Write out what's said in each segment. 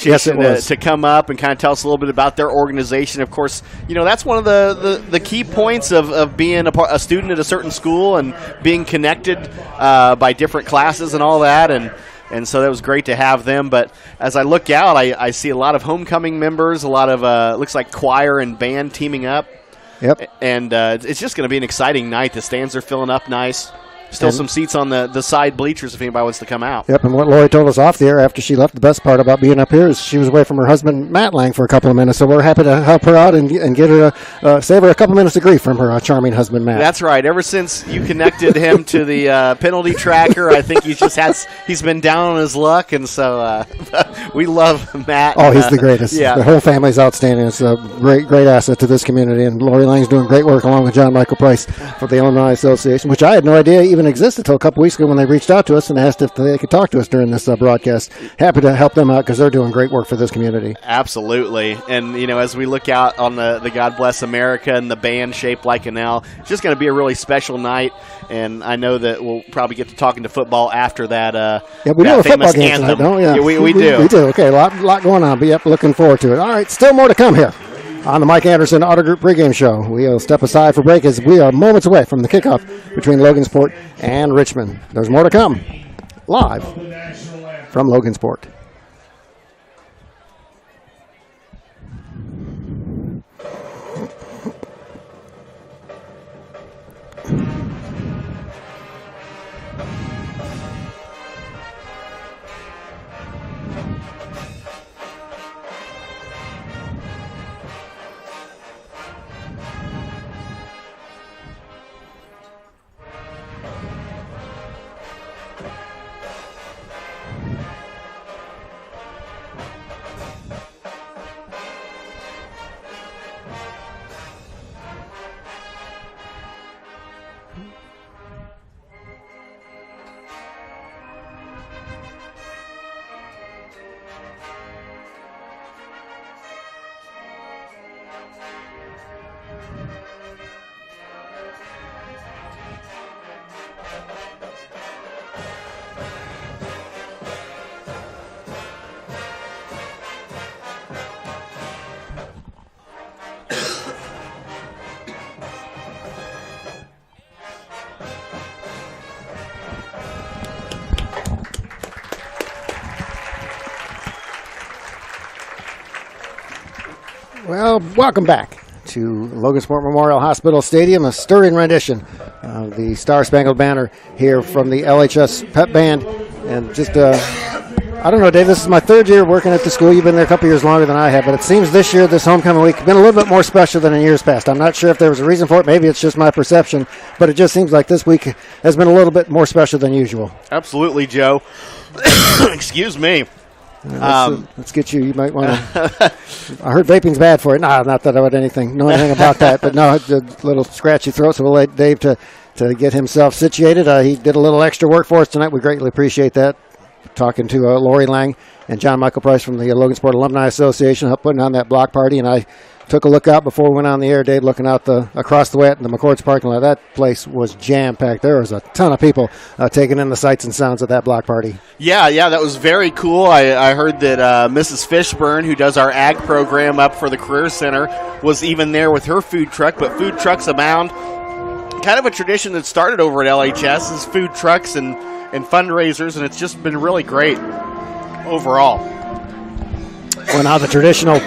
Association to come up and kind of tell us a little bit about their organization. Of course, that's one of the key points of being a student at a certain school and being connected by different classes and all that. And so that was great to have them. But as I look out, I see a lot of homecoming members, a lot of looks like choir and band teaming up. Yep. And it's just going to be an exciting night. The stands are filling up nice. Still some seats on the side bleachers if anybody wants to come out. Yep, and what Lori told us off the air after she left, the best part about being up here is she was away from her husband, Matt Lang, for a couple of minutes. So we're happy to help her out and get her save her a couple minutes of grief from her charming husband, Matt. That's right. Ever since you connected him to the penalty tracker, I think he's been down on his luck, and so we love Matt. Oh, he's the greatest. Yeah. The whole family's outstanding. It's a great asset to this community, and Lori Lang's doing great work along with John Michael Price for the Alumni Association, which I had no idea even existed until a couple weeks ago when they reached out to us and asked if they could talk to us during this broadcast. Happy to help them out because they're doing great work for this community. Absolutely. And, as we look out on the God Bless America and the band shaped like an L, it's just going to be a really special night. And I know that we'll probably get to talking to football after that. Yeah, we do have a football game anthem. tonight, don't we? Yeah, we do. We do. Okay, a lot going on. But yep, looking forward to it. All right, still more to come here on the Mike Anderson Auto Group pregame show. We'll step aside for break as we are moments away from the kickoff between Logansport and Richmond. There's more to come live from Logansport. Well, welcome back to Logansport Memorial Hospital Stadium, a stirring rendition of the Star Spangled Banner here from the LHS Pep Band. And just, I don't know, Dave, this is my third year working at the school. You've been there a couple years longer than I have, but it seems this year, this homecoming week, has been a little bit more special than in years past. I'm not sure if there was a reason for it. Maybe it's just my perception, but it just seems like this week has been a little bit more special than usual. Absolutely, Joe. Excuse me. Let's get you. You might want to. I heard vaping's bad for it. No, not that I would know anything about that. But no, it's a little scratchy throat. So we'll let Dave to get himself situated. He did a little extra work for us tonight. We greatly appreciate that. Talking to Lori Lang and John Michael Price from the Logansport Alumni Association, helped putting on that block party. And I took a look out before we went on the air, Dave, looking out across the way at the McCourt's parking lot. That place was jam-packed. There was a ton of people taking in the sights and sounds of that block party. Yeah, that was very cool. I heard that Mrs. Fishburne, who does our ag program up for the Career Center, was even there with her food truck, but food trucks abound. Kind of a tradition that started over at LHS is food trucks and fundraisers, and it's just been really great overall. Well, now the traditional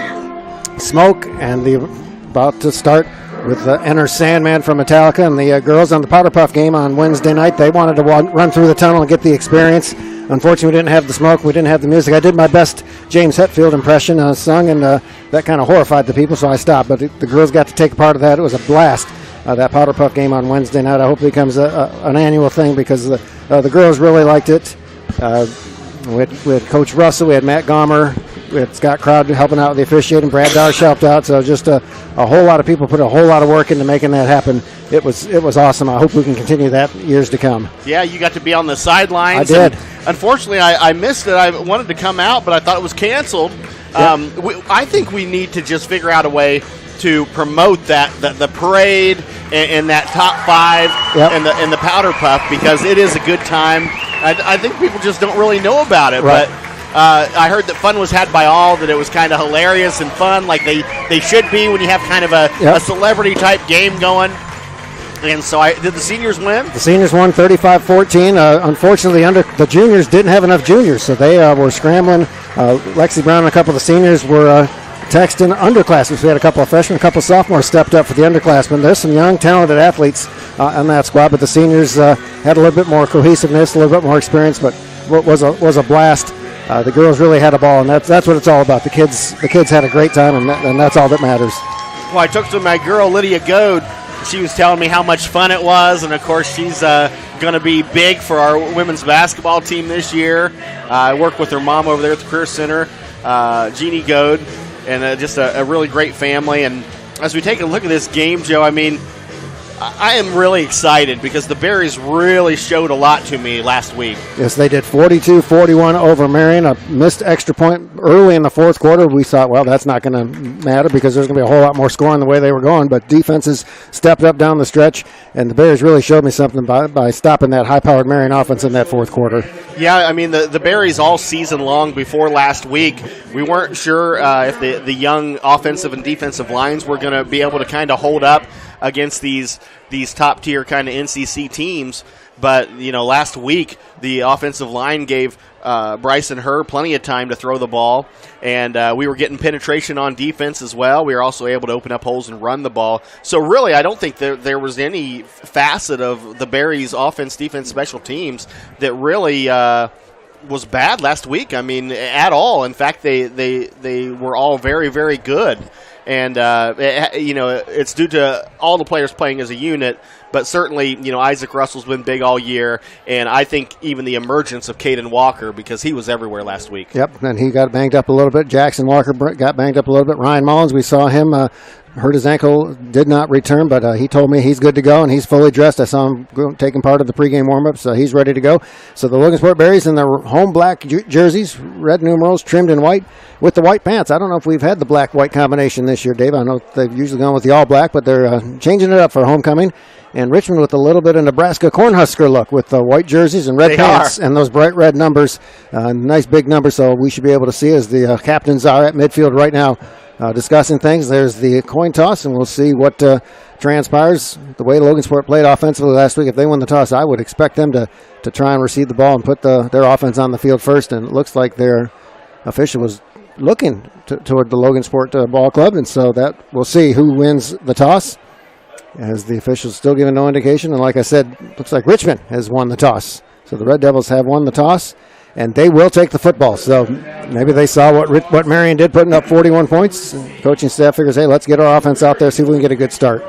smoke and about to start with Enter Sandman from Metallica and the girls on the Powder Puff game on Wednesday night. They wanted to run through the tunnel and get the experience. Unfortunately, we didn't have the smoke. We didn't have the music. I did my best James Hetfield impression, sung, and that kind of horrified the people, so I stopped. But the girls got to take part of that. It was a blast. That Powder Puff game on Wednesday night. I hope it becomes an annual thing because the girls really liked it. We had Coach Russell, we had Matt Gomer, we had Scott Crowd helping out with the officiating, Brad Darsh helped out, so just a whole lot of people put a whole lot of work into making that happen. It was awesome. I hope we can continue that years to come. Yeah, you got to be on the sidelines. I did. Unfortunately, I missed it. I wanted to come out, but I thought it was canceled. Yep. I think we need to just figure out a way to promote the parade and that top five and the Powder Puff, because it is a good time. I think people just don't really know about it, right. I heard that fun was had by all, that it was kind of hilarious and fun, like they should be when you have kind of a celebrity-type game going. And so did the seniors win? The seniors won 35-14. Unfortunately, the juniors didn't have enough juniors, so they were scrambling. Lexi Brown and a couple of the seniors were texting underclassmen. So we had a couple of freshmen, a couple of sophomores stepped up for the underclassmen. There's some young, talented athletes on that squad, but the seniors had a little bit more cohesiveness, a little bit more experience, but was a blast. The girls really had a ball, and that's what it's all about. The kids had a great time, and that's all that matters. Well, I took to my girl, Lydia Goad. She was telling me how much fun it was, and, of course, she's going to be big for our women's basketball team this year. I work with her mom over there at the Career Center, Jeannie Goad, and just a really great family. And as we take a look at this game, Joe, I mean, I am really excited because the Berries really showed a lot to me last week. Yes, they did 42-41 over Marion. A missed extra point early in the fourth quarter. We thought, well, that's not going to matter because there's going to be a whole lot more scoring the way they were going. But defenses stepped up down the stretch, and the Berries really showed me something by stopping that high-powered Marion offense in that fourth quarter. Yeah, I mean, the Berries all season long before last week, we weren't sure if the young offensive and defensive lines were going to be able to kind of hold up against these top-tier kind of NCC teams. But, last week the offensive line gave Bryson Herr plenty of time to throw the ball, and we were getting penetration on defense as well. We were also able to open up holes and run the ball. So, really, I don't think there was any facet of the Berries offense, defense, special teams that really was bad last week. I mean, at all. In fact, they were all very, very good. And, it's due to all the players playing as a unit, but certainly, Isaac Russell's been big all year, and I think even the emergence of Caden Walker, because he was everywhere last week. Yep, and he got banged up a little bit. Jackson Walker got banged up a little bit. Ryan Mullins, we saw him hurt his ankle, did not return, but he told me he's good to go, and he's fully dressed. I saw him taking part of the pregame warm-up, so he's ready to go. So the Logansport Berries in their home black jerseys, red numerals, trimmed in white, with the white pants. I don't know if we've had the black-white combination this year, Dave. I know they've usually gone with the all-black, but they're changing it up for homecoming. And Richmond with a little bit of Nebraska Cornhusker look with the white jerseys and red pants and those bright red numbers. Nice big numbers, so we should be able to see as the captains are at midfield right now discussing things. There's the coin toss, and we'll see what transpires. The way Logansport played offensively last week, if they win the toss, I would expect them to try and receive the ball and put their offense on the field first. And it looks like their official was looking toward the Logansport ball club, and so that we'll see who wins the toss, as the officials still giving no indication. And like I said, looks like Richmond has won the toss. So the Red Devils have won the toss, and they will take the football. So maybe they saw what Marion did, putting up 41 points. Coaching staff figures, hey, let's get our offense out there, see if we can get a good start.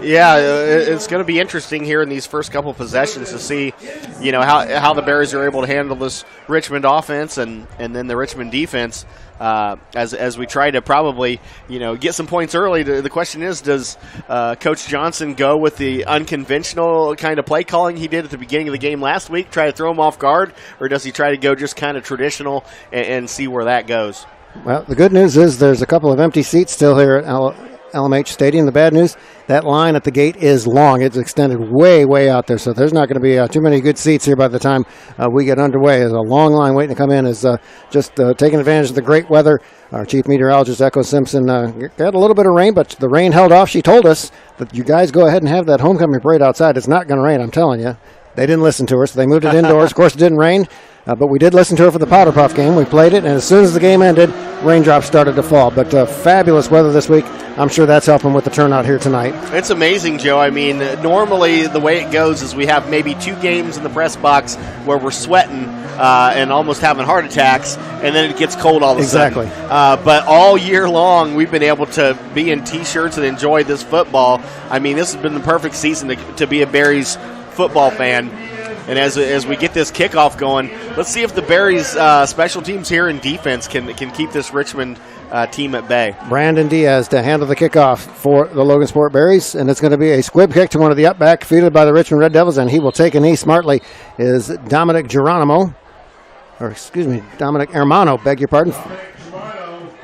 Yeah, it's going to be interesting here in these first couple possessions to see, how the Berries are able to handle this Richmond offense and then the Richmond defense. As we try to probably, get some points early. The question is, does Coach Johnson go with the unconventional kind of play calling he did at the beginning of the game last week, try to throw him off guard, or does he try to go just kind of traditional and see where that goes? Well, the good news is there's a couple of empty seats still here at LMH Stadium. The bad news, that line at the gate is long. It's extended way, way out there, so there's not going to be too many good seats here by the time we get underway. There's a long line waiting to come in. Is just taking advantage of the great weather. Our chief meteorologist, Echo Simpson, got a little bit of rain, but the rain held off. She told us that you guys go ahead and have that homecoming parade outside. It's not going to rain, I'm telling you. They didn't listen to her, so they moved it indoors. Of course, it didn't rain. But we did listen to her for the Powder Puff game. We played it, and as soon as the game ended, raindrops started to fall. But fabulous weather this week. I'm sure that's helping with the turnout here tonight. It's amazing, Joe. I mean, normally the way it goes is we have maybe 2 games in the press box where we're sweating and almost having heart attacks, and then it gets cold all of a sudden. But all year long, we've been able to be in T-shirts and enjoy this football. I mean, this has been the perfect season to be a Berries football fan. And as we get this kickoff going, let's see if the Berries special teams here in defense can keep this Richmond team at bay. Brandon Diaz to handle the kickoff for the Logansport Berries, and it's going to be a squib kick to one of the up back, fielded by the Richmond Red Devils, and he will take a knee smartly. Is Dominic Hermano, beg your pardon.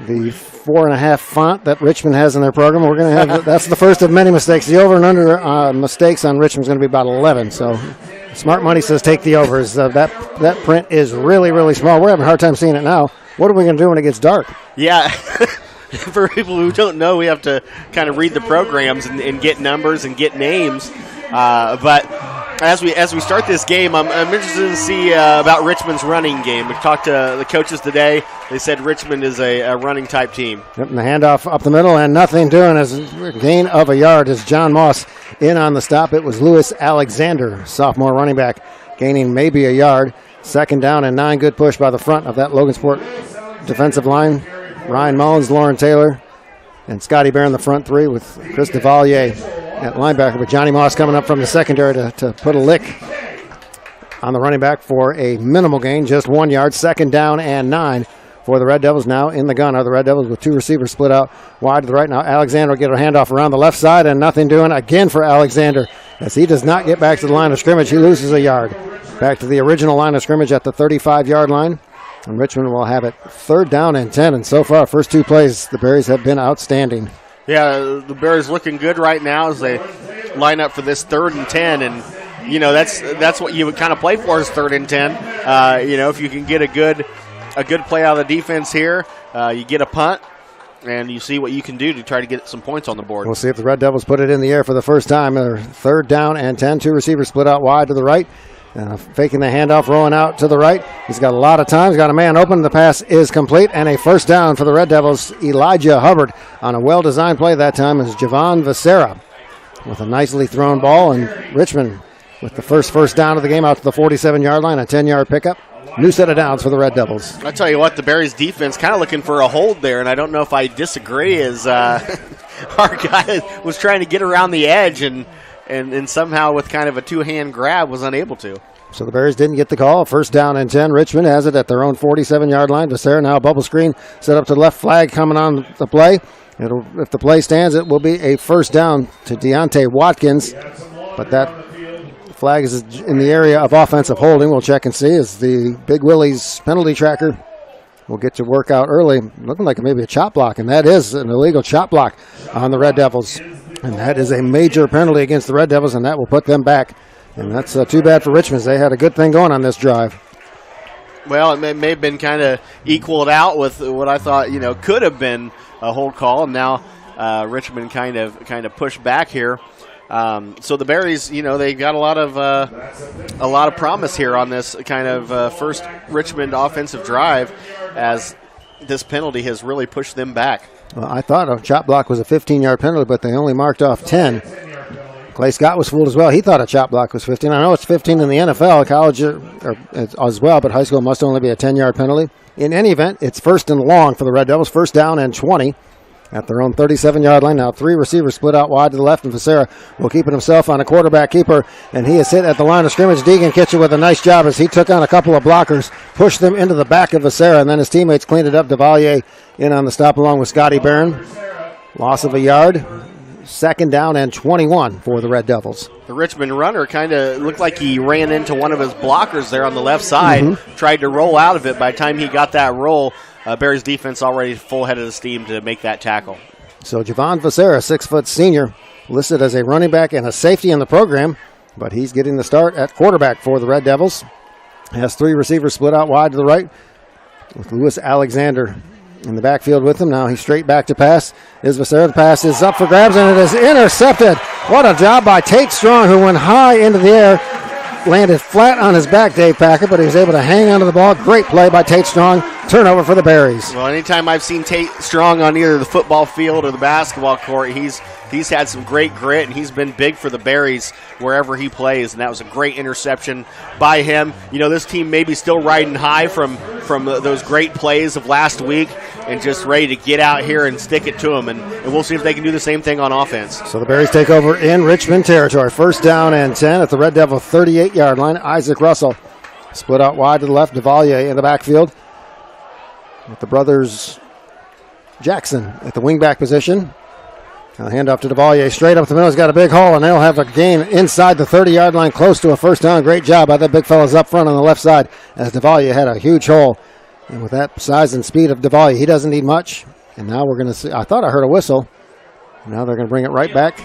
The 4.5 font that Richmond has in their program. We're going to have that's the first of many mistakes. The over and under mistakes on Richmond is going to be about 11. So Smart money says take the overs. That print is really, really small. We're having a hard time seeing it now. What are we going to do when it gets dark? Yeah. For people who don't know, we have to kind of read the programs and get numbers and get names. But as we start this game, I'm interested to see about Richmond's running game. We talked to the coaches today. They said Richmond is a running type team. Yep, and the handoff up the middle, and nothing doing as a gain of a yard as John Moss in on the stop. It was Lewis Alexander, sophomore running back, gaining maybe a yard. 2nd down and 9. Good push by the front of that Logansport defensive line. Ryan Mullins, Lauren Taylor, and Scotty Bear in the front 3 with Chris DeValier at linebacker, with Johnny Moss coming up from the secondary to put a lick on the running back for a minimal gain, just 1 yard. 2nd down and 9 for the Red Devils. Now in the gun are the Red Devils with 2 receivers split out wide to the right. Now Alexander will get a handoff around the left side, and nothing doing again for Alexander as he does not get back to the line of scrimmage. He loses a yard. Back to the original line of scrimmage at the 35-yard line. And Richmond will have it 3rd down and 10. And so far, first 2 plays, the Berries have been outstanding. Yeah, the Bears looking good right now as they line up for this 3rd and 10. And, that's what you would kind of play for is 3rd and 10. If you can get a good play out of the defense here, you get a punt, and you see what you can do to try to get some points on the board. We'll see if the Red Devils put it in the air for the first time. 3rd down and 10. 2 receivers split out wide to the right. Faking the handoff, rolling out to the right. He's got a lot of time. He's got a man open. The pass is complete, and a 1st down for the Red Devils. Elijah Hubbard on a well-designed play that time is Javon Becerra with a nicely thrown ball, and Richmond with the first down of the game out to the 47-yard line, a 10-yard pickup. New set of downs for the Red Devils. I tell you what, the Berries defense kind of looking for a hold there, and I don't know if I disagree as our guy was trying to get around the edge and somehow with kind of a 2-hand grab was unable to. So the Bears didn't get the call. 1st down and 10. Richmond has it at their own 47-yard line. Becerra now bubble screen set up to the left, flag coming on the play. If the play stands, it will be a 1st down to Deontay Watkins. But that flag is in the area of offensive holding. We'll check and see as the Big Willie's penalty tracker will get to work out early. Looking like maybe a chop block, and that is an illegal chop block on the Red Devils. And that is a major penalty against the Red Devils, and that will put them back. And that's too bad for Richmond. They had a good thing going on this drive. Well, it may have been kind of equaled out with what I thought, could have been a hold call, and now Richmond kind of pushed back here. So the Berries, they got a lot of promise here on this kind of first Richmond offensive drive, as this penalty has really pushed them back. Well, I thought a chop block was a 15-yard penalty, but they only marked off 10. Clay Scott was fooled as well. He thought a chop block was 15. I know it's 15 in the NFL, college as well, but high school must only be a 10-yard penalty. In any event, it's 1st and long for the Red Devils. 1st down and 20 at their own 37-yard line. Now 3 receivers split out wide to the left, and Becerra will keep it himself on a quarterback keeper, and he is hit at the line of scrimmage. Deegan Kitchen with a nice job as he took on a couple of blockers, pushed them into the back of Becerra, and then his teammates cleaned it up. DeValier in on the stop along with Scotty Barron. Loss of a yard. 2nd down and 21 for the Red Devils. The Richmond runner kind of looked like he ran into one of his blockers there on the left side, tried to roll out of it. By the time he got that roll, Bears defense already full head of steam to make that tackle. So Javon Becerra, 6-foot senior, listed as a running back and a safety in the program, but he's getting the start at quarterback for the Red Devils. Has 3 receivers split out wide to the right with Lewis Alexander in the backfield with him. Now he's straight back to pass. Is Becerra. The pass is up for grabs, and it is intercepted. What a job by Tate Strong, who went high into the air. Landed flat on his back, Dave Packett, but he was able to hang onto the ball. Great play by Tate Strong. Turnover for the Berries. Well, anytime I've seen Tate Strong on either the football field or the basketball court, he's had some great grit, and he's been big for the Berries wherever he plays, and that was a great interception by him. This team may be still riding high from those great plays of last week and just ready to get out here and stick it to them, and we'll see if they can do the same thing on offense. So the Berries take over in Richmond territory. 1st down and 10 at the Red Devil 38-yard line. Isaac Russell split out wide to the left. DeValier in the backfield with the brothers Jackson at the wingback position. Now handoff to DeValier straight up the middle. He's got a big hole, and they'll have a gain inside the 30-yard line, close to a 1st down. Great job by the big fellas up front on the left side as DeValier had a huge hole. And with that size and speed of DeValier, he doesn't need much. And now we're going to see. I thought I heard a whistle. Now they're going to bring it right back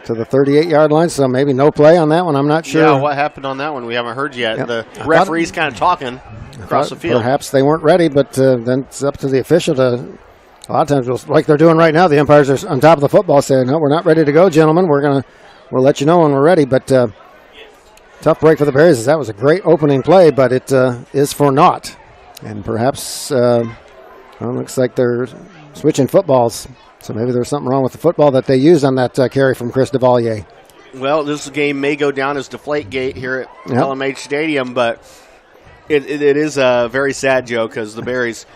to the 38-yard line, so maybe no play on that one. I'm not sure. Yeah, what happened on that one? We haven't heard yet. Yep. The referee's kind of talking across the field. Perhaps they weren't ready, but then it's up to the official to, a lot of times, like they're doing right now, the umpires are on top of the football saying, no, we're not ready to go, gentlemen. We'll let you know when we're ready. But tough break for the Bears. That was a great opening play, but it is for naught. And perhaps looks like they're switching footballs. So maybe there's something wrong with the football that they used on that carry from Chris DeValier. Well, this game may go down as Deflategate here at LMH Stadium, but it is a very sad, Joe, because the Berries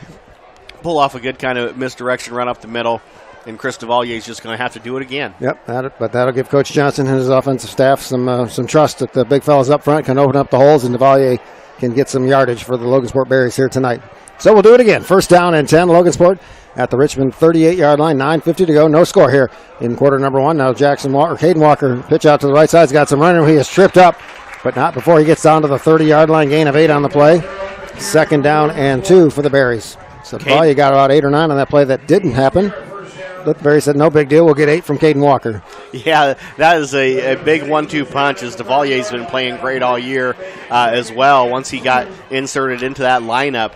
pull off a good kind of misdirection run up the middle, and Chris DeValier is just going to have to do it again. Yep, but that'll give Coach Johnson and his offensive staff some trust that the big fellas up front can open up the holes, and DeValier can get some yardage for the Logansport Berries here tonight. So we'll do it again. First down and 10, Logansport at the Richmond 38-yard line, 9:50 to go. No score here in quarter number one. Now Caden Walker, pitch out to the right side. He's got some running. He is tripped up, but not before he gets down to the 30-yard line. Gain of 8 on the play. Second down and 2 for the Berries. So you got about 8 or 9 on that play. That didn't happen. But the Berries said, no big deal. We'll get 8 from Caden Walker. Yeah, that is a big 1-2 punch, as DeValier's been playing great all year as well. Once he got inserted into that lineup,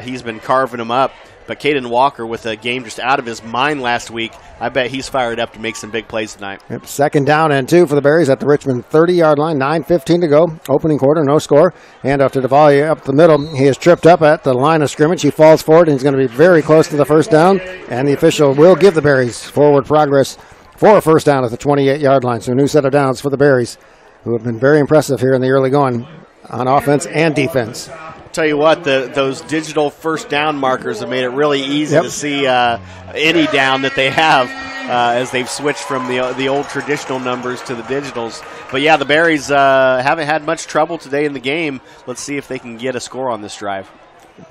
he's been carving them up. But Caden Walker, with a game just out of his mind last week, I bet he's fired up to make some big plays tonight. Yep, second down and 2 for the Berries at the Richmond 30-yard line, 9:15 to go. Opening quarter, no score. And off to DeValier up the middle. He is tripped up at the line of scrimmage. He falls forward, and he's going to be very close to the first down. And the official will give the Berries forward progress for a first down at the 28-yard line. So a new set of downs for the Berries, who have been very impressive here in the early going on offense and defense. Tell you what, those digital first down markers have made it really easy to see any down that they have as they've switched from the old traditional numbers to the digitals. But yeah, the Berries haven't had much trouble today in the game. Let's see if they can get a score on this drive.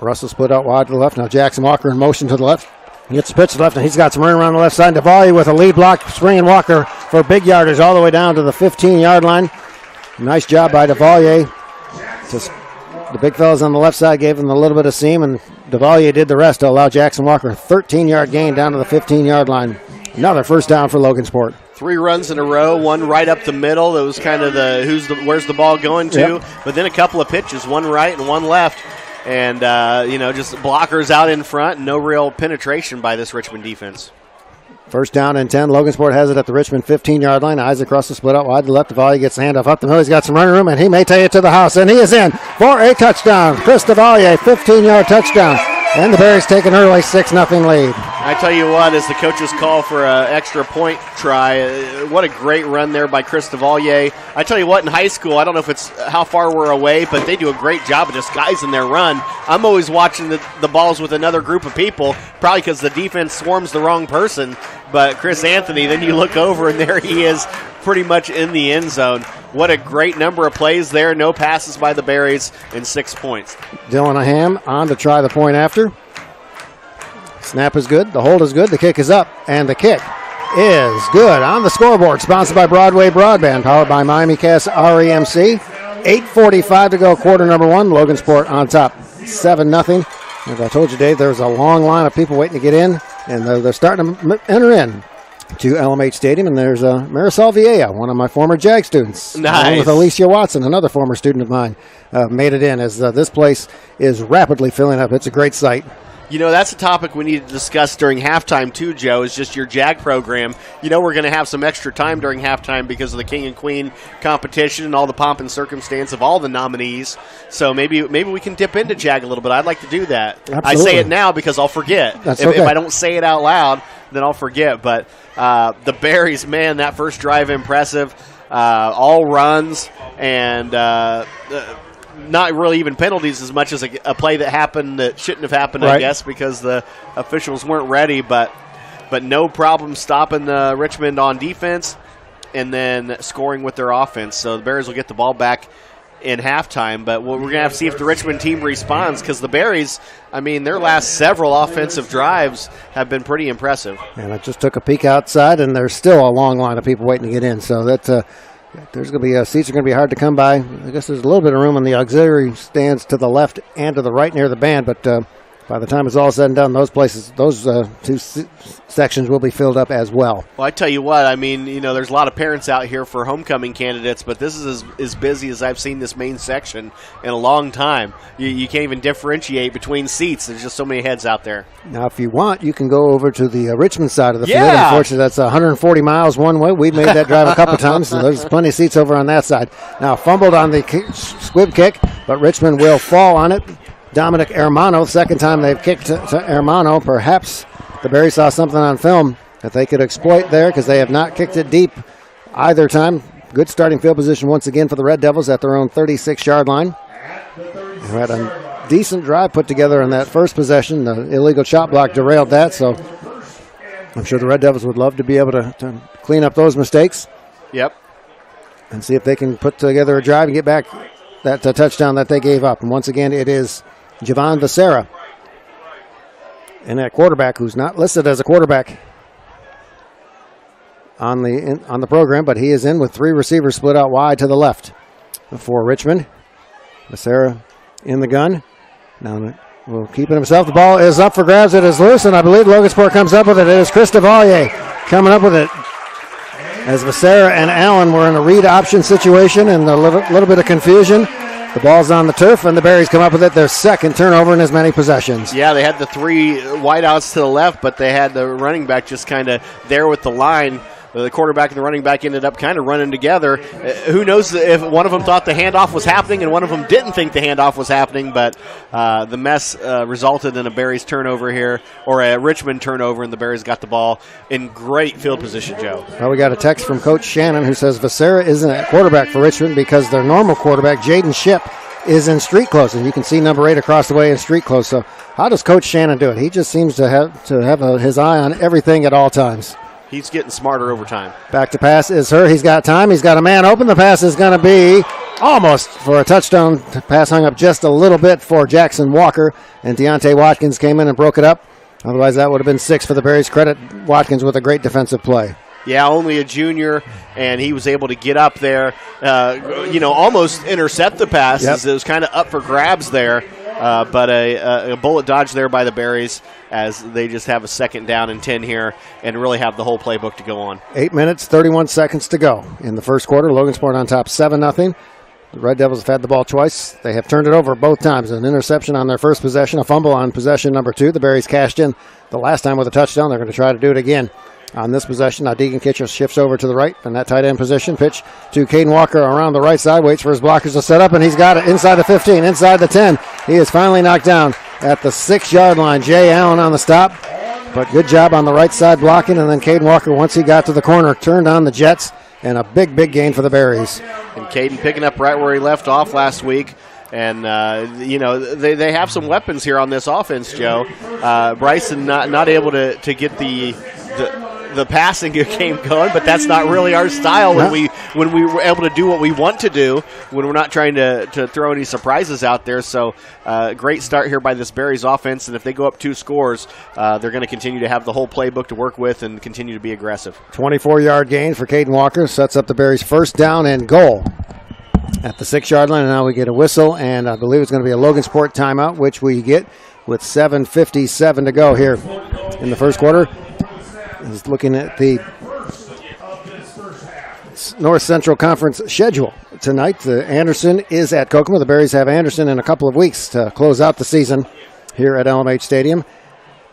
Russell split out wide to the left. Now Jackson Walker in motion to the left. He gets the pitch to the left, and he's got some running around the left side. DeValier with a lead block, springing Walker for big yardage all the way down to the 15-yard line. Nice job by DeValier. Just the big fellas on the left side gave him a little bit of seam, and DeValier did the rest to allow Jackson Walker a 13-yard gain down to the 15-yard line. Another first down for Logansport. 3 runs in a row, one right up the middle. That was kind of where's the ball going to? Yep. But then a couple of pitches, one right and one left. And, just blockers out in front, no real penetration by this Richmond defense. First down and 10. Logansport has it at the Richmond 15-yard line. Eyes across the split out wide to the left. DeValier gets the handoff up the middle. He's got some running room, and he may take it to the house. And he is in for a touchdown. Chris DeValier, 15-yard touchdown. And the Berries take an early 6-0 lead. I tell you what, as the coaches call for an extra point try, what a great run there by Chris DeValier. I tell you what, in high school, I don't know if it's how far we're away, but they do a great job of disguising their run. I'm always watching the balls with another group of people, probably because the defense swarms the wrong person. But Chris Anthony, then you look over, and there he is pretty much in the end zone. What a great number of plays there. No passes by the Berries and 6 points. Dylan Aham on to try the point after. Snap is good. The hold is good. The kick is up. And the kick is good on the scoreboard. Sponsored by Broadway Broadband. Powered by Miami Cass REMC. 8:45 to go. Quarter number one. Logansport on top. 7-0. As I told you, Dave, there's a long line of people waiting to get in. And they're starting to enter in to LMH Stadium, and there's Marisol Vieja, one of my former JAG students. Nice. Along with Alicia Watson, another former student of mine, made it in as this place is rapidly filling up. It's a great sight. You know, that's a topic we need to discuss during halftime, too, Joe, is just your JAG program. You know, we're going to have some extra time during halftime because of the King and Queen competition and all the pomp and circumstance of all the nominees. So maybe we can dip into JAG a little bit. I'd like to do that. Absolutely. I say it now because I'll forget. That's if, okay. if I don't say it out loud, then I'll forget. But the Berries, man, that first drive impressive. All runs and not really even penalties as much as a play that happened that shouldn't have happened, right. I guess, because the officials weren't ready. But no problem stopping Richmond on defense and then scoring with their offense. So the Berries will get the ball back in halftime. But we're going to have to see if the Richmond team responds because the Berries, I mean, their last several offensive drives have been pretty impressive. And I just took a peek outside, and there's still a long line of people waiting to get in. So that there's going to be seats are going to be hard to come by. I guess there's a little bit of room in the auxiliary stands to the left and to the right near the band, but by the time it's all said and done, those two sections will be filled up as well. Well, I tell you what, I mean, there's a lot of parents out here for homecoming candidates, but this is as busy as I've seen this main section in a long time. You can't even differentiate between seats. There's just so many heads out there. Now, if you want, you can go over to the Richmond side of the field. Unfortunately, that's 140 miles one way. We've made that drive a couple times, so there's plenty of seats over on that side. Now, fumbled on the squib kick, but Richmond will fall on it. Dominic Hermano, second time they've kicked to Hermano. Perhaps the Berries saw something on film that they could exploit there because they have not kicked it deep either time. Good starting field position once again for the Red Devils at their own 36-yard line. They had a decent drive put together in that first possession. The illegal chop block derailed that, so I'm sure the Red Devils would love to be able to clean up those mistakes. Yep. And see if they can put together a drive and get back that touchdown that they gave up. And once again, it is Javon Becerra, and that quarterback who's not listed as a quarterback on the program, but he is in with three receivers split out wide to the left for Richmond. Becerra in the gun. Now will keep it himself. The ball is up for grabs. It is loose, and I believe Logansport comes up with it. It is Chris Devalier coming up with it. As Becerra and Allen were in a read option situation and a little bit of confusion. The ball's on the turf, and the Berries come up with it. Their second turnover in as many possessions. Yeah, they had the three wideouts to the left, but they had the running back just kind of there with the line. The quarterback and the running back ended up kind of running together. Who knows if one of them thought the handoff was happening and one of them didn't think the handoff was happening, but the mess resulted in a Berries turnover here, or a Richmond turnover, and the Berries got the ball in great field position, Joe. Well, we got a text from Coach Shannon who says Becerra isn't a quarterback for Richmond because their normal quarterback, Jaden Shipp, is in street clothes, and you can see number 8 across the way in street clothes. So how does Coach Shannon do it? He just seems to have his eye on everything at all times. He's getting smarter over time. Back to pass is her. He's got time. He's got a man open. The pass is going to be almost for a touchdown. The pass hung up just a little bit for Jackson Walker, and Deontay Watkins came in and broke it up. Otherwise, that would have been 6 for the Berries. Credit Watkins with a great defensive play. Yeah, only a junior, and he was able to get up there, almost intercept the pass. Yep. It was kind of up for grabs there, but a bullet dodge there by the Berries as they just have a 2nd down and 10 here and really have the whole playbook to go on. 8 minutes, 31 seconds to go in the first quarter. Logansport on top 7-0. The Red Devils have had the ball twice. They have turned it over both times. An interception on their first possession, a fumble on possession number 2. The Berries cashed in the last time with a touchdown. They're going to try to do it again on this possession. Now Deegan Kitcher shifts over to the right in that tight end position. Pitch to Caden Walker around the right side. Waits for his blockers to set up, and he's got it inside the 15, inside the 10. He is finally knocked down at the 6-yard line. Jay Allen on the stop, but good job on the right side blocking. And then Caden Walker, once he got to the corner, turned on the Jets, and a big gain for the Berries. And Caden picking up right where he left off last week. And, they have some weapons here on this offense, Joe. Bryson not able to get the passing game going, but that's not really our style when we were able to do what we want to do, when we're not trying to throw any surprises out there. So great start here by this Berries offense, and if they go up 2 scores, they're going to continue to have the whole playbook to work with and continue to be aggressive. 24-yard gain for Caden Walker sets up the Berries' first down and goal at the 6-yard line. And now we get a whistle, and I believe it's going to be a Logansport timeout, which we get with 7:57 to go here in the first quarter. Is looking at the North Central Conference schedule tonight. Anderson is at Kokomo. The Berries have Anderson in a couple of weeks to close out the season here at LMH Stadium.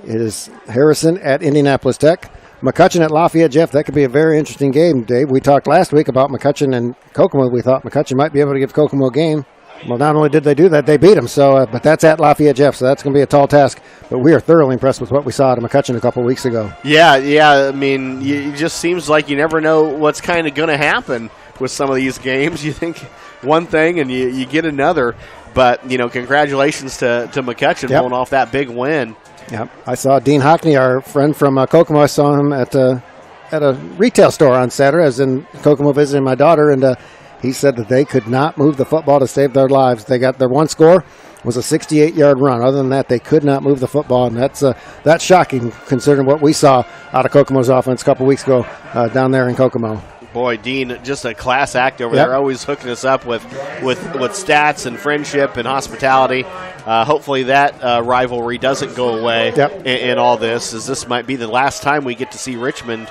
It is Harrison at Indianapolis Tech. McCutcheon at Lafayette. Jeff, that could be a very interesting game, Dave. We talked last week about McCutcheon and Kokomo. We thought McCutcheon might be able to give Kokomo a game. Well, not only did they do that, they beat them. So, but that's at Lafayette, Jeff, so that's going to be a tall task. But we are thoroughly impressed with what we saw out of McCutcheon a couple of weeks ago. Yeah. I mean, it just seems like you never know what's kind of going to happen with some of these games. You think one thing and you get another. But, congratulations to McCutcheon pulling off that big win. Yep. I saw Dean Hockney, our friend from Kokomo. I saw him at a retail store on Saturday. I was in Kokomo visiting my daughter, and he said that they could not move the football to save their lives. They got their one score was a 68-yard run. Other than that, they could not move the football, and that's shocking considering what we saw out of Kokomo's offense a couple weeks ago down there in Kokomo. Boy, Dean, just a class act over there, always hooking us up with stats and friendship and hospitality. hopefully that rivalry doesn't go away in all this, as this might be the last time we get to see Richmond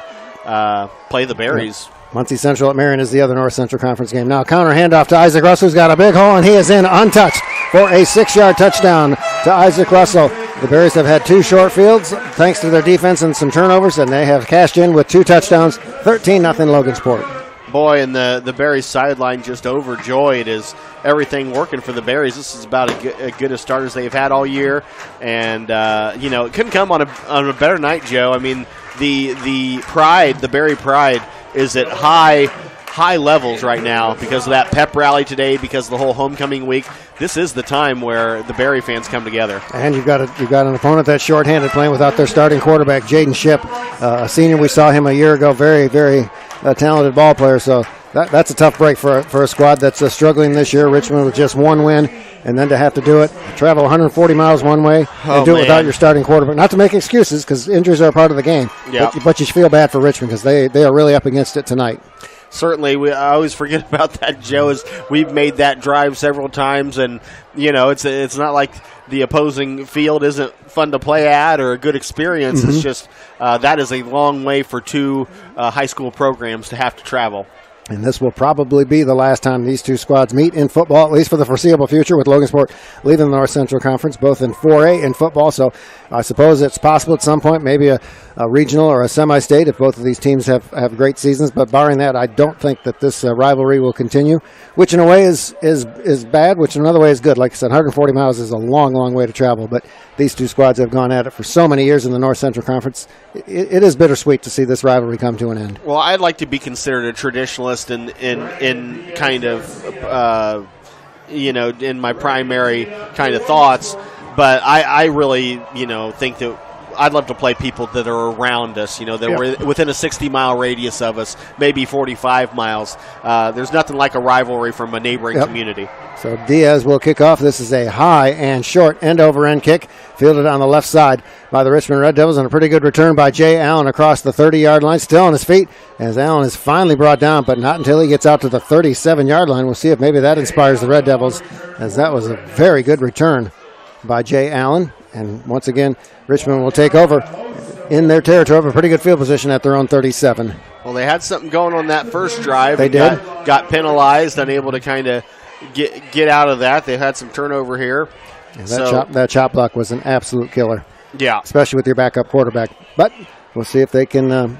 play the Berries. Muncie Central at Marion is the other North Central Conference game. Now counter handoff to Isaac Russell, who's got a big hole, and he is in untouched for a 6-yard touchdown to Isaac Russell. The Berries have had 2 short fields thanks to their defense and some turnovers, and they have cashed in with 2 touchdowns, 13-0 Logansport. Boy, and the Berries sideline just overjoyed as everything working for the Berries. This is about as good a start as they've had all year, and it couldn't come on a better night, Joe. I mean, the pride, the Berry pride, is at high levels right now because of that pep rally today, because of the whole homecoming week. This is the time where the Berry fans come together. And you've got an opponent that's shorthanded, playing without their starting quarterback, Jaden Shipp, a senior. We saw him a year ago, very, very talented ball player. So that's a tough break for a squad that's struggling this year. Richmond with just 1 win, and then to have to do it, travel 140 miles one way, and do it without your starting quarterback. Not to make excuses, because injuries are a part of the game. But you feel bad for Richmond because they are really up against it tonight. Certainly, I always forget about that, Joe, as we've made that drive several times, and, it's not like the opposing field isn't fun to play at or a good experience. Mm-hmm. It's just that is a long way for 2 high school programs to have to travel. And this will probably be the last time these 2 squads meet in football, at least for the foreseeable future, with Logansport leading the North Central Conference, both in 4A and football. So I suppose it's possible at some point, maybe a regional or a semi-state, if both of these teams have great seasons. But barring that, I don't think that this rivalry will continue, which in a way is bad, which in another way is good. Like I said, 140 miles is a long, long way to travel. But these 2 squads have gone at it for so many years in the North Central Conference. It is bittersweet to see this rivalry come to an end. Well, I'd like to be considered a traditionalist in kind of, in my primary kind of thoughts. But I really, think that I'd love to play people that are around us, that were within a 60-mile radius of us, maybe 45 miles. There's nothing like a rivalry from a neighboring community. So Diaz will kick off. This is a high and short end-over-end kick, fielded on the left side by the Richmond Red Devils, and a pretty good return by Jay Allen across the 30-yard line, still on his feet, as Allen is finally brought down, but not until he gets out to the 37-yard line. We'll see if maybe that inspires the Red Devils, as that was a very good return by Jay Allen. And once again, Richmond will take over in their territory, a pretty good field position at their own 37. Well, they had something going on that first drive. They did. Got penalized, unable to kind of get out of that. They had some turnover here. And that chop block was an absolute killer. Yeah. Especially with your backup quarterback. But we'll see if they can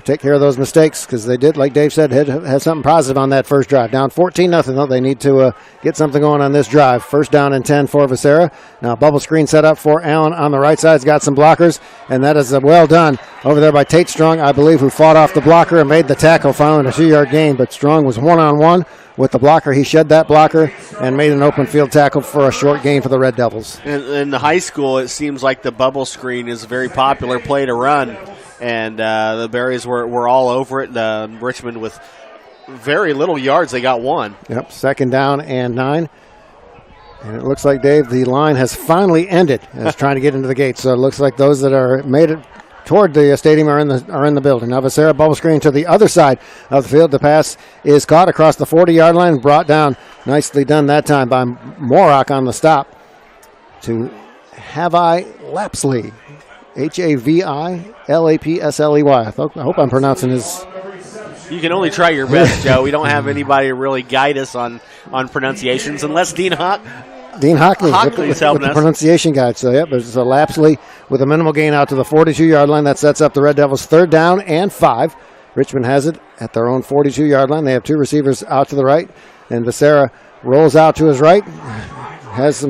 take care of those mistakes, because they did, like Dave said, had something positive on that first drive. Down 14-0, though. They need to get something going on this drive. First down and 10 for Varsity. Now bubble screen set up for Allen on the right side. He's got some blockers, and that is well done over there by Tate Strong, I believe, who fought off the blocker and made the tackle following a 2-yard gain. But Strong was one-on-one with the blocker. He shed that blocker and made an open field tackle for a short gain for the Red Devils. In the high school, it seems like the bubble screen is a very popular play to run. And the Berries were all over it. Richmond with very little yards. They got 1. Yep, second down and 9. And it looks like, Dave, the line has finally ended as trying to get into the gate. So it looks like those that are made it toward the stadium are in the building. Now Varsity bubble screen to the other side of the field. The pass is caught across the 40-yard line, brought down. Nicely done that time by Morak on the stop to Havi Lapsley. Havillapsley. I hope I'm pronouncing his. You can only try your best, Joe. We don't have anybody to really guide us on pronunciations, unless Dean Hockley's helping us. The pronunciation guide. So, yep, there's a Lapsley with a minimal gain out to the 42-yard line. That sets up the Red Devils' third down and 5. Richmond has it at their own 42-yard line. They have 2 receivers out to the right, and Varsity rolls out to his right. Has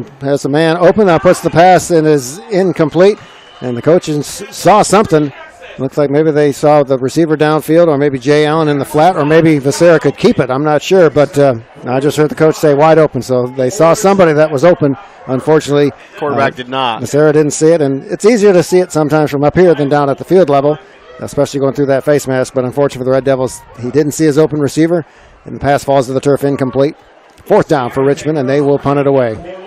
a man open. Now puts the pass and is incomplete. And the coaches saw something. Looks like maybe they saw the receiver downfield, or maybe Jay Allen in the flat, or maybe Varsity could keep it. I'm not sure, but I just heard the coach say wide open. So they saw somebody that was open. Unfortunately, quarterback did not. Varsity didn't see it, and it's easier to see it sometimes from up here than down at the field level, especially going through that face mask. But unfortunately for the Red Devils, he didn't see his open receiver, and the pass falls to the turf incomplete. Fourth down for Richmond, and they will punt it away.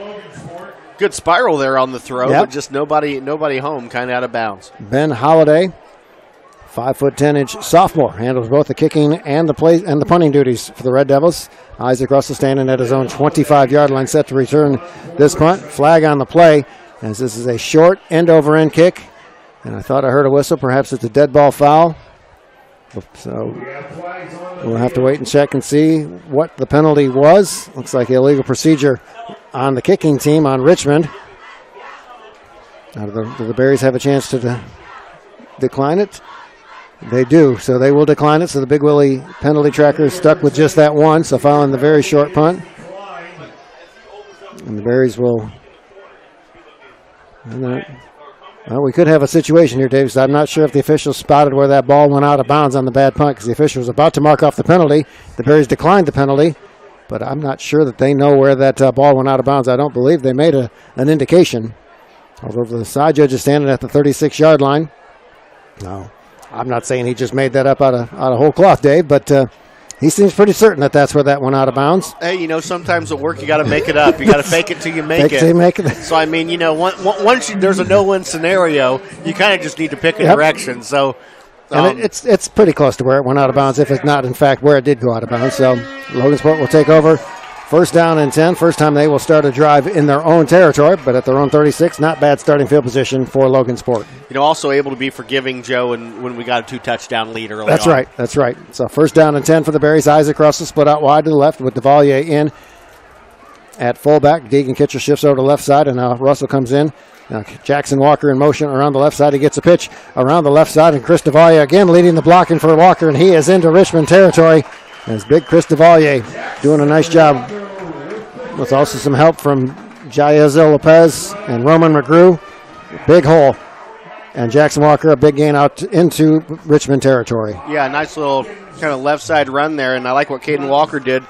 Good spiral there on the throw, but just nobody home, kind of out of bounds. Ben Holliday 5'10" sophomore, handles both the kicking and the punting duties for the Red Devils. Isaac Russell standing at his own 25-yard line, set to return this punt. Flag on the play, as this is a short end-over-end kick. And I thought I heard a whistle. Perhaps it's a dead ball foul. So we'll have to wait and check and see what the penalty was. Looks like illegal procedure on the kicking team on Richmond. Do the Berries have a chance to decline it? They do, so they will decline it. So the Big Willie penalty tracker is stuck with just that one, so following the very short punt. And the Berries will... Well, we could have a situation here, Davis. I'm not sure if the officials spotted where that ball went out of bounds on the bad punt, because the official was about to mark off the penalty. The Berries declined the penalty, but I'm not sure that they know where that ball went out of bounds. I don't believe they made an indication. Although the side judge is standing at the 36-yard line. No, I'm not saying he just made that up out of whole cloth, Dave, but he seems pretty certain that that's where that went out of bounds. Hey, sometimes at work you got to make it up. You got to fake it till you make it. So, I mean, once there's a no-win scenario, you kind of just need to pick a direction. So, and it's pretty close to where it went out of bounds, if it's not, in fact, where it did go out of bounds. So, Logansport will take over. First down and 10. First time they will start a drive in their own territory, but at their own 36. Not bad starting field position for Logansport. Also able to be forgiving, Joe, when we got a 2-touchdown lead early That's on. That's right. So first down and 10 for the Berries. Isaac Russell split out wide to the left with Devalier in at fullback. Deegan Kitcher shifts over to the left side, and now Russell comes in. Now Jackson Walker in motion around the left side. He gets a pitch around the left side, and Chris Devalier again leading the blocking for Walker, and he is into Richmond territory. As big Chris Devalier doing a nice job. With also some help from Jayazel Lopez and Roman McGrew. Big hole. And Jackson Walker, a big gain out into Richmond territory. Yeah, nice little kind of left side run there. And I like what Caden Walker did.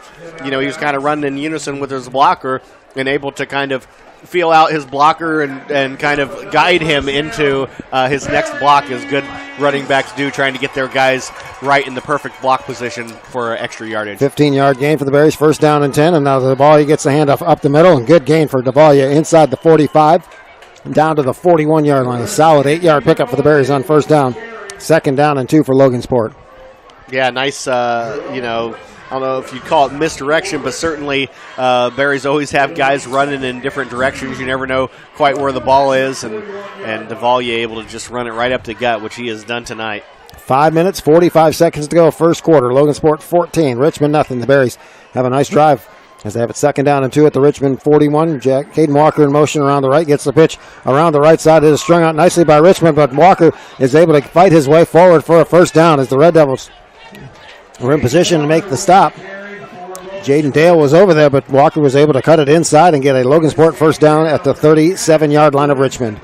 He was kind of running in unison with his blocker and able to kind of feel out his blocker and kind of guide him into his next block, as good running backs do, trying to get their guys right in the perfect block position for extra yardage. 15-yard gain for the Berries, first down and 10, and now the ball, he gets the handoff up the middle, and good gain for Devalier inside the 45, down to the 41-yard line. A solid 8-yard pickup for the Berries on first down. Second down and 2 for Logansport. Yeah, nice, I don't know if you'd call it misdirection, but certainly Berries always have guys running in different directions. You never know quite where the ball is, and Devalier able to just run it right up the gut, which he has done tonight. 5 minutes, 45 seconds to go, first quarter. Logansport 14, Richmond nothing. The Berries have a nice drive as they have it second down and 2 at the Richmond 41. Caden Walker in motion around the right, gets the pitch around the right side. It is strung out nicely by Richmond, but Walker is able to fight his way forward for a first down as the Red Devils were in position to make the stop. Jaden Dale was over there, but Walker was able to cut it inside and get a Logansport first down at the 37-yard line of Richmond.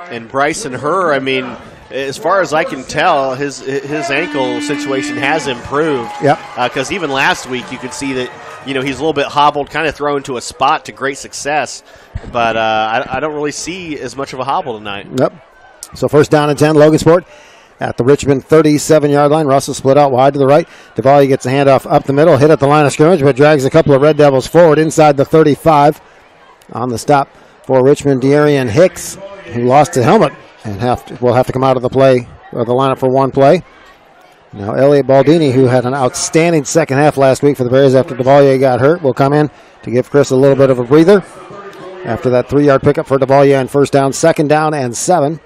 And Bryson Herr, I mean, as far as I can tell, his ankle situation has improved. Yep. Because even last week you could see that, he's a little bit hobbled, kind of thrown to a spot to great success. But I don't really see as much of a hobble tonight. Yep. So first down and 10, Logansport at the Richmond 37-yard line. Russell split out wide to the right. Devalier gets a handoff up the middle, hit at the line of scrimmage, but drags a couple of Red Devils forward inside the 35. On the stop for Richmond, De'Arian Hicks, who lost his helmet and will have to come out of the play, or the lineup for one play. Now Elliot Baldini, who had an outstanding second half last week for the Bears after Devalier got hurt, will come in to give Chris a little bit of a breather after that 3-yard pickup for Devalier on first down, second down and 7.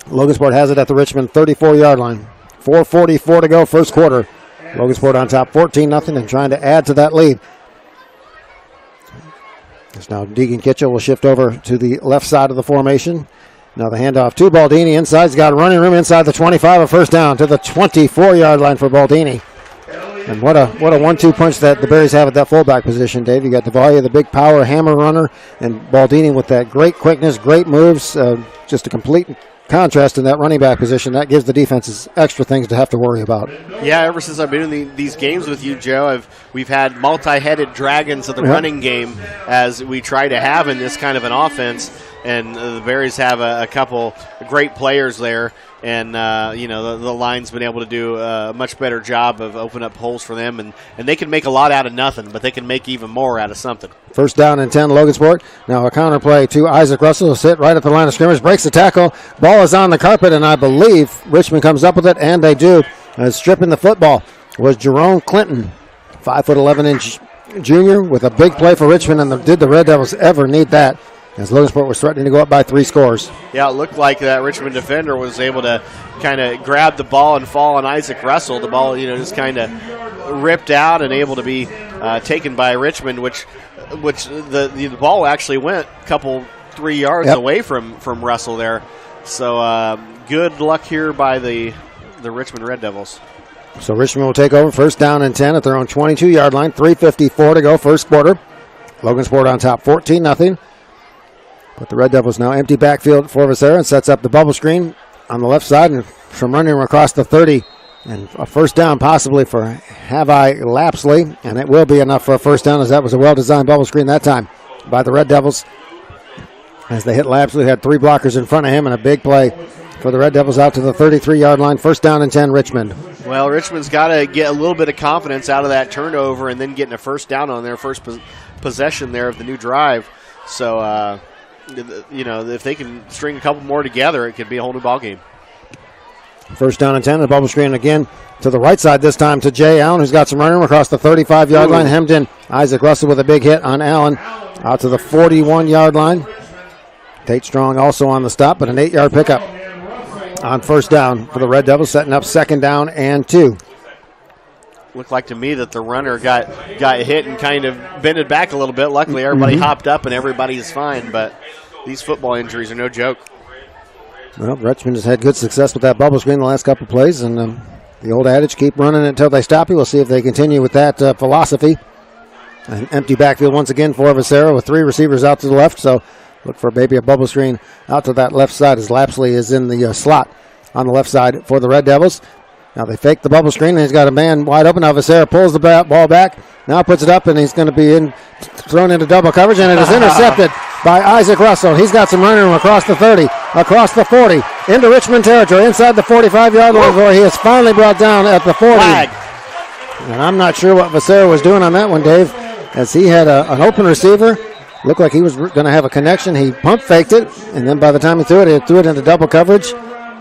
Logansport has it at the Richmond 34-yard line. 4:44 to go, first quarter. Logansport on top 14-0 and trying to add to that lead. As now Deegan Kitchell will shift over to the left side of the formation. Now the handoff to Baldini inside. He's got running room inside the 25, a first down to the 24-yard line for Baldini. And what a 1-2 punch that the Berries have at that fullback position, Dave. You got Devalier, the big power hammer runner, and Baldini with that great quickness, great moves, just a complete contrast in that running back position. That gives the defenses extra things to have to worry about. Yeah, ever since I've been in these games with you, Joe, we've had multi-headed dragons of the running game as we try to have in this kind of an offense. and the Berries have a couple great players there. And, the line's been able to do a much better job of opening up holes for them. And they can make a lot out of nothing, but they can make even more out of something. First down and 10, Logansport. Now a counter play to Isaac Russell. Sit right at the line of scrimmage, breaks the tackle. Ball is on the carpet, and I believe Richmond comes up with it, and they do. Stripping the football was Jerome Clinton, 5'11" junior, with a big play for Richmond. And did the Red Devils ever need that, as Logansport was threatening to go up by 3 scores. Yeah, it looked like that Richmond defender was able to kind of grab the ball and fall on Isaac Russell. The ball, just kind of ripped out and able to be taken by Richmond, which the ball actually went a couple 3 yards away from Russell there. So good luck here by the Richmond Red Devils. So Richmond will take over first down and 10 at their own 22-yard line. 3:54 to go, first quarter. Logansport on top, 14-0. But the Red Devils now empty backfield for Varsity and sets up the bubble screen on the left side and from running across the 30. And a first down possibly for Havi Lapsley. And it will be enough for a first down, as that was a well-designed bubble screen that time by the Red Devils. As they hit Lapsley, had 3 blockers in front of him, and a big play for the Red Devils out to the 33-yard line. First down and 10, Richmond. Well, Richmond's got to get a little bit of confidence out of that turnover and then getting a first down on their first possession there of the new drive. So, if they can string a couple more together, it could be a whole new ball game. First down and 10, the bubble screen again to the right side, this time to Jay Allen, who's got some running room across the 35-yard line. Hemmed in Isaac Russell with a big hit on Allen out to the 41-yard line. Tate Strong also on the stop, but an 8-yard pickup on first down for the Red Devils, setting up second down and 2. Looked like to me that the runner got hit and kind of bended back a little bit. Luckily, everybody hopped up and everybody's fine, but these football injuries are no joke. Well, Richmond has had good success with that bubble screen the last couple plays, and the old adage, keep running until they stop you. We'll see if they continue with that philosophy. An empty backfield once again for Varsity with 3 receivers out to the left, so look for maybe a bubble screen out to that left side as Lapsley is in the slot on the left side for the Red Devils. Now they fake the bubble screen, and he's got a man wide open. Now Varsity pulls the ball back, now puts it up, and he's going to be thrown into double coverage, and it is intercepted by Isaac Russell. He's got some running room across the 30, across the 40, into Richmond territory, inside the 45-yard line, where he is finally brought down at the 40. Flag. And I'm not sure what Varsity was doing on that one, Dave, as he had an open receiver. Looked like he was going to have a connection. He pump faked it, and then by the time he threw it into double coverage.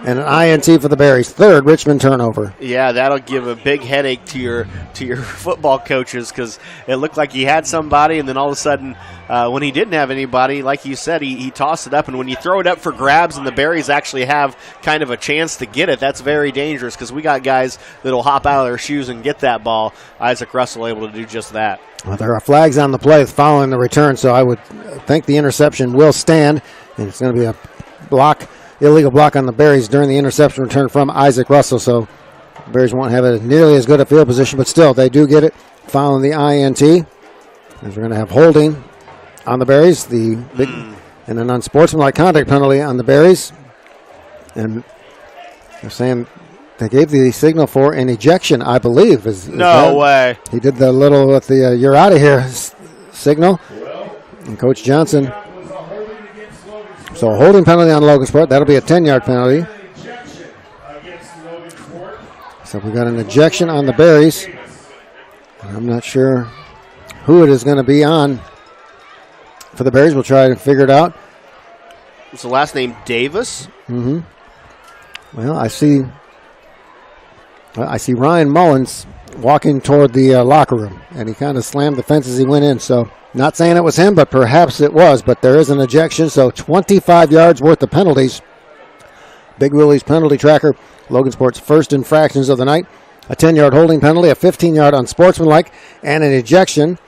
And an INT for the Berries. Third Richmond turnover. Yeah, that'll give a big headache to your football coaches, because it looked like he had somebody, and then all of a sudden, when he didn't have anybody, like you said, he tossed it up. And when you throw it up for grabs and the Berries actually have kind of a chance to get it, that's very dangerous, because we got guys that'll hop out of their shoes and get that ball. Isaac Russell able to do just that. Well, there are flags on the play following the return, so I would think the interception will stand, and it's going to be a illegal block on the Berries during the interception return from Isaac Russell. So the Berries won't have it nearly as good a field position, but still they do get it following the INT. As we're going to have holding on the Berries, the big and an unsportsmanlike conduct penalty on the Berries. And they're saying they gave the signal for an ejection, I believe. No way. He did the little with the you're out of here signal. And Coach Johnson. So a holding penalty on Logansport. That'll be a 10-yard penalty. So we got an ejection on the Berries. I'm not sure who it is going to be on for the Berries. We'll try to figure it out. It's the last name Davis. Mm-hmm. Well, I see Ryan Mullins walking toward the locker room, and he kind of slammed the fence as he went in. So not saying it was him, but perhaps it was. But there is an ejection, so 25 yards worth of penalties. Big Willie's penalty tracker, Logansport's first infractions of the night. A 10-yard holding penalty, a 15-yard unsportsmanlike, and an ejection.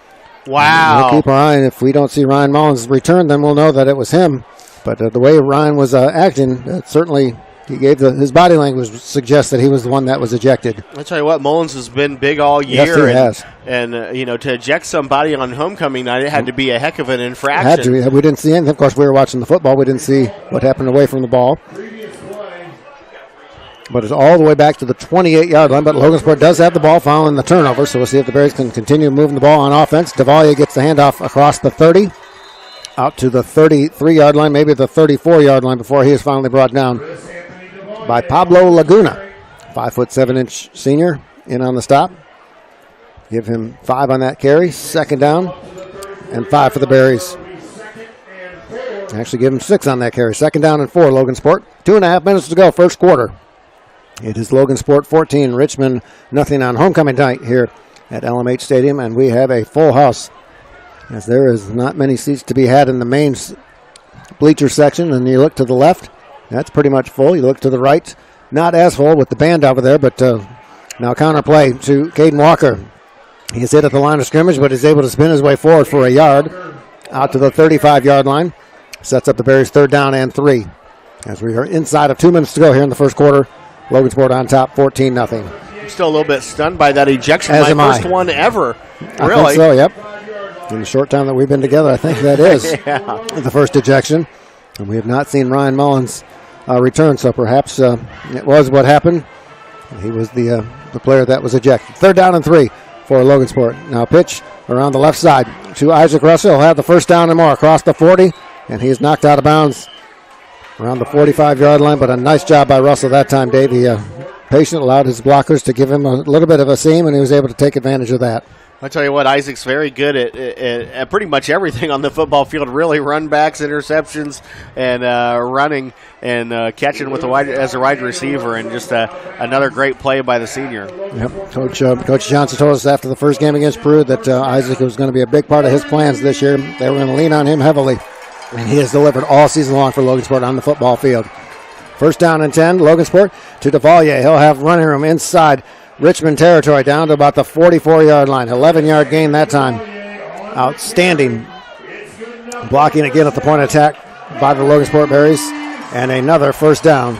Wow. We'll keep our eye, and if we don't see Ryan Mullins return, then we'll know that it was him. But the way Ryan was acting, certainly he gave his body language suggests that he was the one that was ejected. I'll tell you what, Mullins has been big all year. Yes, he has. And to eject somebody on homecoming night, it had to be a heck of an infraction. Had to. We didn't see anything. Of course, we were watching the football. We didn't see what happened away from the ball. But it's all the way back to the 28-yard line. But Logansport does have the ball following the turnover, so we'll see if the Berries can continue moving the ball on offense. Davalia gets the handoff across the 30. out to the 33-yard line, maybe the 34-yard line before he is finally brought down by Pablo Laguna. 5'7" senior in on the stop. Give him 5 on that carry. Second down and 5 for the Berries. Actually give him 6 on that carry. Second down and 4, Logansport. 2.5 minutes to go, first quarter. It is Logansport 14, Richmond nothing on homecoming night here at LMH Stadium, and we have a full house as there is not many seats to be had in the main bleacher section. And you look to the left, that's pretty much full. You look to the right, not as full with the band over there, but now counter play to Caden Walker. He's hit at the line of scrimmage, but is able to spin his way forward for a yard out to the 35-yard line. Sets up the Bears 3rd down and 3. As we are inside of 2 minutes to go here in the first quarter, Logansport on top 14-0. I'm still a little bit stunned by that ejection. As My first I. one ever. I Really? think so, yep. In the short time that we've been together, I think that is the first ejection. And we have not seen Ryan Mullins return, so perhaps it was what happened. He was the player that was ejected. 3rd down and 3 for Logansport. Now pitch around the left side to Isaac Russell. He'll have the first down and more across the 40, and he is knocked out of bounds around the 45-yard line, but a nice job by Russell that time, Dave. He patient, allowed his blockers to give him a little bit of a seam, and he was able to take advantage of that. I tell you what, Isaac's very good at pretty much everything on the football field. Really, run backs, interceptions, and running and catching with as a wide receiver, and just another great play by the senior. Yep. Coach Johnson told us after the first game against Peru that Isaac was going to be a big part of his plans this year. They were going to lean on him heavily, and he has delivered all season long for Logansport on the football field. 1st down and 10, Logansport to DeValier. He'll have running room inside Richmond territory down to about the 44-yard line. 11-yard gain that time. Outstanding blocking again at the point of attack by the Logansport Berries. And another first down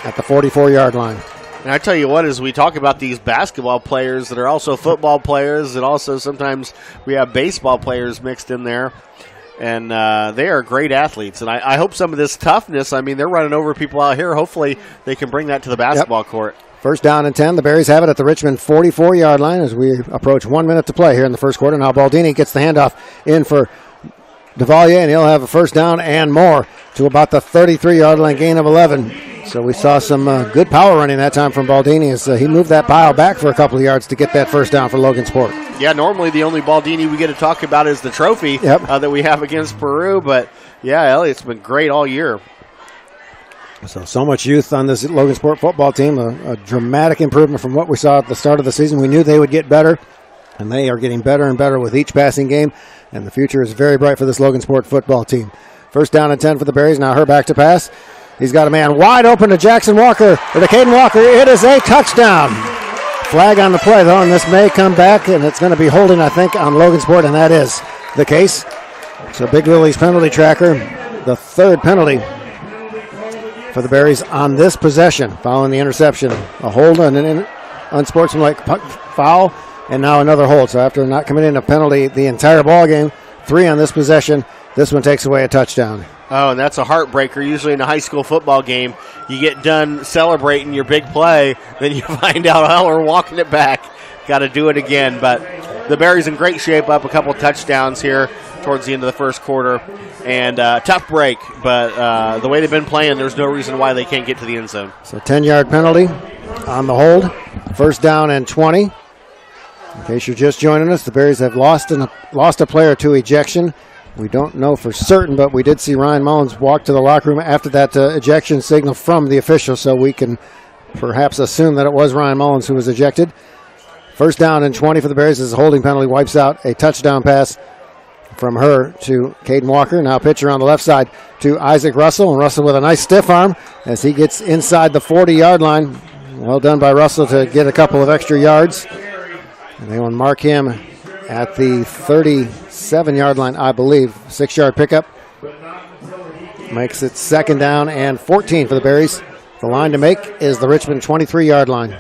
at the 44-yard line. And I tell you what, as we talk about these basketball players that are also football players, and also sometimes we have baseball players mixed in there, and they are great athletes. And I hope some of this toughness, I mean, they're running over people out here. Hopefully they can bring that to the basketball court. 1st down and 10. The Berries have it at the Richmond 44-yard line as we approach 1 minute to play here in the first quarter. Now Baldini gets the handoff in for DeValier, and he'll have a first down and more to about the 33-yard line, gain of 11. So we saw some good power running that time from Baldini as he moved that pile back for a couple of yards to get that first down for Logansport. Yeah, normally the only Baldini we get to talk about is the trophy that we have against Peru, but yeah, Elliott's been great all year. So much youth on this Logansport football team, a dramatic improvement from what we saw at the start of the season. We knew they would get better, and they are getting better and better with each passing game, and the future is very bright for this Logansport football team. 1st down and 10 for the Berries. Now Herback to pass. He's got a man wide open to Jackson Walker, or to Caden Walker. It is a touchdown. Flag on the play, though, and this may come back, and it's going to be holding, I think, on Logansport, and that is the case. So Big Lily's penalty tracker, the 3rd penalty for the Berries on this possession, following the interception. A hold and an unsportsmanlike foul, and now another hold. So after not committing a penalty the entire ball game, 3 on this possession, this one takes away a touchdown. Oh, and that's a heartbreaker. Usually in a high school football game, you get done celebrating your big play, then you find out, oh, we're walking it back. Got to do it again. But the Berries in great shape, up a couple touchdowns here towards the end of the first quarter. And tough break, but the way they've been playing, there's no reason why they can't get to the end zone. So 10-yard penalty on the hold. 1st down and 20. In case you're just joining us, the Berries have lost a player to ejection. We don't know for certain, but we did see Ryan Mullins walk to the locker room after that ejection signal from the official, so we can perhaps assume that it was Ryan Mullins who was ejected. 1st down and 20 for the Berries as a holding penalty wipes out a touchdown pass from her to Caden Walker. Now pitch around the left side to Isaac Russell, and Russell with a nice stiff arm as he gets inside the 40-yard line. Well done by Russell to get a couple of extra yards. And they will mark him at the 37-yard line, I believe. 6-yard pickup. Makes it 2nd down and 14 for the Berries. The line to make is the Richmond 23-yard line.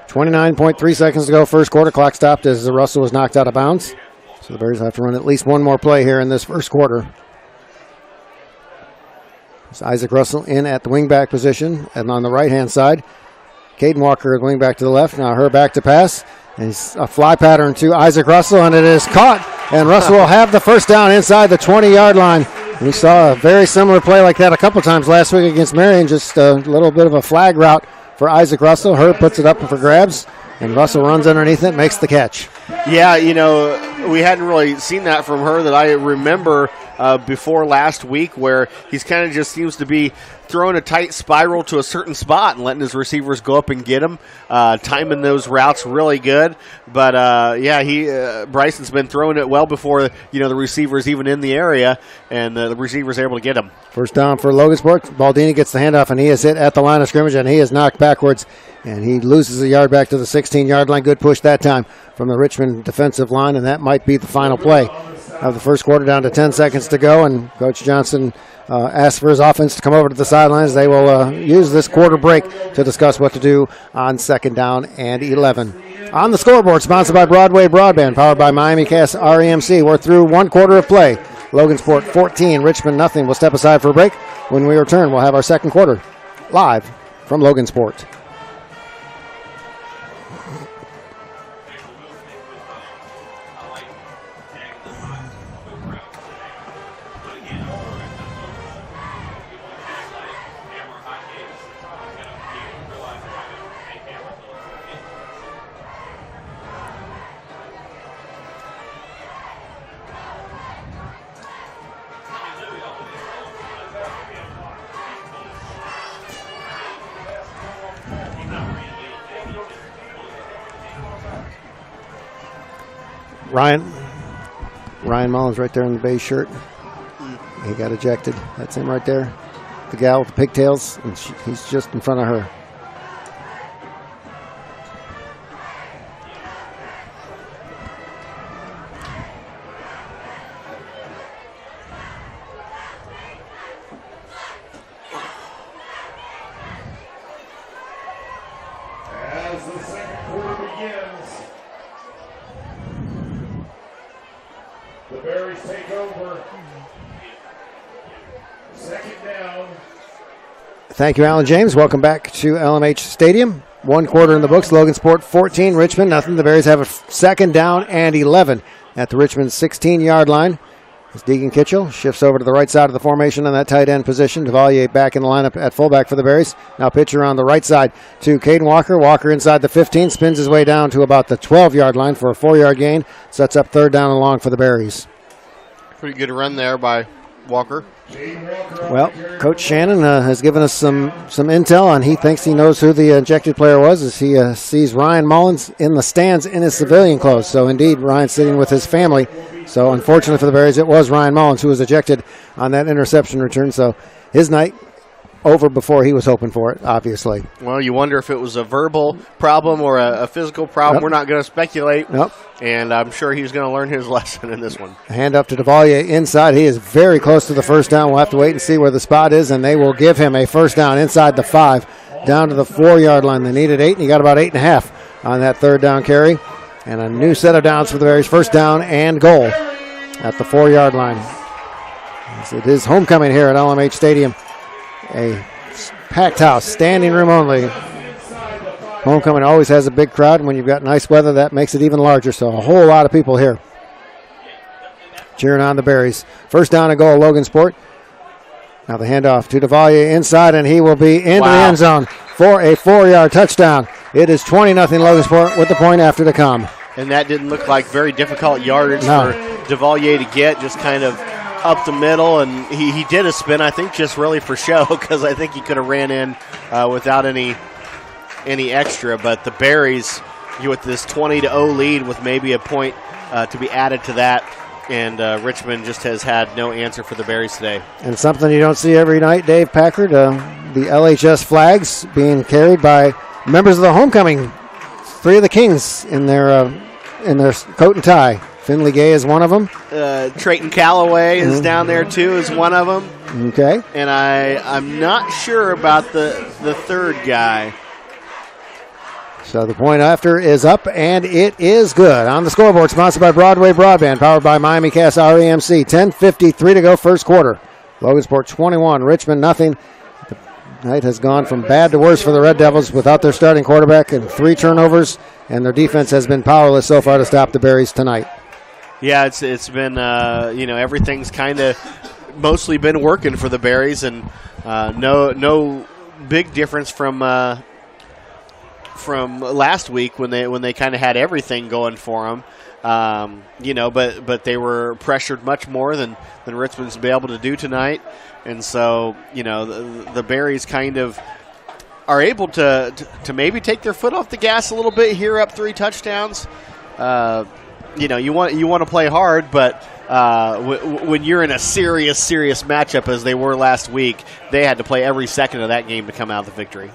29.3 seconds to go, first quarter. Clock stopped as Russell was knocked out of bounds. So the Bears have to run at least one more play here in this first quarter. It's Isaac Russell in at the wingback position, and on the right-hand side, Caden Walker wingback to the left. Now her back to pass. And it's a fly pattern to Isaac Russell, and it is caught and Russell will have the first down inside the 20-yard line. We saw a very similar play like that a couple times last week against Marion, just a little bit of a flag route for Isaac Russell. Herb puts it up for grabs, and Russell runs underneath it, makes the catch. Yeah, we hadn't really seen that from her that I remember before last week, where he's kind of just seems to be throwing a tight spiral to a certain spot and letting his receivers go up and get him, timing those routes really good. But, Bryson's been throwing it well before, the receivers even in the area, and the receivers are able to get him. First down for Logansport. Baldini gets the handoff, and he is hit at the line of scrimmage, and he is knocked backwards, and he loses a yard back to the 16-yard line. Good push that time from the Richmond defensive line, and that might be the final play of the first quarter, down to 10 seconds to go, and Coach Johnson asked for his offense to come over to the sidelines. They will use this quarter break to discuss what to do on second down and 11. On the scoreboard, sponsored by Broadway Broadband, powered by Miami Cass REMC. We're through one quarter of play. Logansport 14, Richmond nothing. We'll step aside for a break. When we return, we'll have our second quarter live from Logansport. Ryan Mullins right there in the beige shirt. He got ejected. That's him right there. The gal with the pigtails, and he's just in front of her. As the second quarter begins, the Berries take over. Second down. Thank you, Alan James. Welcome back to LMH Stadium. One quarter in the books. Logansport 14, Richmond nothing. The Berries have a second down and 11 at the Richmond 16-yard line. As Deegan Kitchell shifts over to the right side of the formation on that tight end position. Devalier back in the lineup at fullback for the Berries. Now pitch around the right side to Caden Walker. Walker inside the 15, spins his way down to about the 12-yard line for a 4-yard gain. Sets up third down and long for the Berries. Pretty good run there by Walker. Well, Coach Shannon has given us some intel, and he thinks he knows who the ejected player was as he sees Ryan Mullins in the stands in his civilian clothes. So, indeed, Ryan's sitting with his family. So, unfortunately for the Berries, it was Ryan Mullins who was ejected on that interception return. So, his night over before he was hoping for it, obviously. Well, you wonder if it was a verbal problem or a physical problem. Nope. We're not going to speculate. Nope. And I'm sure he's going to learn his lesson in this one. Hand up to Devalier inside. He is very close to the first down. We'll have to wait and see where the spot is, and they will give him a first down inside the 5, down to the 4-yard line. They needed 8, and he got about 8.5 on that third down carry. And a new set of downs for the Berries. First down and goal at the 4-yard line. As it is homecoming here at LMH Stadium. A packed house, standing room only. Homecoming always has a big crowd, and when you've got nice weather, that makes it even larger. So a whole lot of people here cheering on the Berries. First down and goal, Logansport. Now the handoff to Devalier inside, and he will be into the end zone for a 4-yard touchdown. It is 20-0 Logansport with the point after to come. And that didn't look like very difficult yardage for Devalier to get, just kind of up the middle, and he did a spin, I think, just really for show, because I think he could have ran in without any extra. But the Berries, with this 20-0 lead with maybe a point to be added to that, and Richmond just has had no answer for the Berries today. And something you don't see every night, Dave Packard, the LHS flags being carried by members of the homecoming. 3 of the Kings in their coat and tie. Finley Gay is one of them. Trayton Calloway is down there, too, is one of them. Okay. And I'm not sure about the third guy. So the point after is up, and it is good. On the scoreboard, sponsored by Broadway Broadband, powered by Miami Cass REMC. 10:53 to go, first quarter. Logansport 21, Richmond nothing. The night has gone from bad to worse for the Red Devils without their starting quarterback and 3 turnovers, and their defense has been powerless so far to stop the Berries tonight. Yeah, it's been everything's kind of mostly been working for the Berries, and no big difference from last week when they kind of had everything going for them. But they were pressured much more than Richmond's been able to do tonight, and so the Berries kind of are able to maybe take their foot off the gas a little bit here, up 3 touchdowns. You want to play hard, but when you're in a serious matchup as they were last week, they had to play every second of that game to come out with the victory.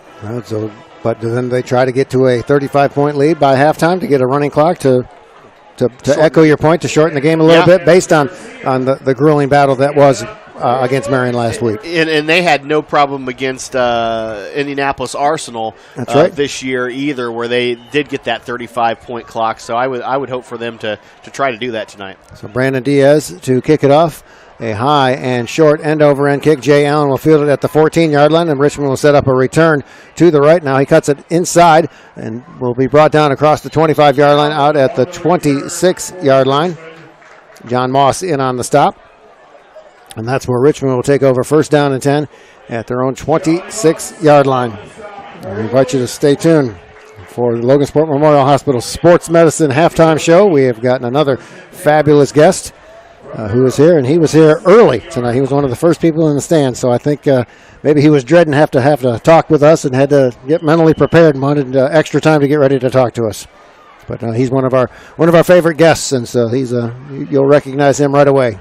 But then they try to get to a 35-point lead by halftime to get a running clock to echo your point, to shorten the game a little bit based on the grueling battle that was against Marion last week. And they had no problem against Indianapolis Arsenal this year either, where they did get that 35-point clock. So I would hope for them to try to do that tonight. So Brandon Diaz to kick it off. A high and short end-over-end kick. Jay Allen will field it at the 14-yard line, and Richmond will set up a return to the right. Now he cuts it inside and will be brought down across the 25-yard line out at the 26-yard line. John Moss in on the stop. And that's where Richmond will take over, first down and 10 at their own 26-yard line. I invite you to stay tuned for the Logansport Memorial Hospital Sports Medicine halftime show. We have gotten another fabulous guest who is here, and he was here early tonight. He was one of the first people in the stand, so I think maybe he was dreading have to talk with us and had to get mentally prepared and wanted extra time to get ready to talk to us. But he's one of our favorite guests, and so you'll recognize him right away.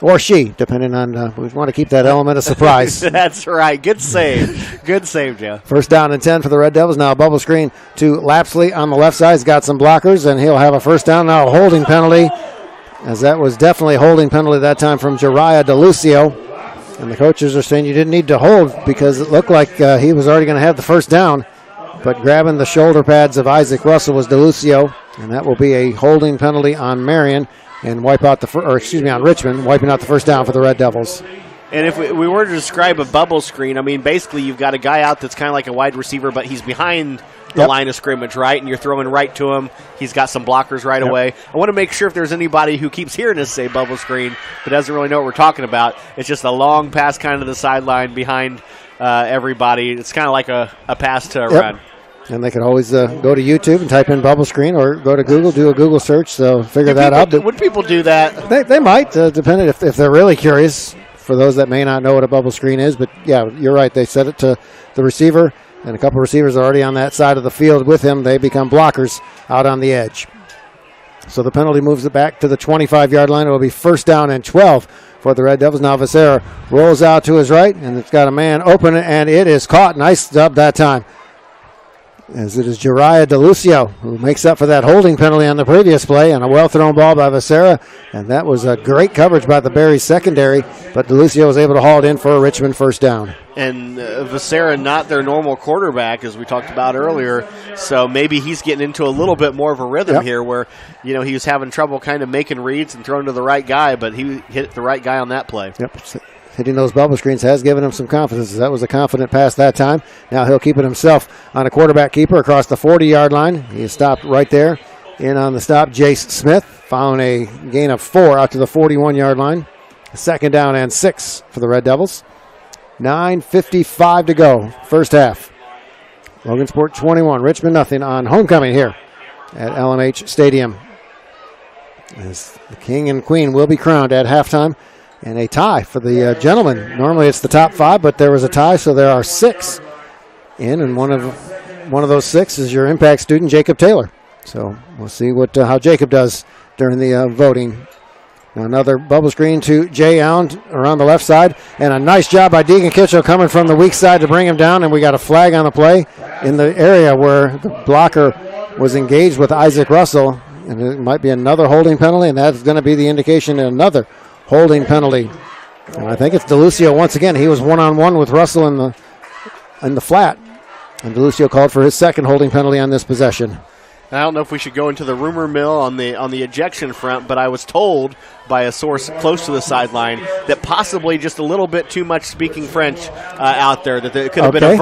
Or she, depending on, we want to keep that element of surprise. That's right. Good save. Good save, Joe. First down and 10 for the Red Devils. Now a bubble screen to Lapsley on the left side. He's got some blockers, and he'll have a first down. Now a holding penalty, as that was definitely a holding penalty that time from Jariah DeLucio. And the coaches are saying you didn't need to hold because it looked like he was already going to have the first down. But grabbing the shoulder pads of Isaac Russell was DeLucio, and that will be a holding penalty on Marion. And on Richmond, wiping out the first down for the Red Devils. And if we were to describe a bubble screen, I mean, basically you've got a guy out that's kind of like a wide receiver, but he's behind the line of scrimmage, right? And you're throwing right to him. He's got some blockers right away. I want to make sure if there's anybody who keeps hearing us say bubble screen but doesn't really know what we're talking about, it's just a long pass kind of the sideline behind everybody. It's kind of like a pass to a run. And they can always go to YouTube and type in bubble screen, or go to Google, do a Google search, so figure that out. Would people do that? They might, depending if they're really curious, for those that may not know what a bubble screen is. But, yeah, you're right. They set it to the receiver, and a couple of receivers are already on that side of the field with him. They become blockers out on the edge. So the penalty moves it back to the 25-yard line. It will be first down and 12 for the Red Devils. Now Becerra rolls out to his right, and it's got a man open, and it is caught. Nice stop that time, as it is Jariah DeLucio who makes up for that holding penalty on the previous play, and a well-thrown ball by Becerra, and that was a great coverage by the Berries secondary, but DeLucio was able to haul it in for a Richmond first down. And Becerra, not their normal quarterback, as we talked about earlier, so maybe he's getting into a little bit more of a rhythm here where, he was having trouble kind of making reads and throwing to the right guy, but he hit the right guy on that play. Hitting those bubble screens has given him some confidence. That was a confident pass that time. Now he'll keep it himself on a quarterback keeper across the 40-yard line. He is stopped right there. In on the stop, Jace Smith found a gain of 4 out to the 41-yard line. Second down and 6 for the Red Devils. 9:55 to go, first half. Logansport 21, Richmond nothing on homecoming here at LMH Stadium, as the king and queen will be crowned at halftime. And a tie for the gentlemen. Normally it's the top 5, but there was a tie, so there are 6 in, and one of those 6 is your impact student, Jacob Taylor. So we'll see how Jacob does during the voting. Now another bubble screen to Jay Allen around the left side, and a nice job by Deegan Kitchell coming from the weak side to bring him down, and we got a flag on the play in the area where the blocker was engaged with Isaac Russell, and it might be another holding penalty, and that's going to be the indication of another holding penalty. And I think it's DeLucio once again. He was one-on-one with Russell in the flat, and DeLucio called for his second holding penalty on this possession. I don't know if we should go into the rumor mill on the ejection front, but I was told by a source close to the sideline that possibly just a little bit too much speaking French out there, that it could have been a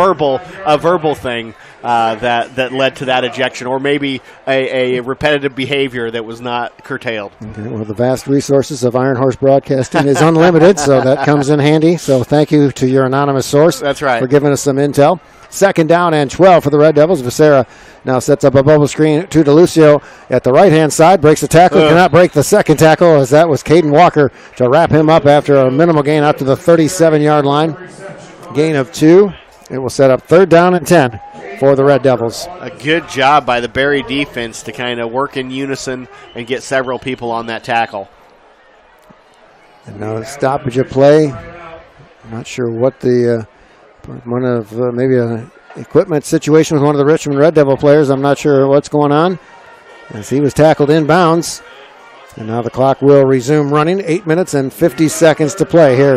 verbal thing that led to that ejection, or maybe a repetitive behavior that was not curtailed. Okay, well, the vast resources of Iron Horse Broadcasting is unlimited, so that comes in handy. So thank you to your anonymous source. That's right. For giving us some intel. 2nd down and 12 for the Red Devils. Becerra now sets up a bubble screen to DeLucio at the right-hand side. Breaks the tackle. Cannot break the second tackle, as that was Caden Walker to wrap him up after a minimal gain out to the 37-yard line. Gain of 2. It will set up 3rd down and 10 for the Red Devils. A good job by the Berry defense to kind of work in unison and get several people on that tackle. And now stoppage of play. I'm not sure what the... one of maybe an equipment situation with one of the Richmond Red Devil players. I'm not sure what's going on, as he was tackled inbounds. And now the clock will resume running. 8 minutes and 50 seconds to play here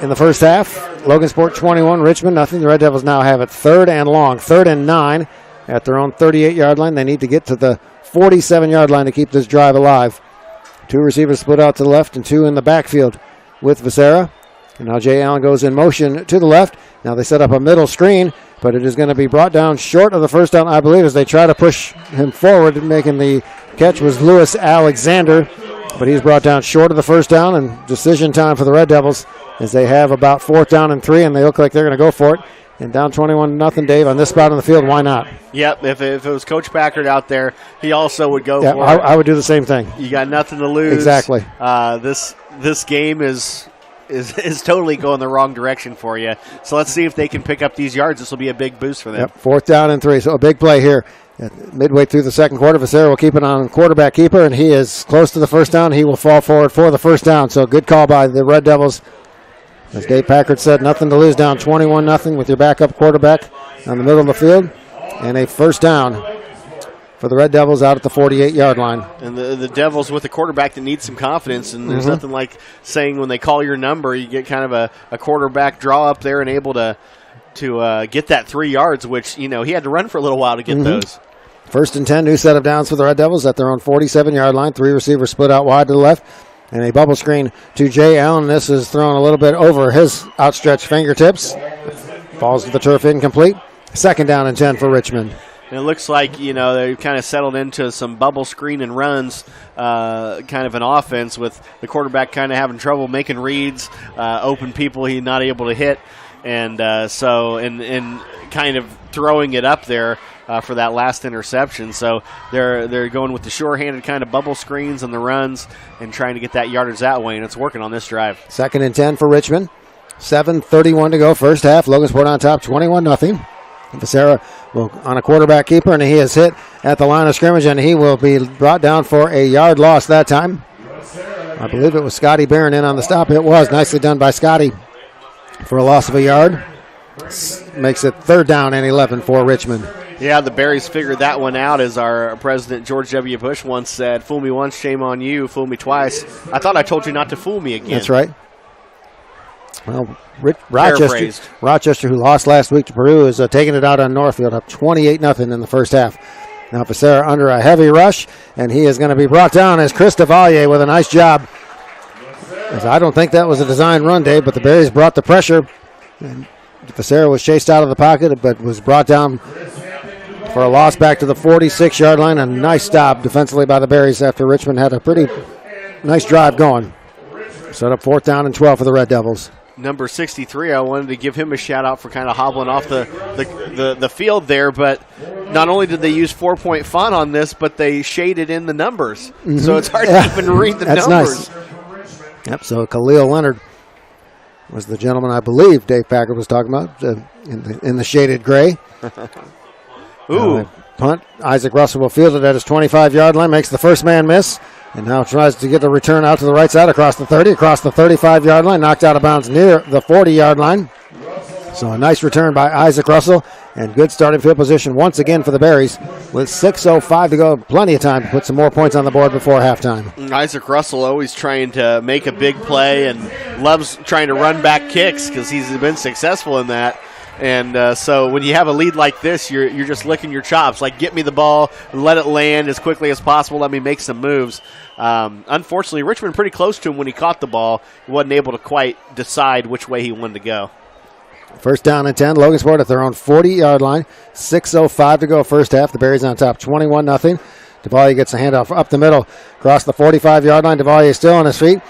in the first half. Logansport 21, Richmond nothing. The Red Devils now have it 3rd and long, 3rd and 9 at their own 38-yard line. They need to get to the 47-yard line to keep this drive alive. 2 receivers split out to the left and 2 in the backfield with Becerra. And now Jay Allen goes in motion to the left. Now they set up a middle screen, but it is going to be brought down short of the first down, I believe, as they try to push him forward. Making the catch was Lewis Alexander, but he's brought down short of the first down, and decision time for the Red Devils as they have about 4th down and 3, and they look like they're going to go for it. And down 21-0, Dave, on this spot on the field, why not? Yep, if it was Coach Packard out there, he also would go for it. I would do the same thing. You got nothing to lose. Exactly. This game is totally going the wrong direction for you. So let's see if they can pick up these yards. This will be a big boost for them. Yep, 4th down and 3. So a big play here. Midway through the second quarter, Becerra will keep it on quarterback keeper, and he is close to the first down. He will fall forward for the first down. So good call by the Red Devils. As Dave Packard said, nothing to lose, down 21-0 with your backup quarterback on the middle of the field. And a first down for the Red Devils out at the 48-yard line. And the Devils with a quarterback that needs some confidence, and there's nothing like saying when they call your number, you get kind of a quarterback draw up there and able to get that 3 yards, which, he had to run for a little while to get those. 1st and 10, new set of downs for the Red Devils at their own 47-yard line. 3 receivers split out wide to the left. And a bubble screen to Jay Allen. This is thrown a little bit over his outstretched fingertips. Falls to the turf, incomplete. 2nd down and 10 for Richmond. And it looks like, they've kind of settled into some bubble screen and runs, kind of an offense with the quarterback kind of having trouble making reads, open people he's not able to hit. And and kind of throwing it up there for that last interception. So they're going with the sure-handed kind of bubble screens and the runs and trying to get that yardage that way, and it's working on this drive. 2nd and 10 for Richmond. 7:31 to go, first half. Logansport on top, 21-0. Becerra will on a quarterback keeper, and he is hit at the line of scrimmage, and he will be brought down for a yard loss that time. I believe it was Scotty Barron in on the stop. It was nicely done by Scotty for a loss of a yard. Makes it 3rd down and 11 for Richmond. Yeah, the Berries figured that one out, as our president George W. Bush once said, "Fool me once, shame on you. Fool me twice. I thought I told you not to fool me again." That's right. Well, Rochester, who lost last week to Peru, is taking it out on Northfield up 28-0 in the first half. Now Becerra under a heavy rush, and he is going to be brought down as Chris Devalier with a nice job. As I don't think that was a design run, Dave, but the Berries brought the pressure. And Becerra was chased out of the pocket, but was brought down for a loss back to the 46-yard line. A nice stop defensively by the Berries after Richmond had a pretty nice drive going. Set up 4th down and 12 for the Red Devils. Number 63, I wanted to give him a shout-out for kind of hobbling off the field there, but not only did they use 4-point font on this, but they shaded in the numbers. So it's hard to even read the numbers. Nice. Yep, so Khalil Leonard was the gentleman I believe Dave Packard was talking about in the shaded gray. Ooh. Punt. Isaac Russell will field it at his 25-yard line, makes the first man miss, and now tries to get the return out to the right side across the 30, across the 35-yard line, knocked out of bounds near the 40-yard line. So a nice return by Isaac Russell, and good starting field position once again for the Berries with 6:05 to go. Plenty of time to put some more points on the board before halftime. Isaac Russell always trying to make a big play and loves trying to run back kicks because he's been successful in that. And so when you have a lead like this, you're just licking your chops. Like, get me the ball, let it land as quickly as possible, let me make some moves. Unfortunately, Richmond pretty close to him when he caught the ball. He wasn't able to quite decide which way he wanted to go. First down and 10. Logansport at their own 40-yard line. 6:05 to go first half. The Berries on top 21-0. Devalier gets a handoff up the middle. Across the 45-yard line. Devalier still on his feet.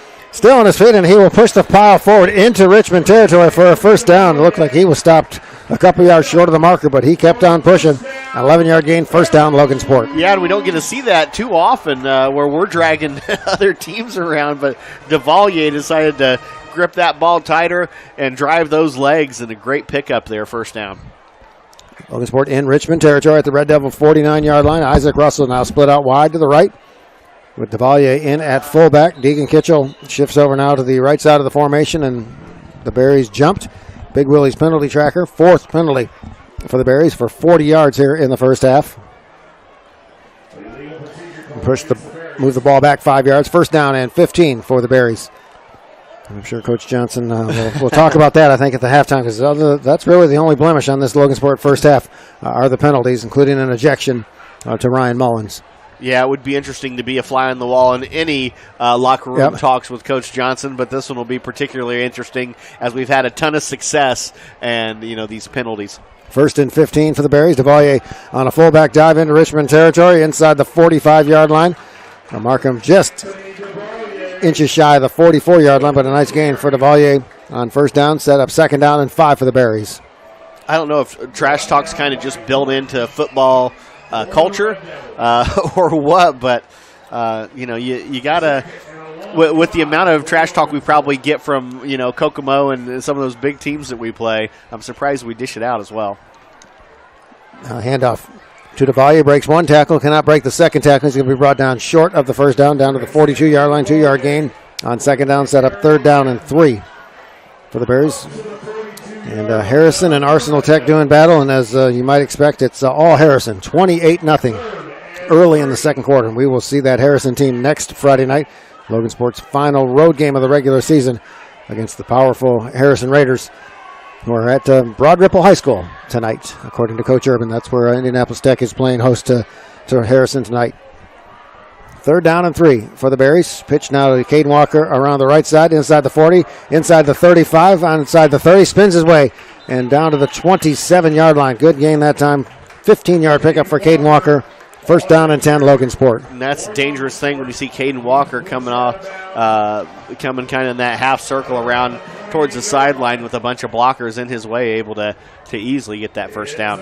And he will push the pile forward into Richmond territory for a first down. It looked like he was stopped a couple yards short of the marker, but he kept on pushing. An 11-yard gain, first down, Logansport. Yeah, and we don't get to see that too often where we're dragging other teams around, but Devalier decided to grip that ball tighter and drive those legs, and a great pickup there, first down. Logansport in Richmond territory at the Red Devil 49-yard line. Isaac Russell now split out wide to the right with Devalier in at fullback. Deacon Kitchell shifts over now to the right side of the formation, and the Berries jumped. Big Willie's penalty tracker, fourth penalty for the Berries for 40 yards here in the first half. Move the ball back 5 yards. First down and 15 for the Berries. I'm sure Coach Johnson will talk about that, I think, at the halftime, because that's really the only blemish on this Logansport first half are the penalties, including an ejection to Ryan Mullins. Yeah, it would be interesting to be a fly on the wall in any locker room talks with Coach Johnson, but this one will be particularly interesting as we've had a ton of success and, these penalties. First and 15 for the Berries. Devalier on a fullback dive into Richmond territory inside the 45-yard line. Now Markham just inches shy of the 44-yard line, but a nice gain for Devalier on first down. Set up second down and 5 for the Berries. I don't know if trash talk's kind of just built into football culture or what, but you gotta, with the amount of trash talk we probably get from Kokomo and some of those big teams that we play, I'm surprised we dish it out as well. Handoff to Devalier, breaks one tackle, cannot break the second tackle. He's going to be brought down short of the first down to the 42-yard line. 2-yard gain on second down, set up third down and 3 for the Berries. And Harrison and Arsenal Tech doing battle, and as you might expect, it's all Harrison, 28-0 early in the second quarter. And we will see that Harrison team next Friday night, Logansport's final road game of the regular season against the powerful Harrison Raiders, who are at Broad Ripple High School tonight, according to Coach Urban. That's where Indianapolis Tech is playing host to Harrison tonight. Third down and 3 for the Berries. Pitch now to Caden Walker around the right side, inside the 40, inside the 35, inside the 30, spins his way, and down to the 27-yard line. Good gain that time. 15-yard pickup for Caden Walker. First down and 10, Logansport. And that's a dangerous thing when you see Caden Walker coming kind of in that half circle around towards the sideline with a bunch of blockers in his way, able to easily get that first down.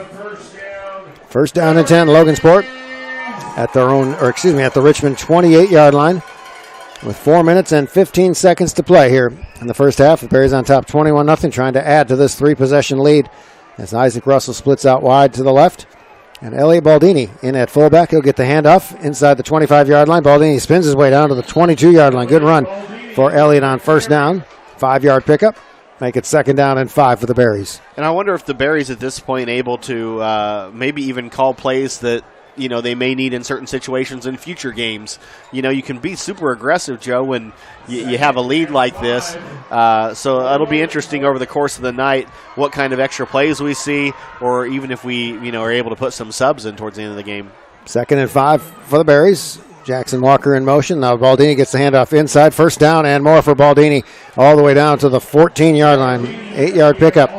First down and 10, Logansport at the Richmond 28-yard line with 4 minutes and 15 seconds to play here in the first half. The Berries on top 21-0, trying to add to this 3-possession lead as Isaac Russell splits out wide to the left. And Elliot Baldini in at fullback. He'll get the handoff inside the 25-yard line. Baldini spins his way down to the 22-yard line. Good run for Elliot on first down. 5-yard pickup. Make it second down and 5 for the Berries. And I wonder if the Berries at this point able to maybe even call plays that they may need in certain situations in future games. You can be super aggressive, Joe, when you have a lead like this. So it'll be interesting over the course of the night what kind of extra plays we see, or even if we are able to put some subs in towards the end of the game. Second and 5 for the Berries. Jackson Walker in motion. Now Baldini gets the handoff inside. First down and more for Baldini all the way down to the 14-yard line. 8-yard pickup.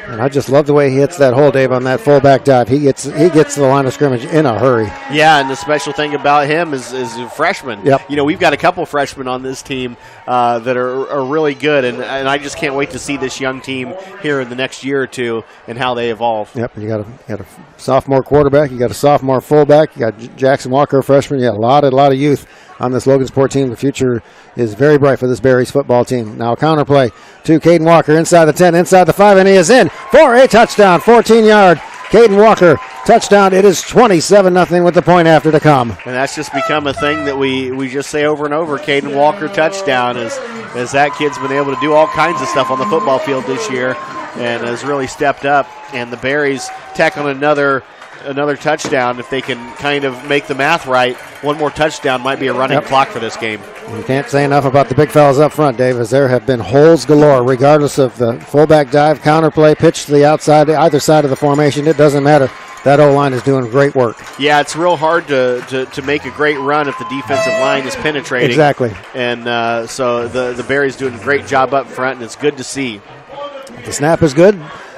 And I just love the way he hits that hole, Dave, on that fullback dive. He gets to the line of scrimmage in a hurry. Yeah, and the special thing about him is a freshman. Yep. We've got a couple freshmen on this team that are really good, and I just can't wait to see this young team here in the next year or two and how they evolve. Yep, you got a sophomore quarterback, you got a sophomore fullback, you got Jackson Walker, a freshman. You got a lot of youth on this Logansport team. The future is very bright for this Berries football team. Now counterplay to Caden Walker inside the 10, inside the 5, and he is in for a touchdown. 14-yard Caden Walker touchdown. It is 27-0 with the point after to come. And that's just become a thing that we just say over and over. Caden Walker touchdown, as that kid's been able to do all kinds of stuff on the football field this year and has really stepped up. And the Berries tack on another another touchdown, if they can kind of make the math right, one more touchdown might be a running clock for this game. You can't say enough about the big fellas up front, Dave, as there have been holes galore, regardless of the fullback dive, counterplay, pitch to the outside, either side of the formation. It doesn't matter. That O-line is doing great work. Yeah, it's real hard to make a great run if the defensive line is penetrating. Exactly. And so the Berries doing a great job up front, and it's good to see. The snap is good.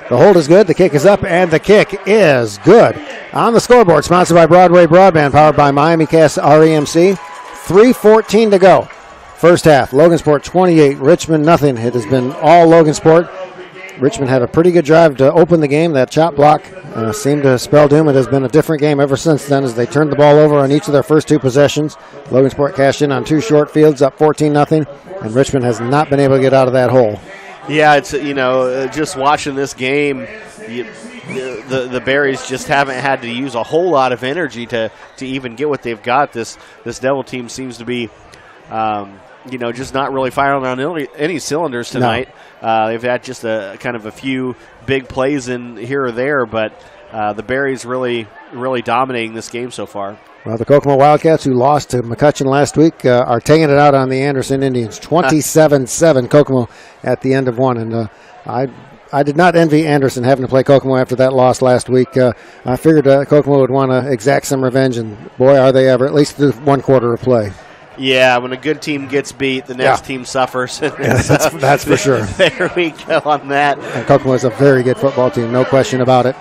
The hold is good. The kick is up, and the kick is good. On the scoreboard, sponsored by Broadway Broadband, powered by Miami Cast REMC. 3:14 to go. First half, Logansport 28, Richmond nothing. It has been all Logansport. Richmond had a pretty good drive to open the game. That chop block seemed to spell doom. It has been a different game ever since then as they turned the ball over on each of their first two possessions. Logansport cashed in on two short fields, up 14-0, and Richmond has not been able to get out of that hole. Yeah, it's just watching this game, the Berries just haven't had to use a whole lot of energy to even get what they've got. This Devil team seems to be just not really firing on any cylinders tonight. No. They've had just a kind of a few big plays in here or there, but the Berries really dominating this game so far. Well, the Kokomo Wildcats, who lost to McCutcheon last week, are taking it out on the Anderson Indians. 27-7 Kokomo at the end of one. And I did not envy Anderson having to play Kokomo after that loss last week. I figured Kokomo would want to exact some revenge, and boy, are they ever, at least through one quarter of play. Yeah, when a good team gets beat, the next team suffers. That's for sure. There we go on that. And Kokomo is a very good football team, no question about it.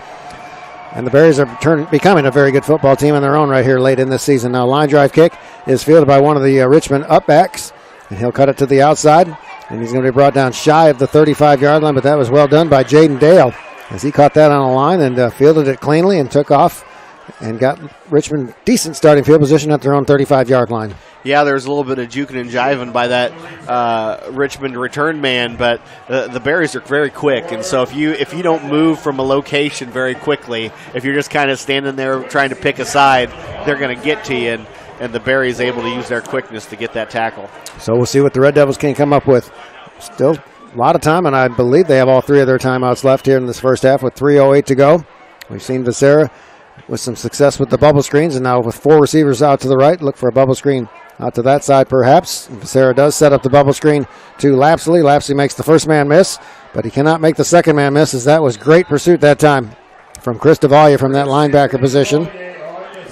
And the Berries are becoming a very good football team in their own right here late in this season. Now, line drive kick is fielded by one of the Richmond upbacks, and he'll cut it to the outside. And he's going to be brought down shy of the 35-yard line, but that was well done by Jaden Dale as he caught that on a line and fielded it cleanly and took off and got Richmond decent starting field position at their own 35-yard line. Yeah, there's a little bit of juking and jiving by that Richmond return man, but the Berries are very quick, and so if you don't move from a location very quickly, if you're just kind of standing there trying to pick a side, they're going to get to you, and the Berries able to use their quickness to get that tackle. So we'll see what the Red Devils can come up with. Still a lot of time, and I believe they have all three of their timeouts left here in this first half with 3:08 to go. We've seen Becerra with some success with the bubble screens, and now with four receivers out to the right, look for a bubble screen out to that side perhaps. Becerra does set up the bubble screen to Lapsley. Lapsley makes the first man miss, but he cannot make the second man miss, as that was great pursuit that time from Chris Davalia from that linebacker position.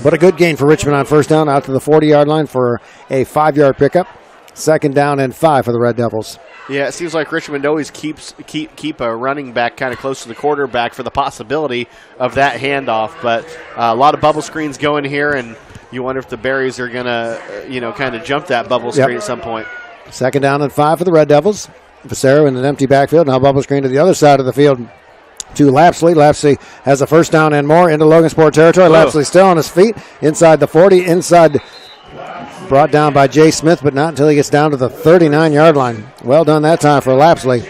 But a good gain for Richmond on first down out to the 40-yard line for a 5-yard pickup. Second down and 5 for the Red Devils. Yeah, it seems like Richmond always keep a running back kind of close to the quarterback for the possibility of that handoff. But a lot of bubble screens going here, and you wonder if the Berries are going to, kind of jump that bubble screen at some point. Second down and 5 for the Red Devils. Becerra in an empty backfield. Now bubble screen to the other side of the field to Lapsley. Lapsley has a first down and more into Logansport territory. Lapsley still on his feet inside the 40, inside. Brought down by Jay Smith, but not until he gets down to the 39-yard line. Well done that time for Lapsley,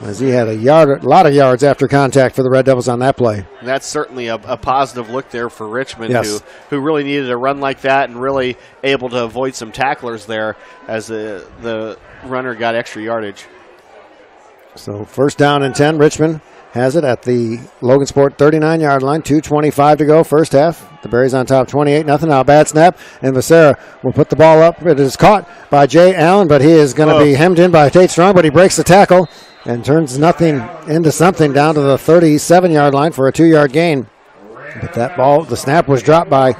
as he had a lot of yards after contact for the Red Devils on that play. And that's certainly a positive look there for Richmond, yes, who really needed a run like that and really able to avoid some tacklers there as the runner got extra yardage. So first down and 10, Richmond has it at the Logansport 39-yard line. 2:25 to go, first half. The Berries on top, 28-0. Now bad snap, and Becerra will put the ball up. It is caught by Jay Allen, but he is going to be hemmed in by Tate Strong, but he breaks the tackle and turns nothing into something down to the 37-yard line for a 2-yard gain. But that ball, the snap was dropped by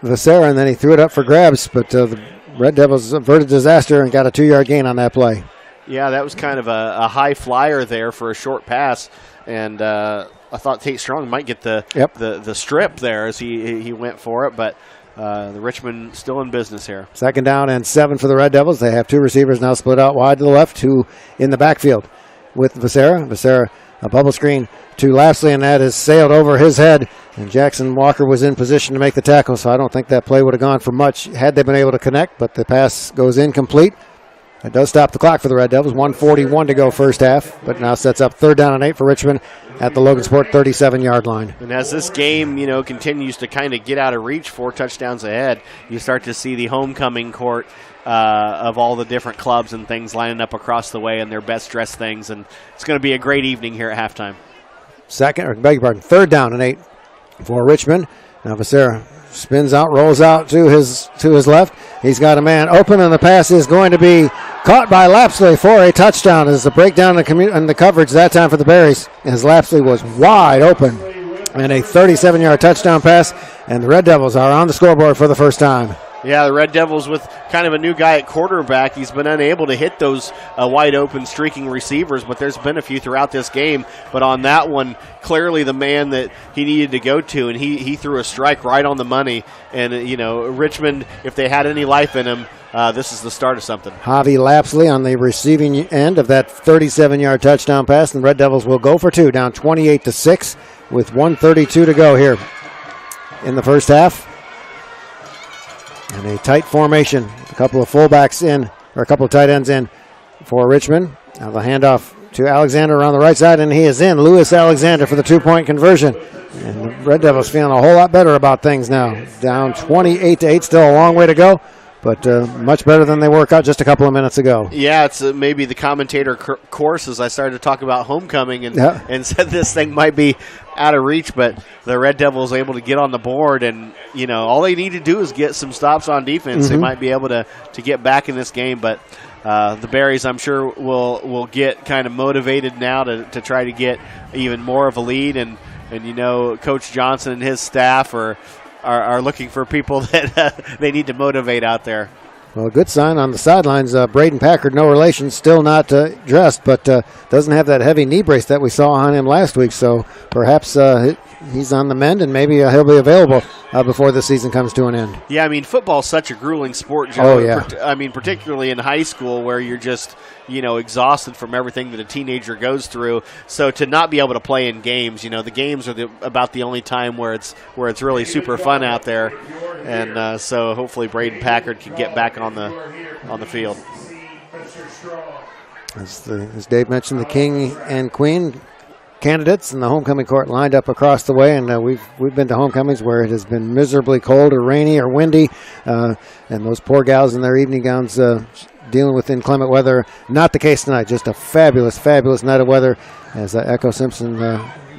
Becerra, and then he threw it up for grabs, but the Red Devils averted disaster and got a 2-yard gain on that play. Yeah, that was kind of a high flyer there for a short pass, and I thought Tate Strong might get the strip there as he went for it, but the Richmond still in business here. Second down and 7 for the Red Devils. They have two receivers now split out wide to the left, two in the backfield with Becerra. Becerra, a bubble screen to Lapsley, and that is sailed over his head, and Jackson Walker was in position to make the tackle, so I don't think that play would have gone for much had they been able to connect, but the pass goes incomplete. It does stop the clock for the Red Devils. 1:41 to go first half, but now sets up third down and 8 for Richmond at the Logansport 37-yard line. And as this game, continues to kind of get out of reach, 4 touchdowns ahead, you start to see the homecoming court of all the different clubs and things lining up across the way in their best dressed things, and it's going to be a great evening here at halftime. Third down and 8 for Richmond. Now Becerra spins out, rolls out to his left. He's got a man open, and the pass is going to be caught by Lapsley for a touchdown. As the breakdown in the coverage that time for the Berries, as Lapsley was wide open, and a 37-yard touchdown pass, and the Red Devils are on the scoreboard for the first time. Yeah, the Red Devils with kind of a new guy at quarterback. He's been unable to hit those wide open streaking receivers, but there's been a few throughout this game. But on that one, clearly the man that he needed to go to, and he threw a strike right on the money. And, Richmond, if they had any life in him, this is the start of something. Javi Lapsley on the receiving end of that 37-yard touchdown pass, and the Red Devils will go for two, down 28-6 with 1:32 to go here in the first half. And a tight formation, a couple of fullbacks in, or a couple of tight ends in for Richmond. Now the handoff to Alexander on the right side, and he is in. Lewis Alexander for the two-point conversion. And the Red Devils feeling a whole lot better about things now. Down 28-8, still a long way to go, but much better than they were just a couple of minutes ago. Yeah, it's maybe the commentator course as I started to talk about homecoming and said this thing might be out of reach, but the Red Devils able to get on the board, and all they need to do is get some stops on defense. They might be able to get back in this game, but the Berries, I'm sure, will get kind of motivated now to try to get even more of a lead, and Coach Johnson and his staff are looking for people that they need to motivate out there. Well, a good sign on the sidelines. Braden Packard, no relation, still not dressed, but doesn't have that heavy knee brace that we saw on him last week. So perhaps he's on the mend, and maybe he'll be available before the season comes to an end. Yeah, football is such a grueling sport, Joe. Oh, yeah. Particularly in high school where you're just, exhausted from everything that a teenager goes through. So to not be able to play in games, the games are about the only time where it's really super fun out there. And so hopefully Braden Packard can get back on the field. As Dave mentioned, the King and Queen candidates in the homecoming court lined up across the way, and we've been to homecomings where it has been miserably cold or rainy or windy, and those poor gals in their evening gowns dealing with inclement weather. Not the case tonight. Just a fabulous, fabulous night of weather as Echo Simpson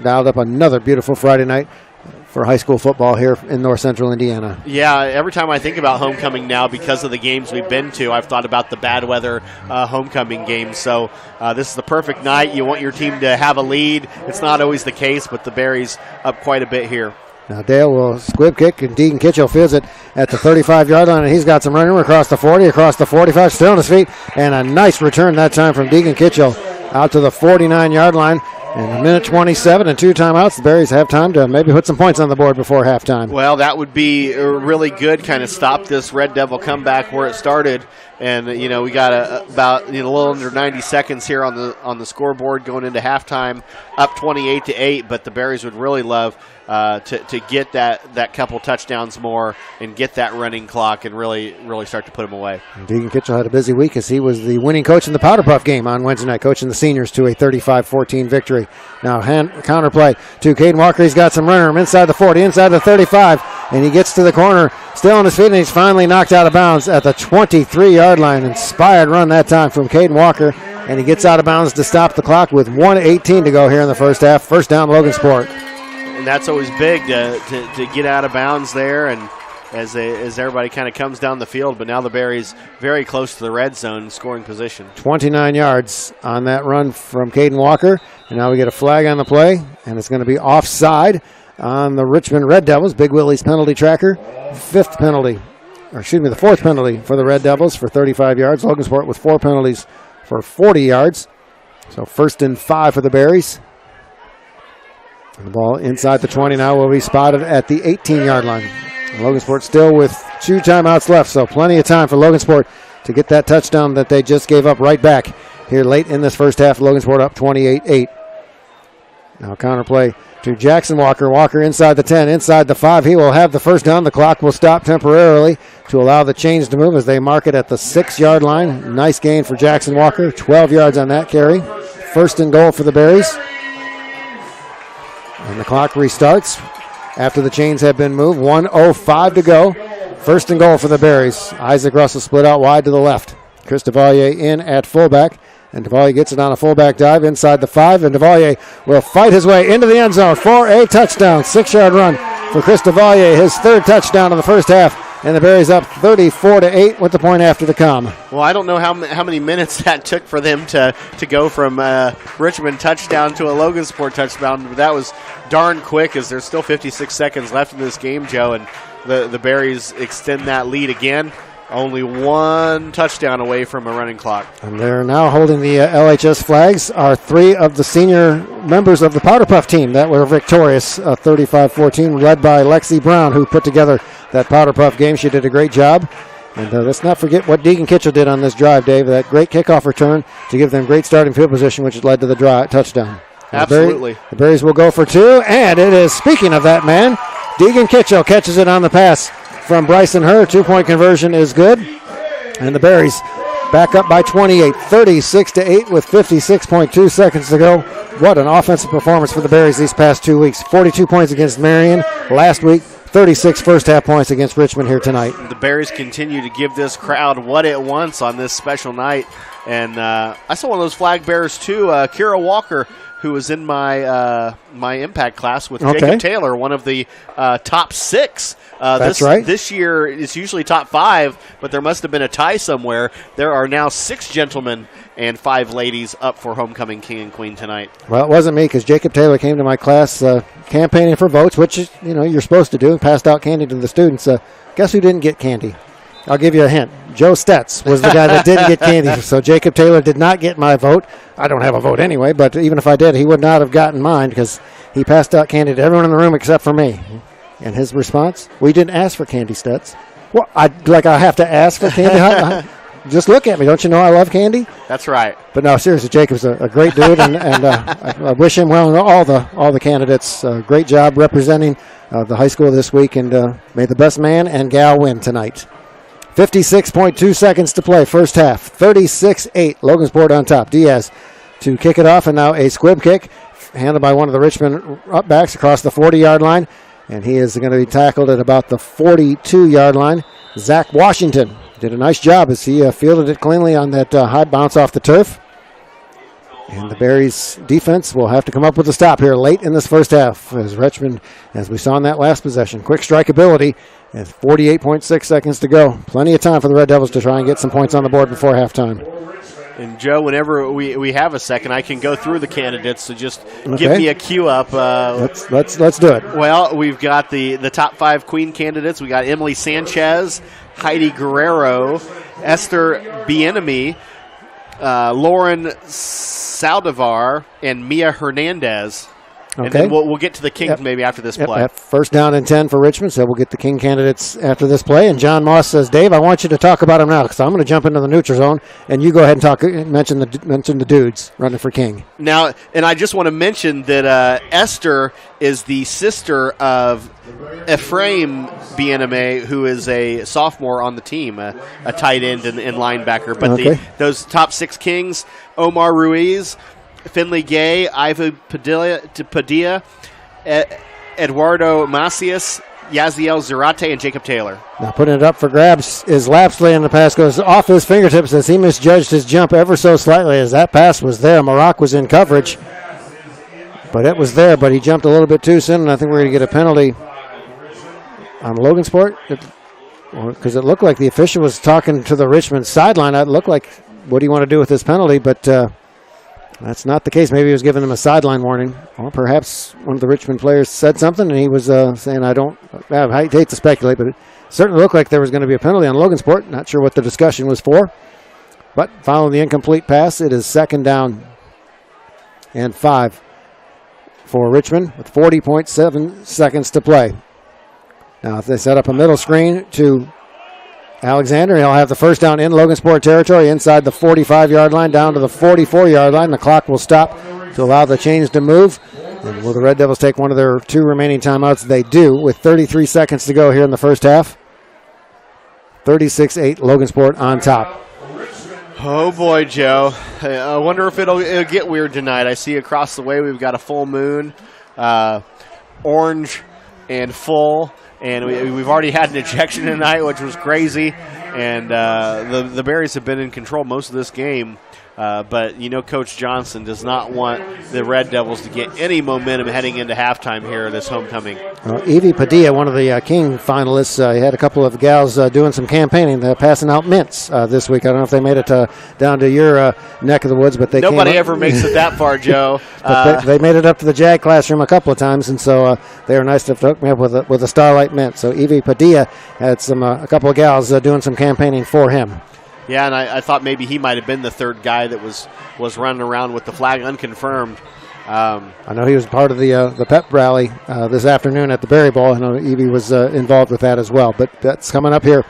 dialed up another beautiful Friday night for high school football here in north central Indiana. Yeah, every time I think about homecoming now, because of the games we've been to, I've thought about the bad weather homecoming games. So this is the perfect night. You want your team to have a lead. It's not always the case, but the Berries up quite a bit here. Now Dale will squib kick, and Deegan Kitchell fields it at the 35-yard line, and he's got some running across the 40, across the 45, still on his feet, and a nice return that time from Deegan Kitchell out to the 49-yard line. And a minute 27 and 2 timeouts. The Berries have time to maybe put some points on the board before halftime. Well, that would be really good, kind of stop this Red Devil comeback where it started. And, we got about a little under 90 seconds here on the scoreboard going into halftime, up 28-8. But the Berries would really love to get that couple touchdowns more and get that running clock and really start to put them away. Deegan Kitchell had a busy week as he was the winning coach in the Powder Puff game on Wednesday night, coaching the seniors to a 35-14 victory. Now counterplay to Caden Walker. He's got some running room inside the 40, inside the 35, and he gets to the corner, still on his feet, and he's finally knocked out of bounds at the 23-yard line. Inspired run that time from Caden Walker, and he gets out of bounds to stop the clock with 1:18 to go here in the first half. First down, Logansport. And that's always big to get out of bounds there, and as everybody kind of comes down the field. But now the Berries very close to the red zone scoring position. 29 yards on that run from Caden Walker, and now we get a flag on the play, and it's going to be offside on the Richmond Red Devils. Big Willie's penalty tracker. The fourth penalty for the Red Devils for 35 yards. Logansport with 4 penalties for 40 yards. So 1st and 5 for the Berries. And the ball inside the 20 now will be spotted at the 18-yard line. And Logansport still with 2 timeouts left, so plenty of time for Logansport to get that touchdown that they just gave up right back here late in this first half. Logansport up 28-8. Now counterplay to Jackson Walker. Walker inside the 10, inside the 5. He will have the first down. The clock will stop temporarily to allow the chains to move as they mark it at the 6-yard line. Nice gain for Jackson Walker. 12 yards on that carry. 1st and goal for the Berries. And the clock restarts after the chains have been moved. 1:05 to go. 1st and goal for the Berries. Isaac Russell split out wide to the left. Chris DeValier in at fullback. And DeValier gets it on a fullback dive inside the 5. And DeValier will fight his way into the end zone for a touchdown. 6-yard run for Chris Devalier, his third touchdown in the first half. And the Berries up 34-8 with the point after the come. Well, I don't know how many minutes that took for them to go from Richmond touchdown to a Logansport touchdown. But that was darn quick, as there's still 56 seconds left in this game, Joe. And the Berries extend that lead again. Only one touchdown away from a running clock. And they're now holding the LHS flags are three of the senior members of the Powder Puff team that were victorious, 35-14, led by Lexi Brown, who put together that Powder Puff game. She did a great job. And let's not forget what Deegan Kitchell did on this drive, Dave, that great kickoff return to give them great starting field position, which led to the touchdown. Absolutely. The Berries will go for two, and it is, speaking of that man, Deegan Kitchell catches it on the pass from Bryson Herr. 2-point conversion is good. And the Berries back up by 28, 36-8 with 56.2 seconds to go. What an offensive performance for the Berries these past 2 weeks. 42 points against Marion last week, 36 first-half points against Richmond here tonight. The Berries continue to give this crowd what it wants on this special night. And I saw one of those flag bearers, too, Kira Walker, who was in my my impact class with Jacob Taylor, one of the top six. That's right. This year it's usually top five, but there must have been a tie somewhere. There are now 6 gentlemen and 5 ladies up for homecoming king and queen tonight. Well, it wasn't me, because Jacob Taylor came to my class campaigning for votes, which is, you're supposed to do, and passed out candy to the students. Guess who didn't get candy? I'll give you a hint. Joe Stetz was the guy that didn't get candy. So Jacob Taylor did not get my vote. I don't have a vote anyway, but even if I did, he would not have gotten mine, because he passed out candy to everyone in the room except for me. And his response, we didn't ask for candy, Stetz. Well, I have to ask for candy? Just look at me. Don't you know I love candy? That's right. But no, seriously, Jacob's a great dude, and I wish him well, and all the candidates. Great job representing the high school this week, and may the best man and gal win tonight. 56.2 seconds to play, first half. 36-8, Logansport on top. Diaz to kick it off, and now a squib kick handled by one of the Richmond upbacks across the 40-yard line, and he is going to be tackled at about the 42-yard line. Zach Washington did a nice job as he fielded it cleanly on that high bounce off the turf. And the Berries defense will have to come up with a stop here late in this first half, as Richmond, as we saw in that last possession. Quick strike ability, and 48.6 seconds to go. Plenty of time for the Red Devils to try and get some points on the board before halftime. And Joe, whenever we have a second, I can go through the candidates, so just give me a cue up. Let's do it. Well, we've got the top 5 queen candidates. We got Emily Sanchez, Heidi Guerrero, Esther Bienemy, Lauren Saldivar, and Mia Hernandez. Okay. And then we'll get to the Kings maybe after this play. First down and 10 for Richmond, so we'll get the King candidates after this play. And John Moss says, Dave, I want you to talk about them now, because I'm going to jump into the neutral zone, and you go ahead and mention the dudes running for King. Now, and I just want to mention that Esther is the sister of Ephraim Bieneme, who is a sophomore on the team, a tight end and linebacker. But those top 6 Kings, Omar Ruiz, Finley Gay, Ivo Padilla, Eduardo Macias, Yaziel Zarate, and Jacob Taylor. Now putting it up for grabs is Lapsley, and the pass goes off his fingertips as he misjudged his jump ever so slightly, as that pass was there. Maroc was in coverage, but it was there, but he jumped a little bit too soon, and I think we're going to get a penalty on Logansport, because it looked like the official was talking to the Richmond sideline. It looked like, what do you want to do with this penalty? But that's not the case. Maybe he was giving them a sideline warning. Or perhaps one of the Richmond players said something, and he was saying, I hate to speculate, but it certainly looked like there was going to be a penalty on Logansport. Not sure what the discussion was for. But following the incomplete pass, it is second down and 5 for Richmond with 40.7 seconds to play. Now, if they set up a middle screen to Alexander, he'll have the first down in Logansport territory inside the 45-yard line down to the 44-yard line. The clock will stop to allow the chains to move. And will the Red Devils take one of their 2 remaining timeouts? They do, with 33 seconds to go here in the first half. 36-8, Logansport on top. Oh, boy, Joe. I wonder if it'll get weird tonight. I see across the way we've got a full moon, orange and full. And we've already had an ejection tonight, which was crazy. And the Berries have been in control most of this game. But, Coach Johnson does not want the Red Devils to get any momentum heading into halftime here this homecoming. Evie Padilla, one of the King finalists, had a couple of gals doing some campaigning, passing out mints this week. I don't know if they made it down to your neck of the woods, but nobody ever makes it that far, Joe. But they made it up to the JAG classroom a couple of times, and so they were nice enough to hook me up with a Starlight mint. So Evie Padilla had a couple of gals doing some campaigning for him. Yeah, and I thought maybe he might have been the third guy that was running around with the flag unconfirmed. I know he was part of the pep rally this afternoon at the Berry Bowl. I know Evie was involved with that as well. But that's coming up here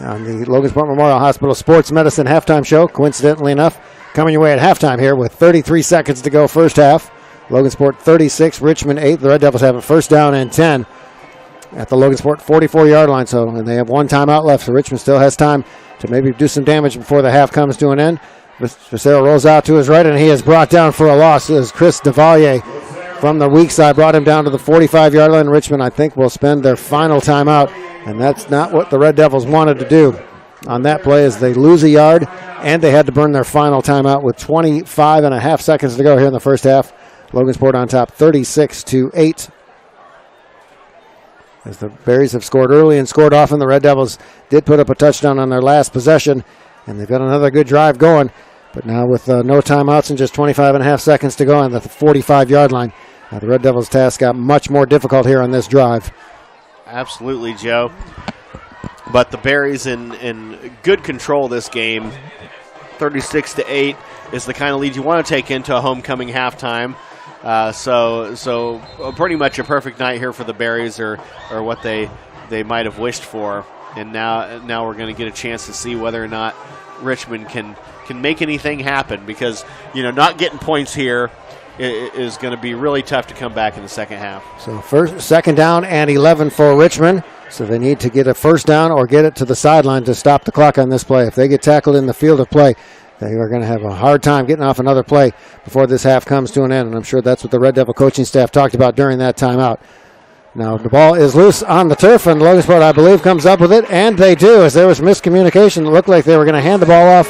on the Logansport Memorial Hospital Sports Medicine halftime show. Coincidentally enough, coming your way at halftime here with 33 seconds to go first half. Logansport 36, Richmond 8. The Red Devils have a first down and 10 at the Logansport 44-yard line. And they have one timeout left, so Richmond still has time to maybe do some damage before the half comes to an end. Vasero rolls out to his right, and he is brought down for a loss. As Chris DeValier from the weak side brought him down to the 45-yard line. Richmond, I think, will spend their final timeout, and that's not what the Red Devils wanted to do on that play, as they lose a yard, and they had to burn their final timeout with 25 and a half seconds to go here in the first half. Logansport on top 36-8. As the Berries have scored early and scored often, the Red Devils did put up a touchdown on their last possession, and they've got another good drive going. But now with no timeouts and just 25 and a half seconds to go on the 45-yard line, the Red Devils' task got much more difficult here on this drive. Absolutely, Joe. But the Berries in good control this game. 36-8 is the kind of lead you want to take into a homecoming halftime. So pretty much a perfect night here for the Berries, or what they might have wished for. And now we're going to get a chance to see whether or not Richmond can make anything happen, because not getting points here is going to be really tough to come back in the second half. So second down and 11 for Richmond. So they need to get a first down or get it to the sideline to stop the clock on this play. If they get tackled in the field of play, they are going to have a hard time getting off another play before this half comes to an end, and I'm sure that's what the Red Devil coaching staff talked about during that timeout. Now the ball is loose on the turf, and Logansport, I believe, comes up with it, and they do, as there was miscommunication. It looked like they were going to hand the ball off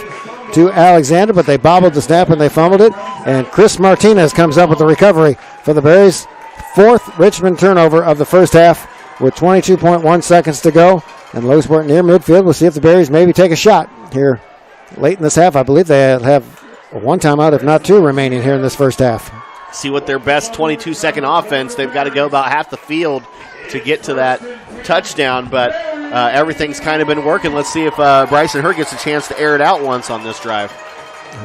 to Alexander, but they bobbled the snap and they fumbled it, and Chris Martinez comes up with the recovery for the Berries. Fourth Richmond turnover of the first half with 22.1 seconds to go, and Logansport near midfield. We'll see if the Berries maybe take a shot here late in this half. I believe they have one timeout, if not two, remaining here in this first half. See what their best 22-second offense. They've got to go about half the field to get to that touchdown, but everything's kind of been working. Let's see if Bryson Hurd gets a chance to air it out once on this drive.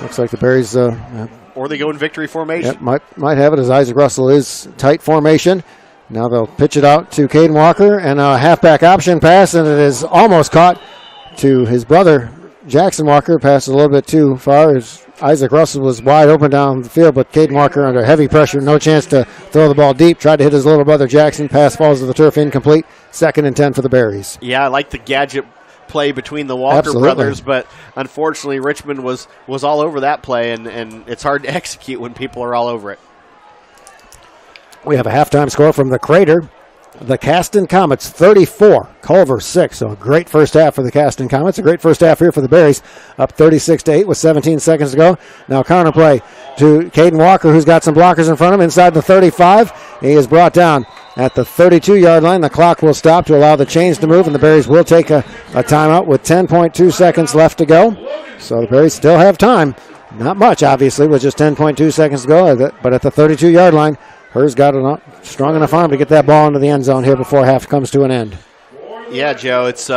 Looks like the Berries... or they go in victory formation. Might have it, as Isaac Russell is tight formation. Now they'll pitch it out to Caden Walker, and a halfback option pass, and it is almost caught to his brother, Jackson Walker. Passes a little bit too far, as Isaac Russell was wide open down the field, but Caden Walker under heavy pressure, no chance to throw the ball deep. Tried to hit his little brother Jackson. Pass falls to the turf, incomplete. 2nd and 10 for the Berries. Yeah, I like the gadget play between the Walker brothers, but unfortunately Richmond was all over that play, and it's hard to execute when people are all over it. We have a halftime score from the Crater. The Caston Comets 34, Culver 6. So a great first half for the Caston Comets. A great first half here for the Berries. Up 36-8 with 17 seconds to go. Now counter play to Caden Walker, who's got some blockers in front of him inside the 35. He is brought down at the 32-yard line. The clock will stop to allow the chains to move, and the Berries will take a timeout with 10.2 seconds left to go. So the Berries still have time. Not much, obviously, with just 10.2 seconds to go. But at the 32-yard line, Hur's got a strong enough arm to get that ball into the end zone here before half comes to an end. Yeah, Joe, it's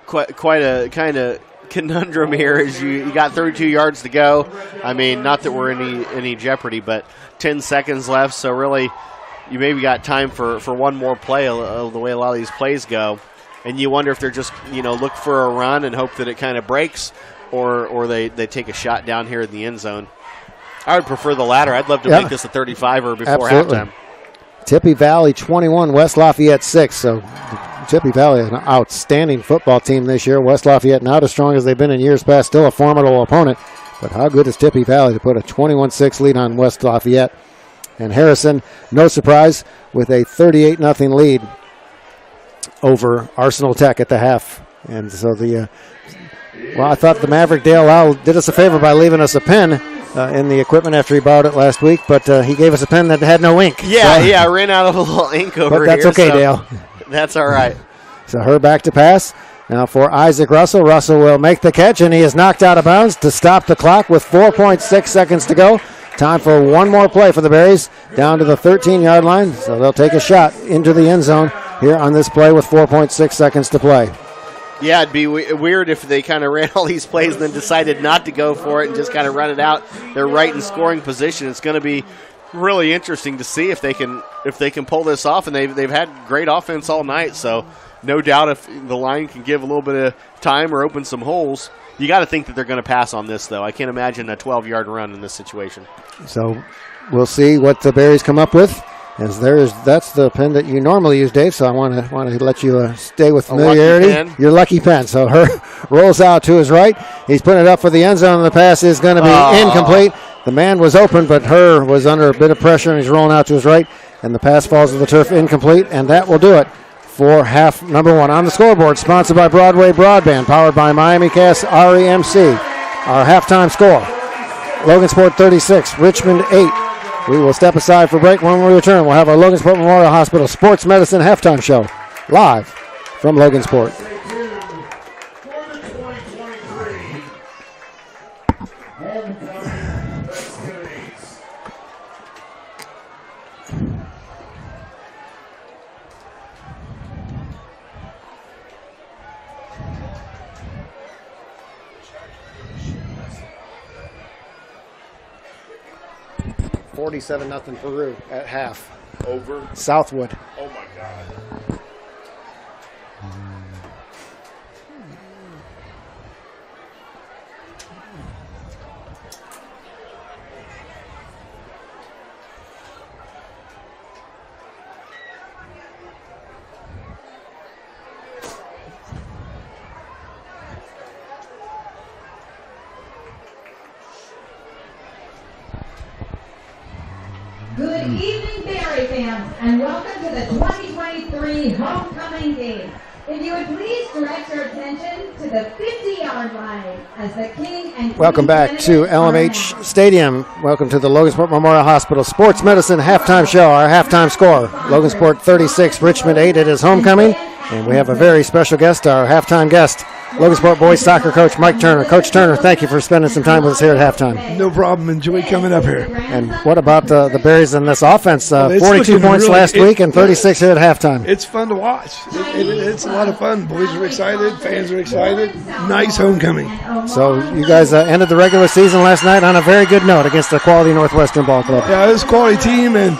quite a kind of conundrum here. As you got 32 yards to go. I mean, not that we're in any jeopardy, but 10 seconds left. So really, you maybe got time for one more play. The way a lot of these plays go, and you wonder if they're just look for a run and hope that it kind of breaks, or they take a shot down here in the end zone. I would prefer the latter. I'd love to make this a 35er before halftime. Tippy Valley 21, West Lafayette 6. So Tippy Valley, an outstanding football team this year. West Lafayette not as strong as they've been in years past. Still a formidable opponent. But how good is Tippy Valley to put a 21-6 lead on West Lafayette? And Harrison, no surprise, with a 38-0 lead over Arsenal Tech at the half. And so the Well, I thought the Maverick Dale Lau did us a favor by leaving us a pen in the equipment after he borrowed it last week, but he gave us a pen that had no ink. Yeah, I ran out of a little ink over here. But that's okay, Dale. That's all right. So her back to pass. Now for Isaac Russell. Russell will make the catch, and he is knocked out of bounds to stop the clock with 4.6 seconds to go. Time for one more play for the Berries down to the 13-yard line. So they'll take a shot into the end zone here on this play with 4.6 seconds to play. Yeah, it'd be weird if they kind of ran all these plays and then decided not to go for it and just kind of run it out. They're right in scoring position. It's going to be really interesting to see if they can pull this off. And they've had great offense all night, so no doubt if the line can give a little bit of time or open some holes. You got to think that they're going to pass on this, though. I can't imagine a 12-yard run in this situation. So we'll see what the Berries come up with. As that's the pen that you normally use, Dave. So I want to let you stay with familiarity. Your lucky pen. So her rolls out to his right. He's putting it up for the end zone, and the pass is going to be incomplete. The man was open, but her was under a bit of pressure, and he's rolling out to his right, and the pass falls to the turf incomplete, and that will do it for half number one. On the scoreboard, sponsored by Broadway Broadband, powered by Miami Cast REMC. Our halftime score: Logansport 36, Richmond 8. We will step aside for break. When we return, we'll have our Logansport Memorial Hospital Sports Medicine halftime show live from Logansport. $47-0 Peru at half. Over. Southwood. Oh, my God. Good evening, Berry fans, and welcome to the 2023 homecoming game. If you would please direct your attention to the 50-yard line as the King and Welcome back to LMH Stadium. Welcome to the Logansport Memorial Hospital Sports Medicine halftime show. Our halftime score: Logansport 36, Richmond 8. It is homecoming, and we have a very special guest, our halftime guest, Logansport boys soccer coach Mike Turner. Coach Turner, thank you for spending some time with us here at halftime. No problem. Enjoy coming up here. And what about the Berries in this offense? 42 points really, last week and 36 here at halftime. It's fun to watch. It's a lot of fun. Boys are excited. Fans are excited. Nice homecoming. So you guys ended the regular season last night on a very good note against the quality Northwestern ball club. Yeah, it was a quality team, and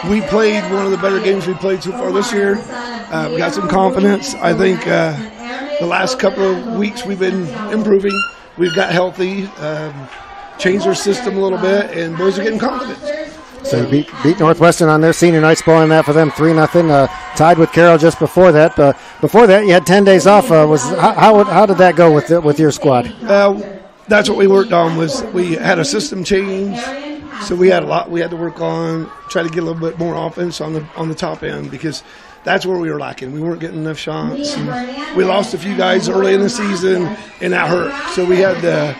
we played one of the better games we played so far this year. We got some confidence. I think the last couple of weeks we've been improving. We've got healthy, changed our system a little bit, and boys are getting confidence. So you beat Northwestern on their senior night, spoiling that for them 3-0. Tied with Carroll just before that. Before that, you had 10 days off. How did that go with your squad? That's what we worked on. Was we had a system change, so we had a lot we had to work on. Try to get a little bit more offense on the top end, because that's where we were lacking. We weren't getting enough shots. And we lost a few guys early in the season, and that hurt. So we had to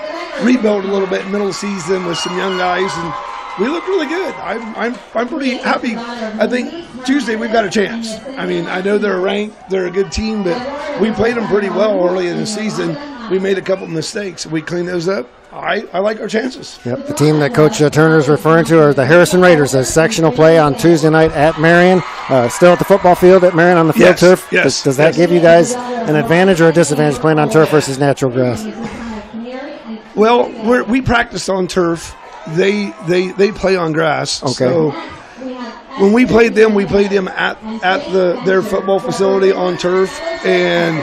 rebuild a little bit in the middle of the season with some young guys, and we looked really good. I'm pretty happy. I think Tuesday we've got a chance. I mean, I know they're ranked, they're a good team, but we played them pretty well early in the season. We made a couple mistakes. We cleaned those up. I like our chances. Yep, the team that Coach Turner is referring to are the Harrison Raiders. A sectional play on Tuesday night at Marion. Still at the football field at Marion on the field turf. Yes. Does that give you guys an advantage or a disadvantage playing on turf versus natural grass? Well, we practice on turf. They play on grass. Okay. So when we played them at their football facility on turf, and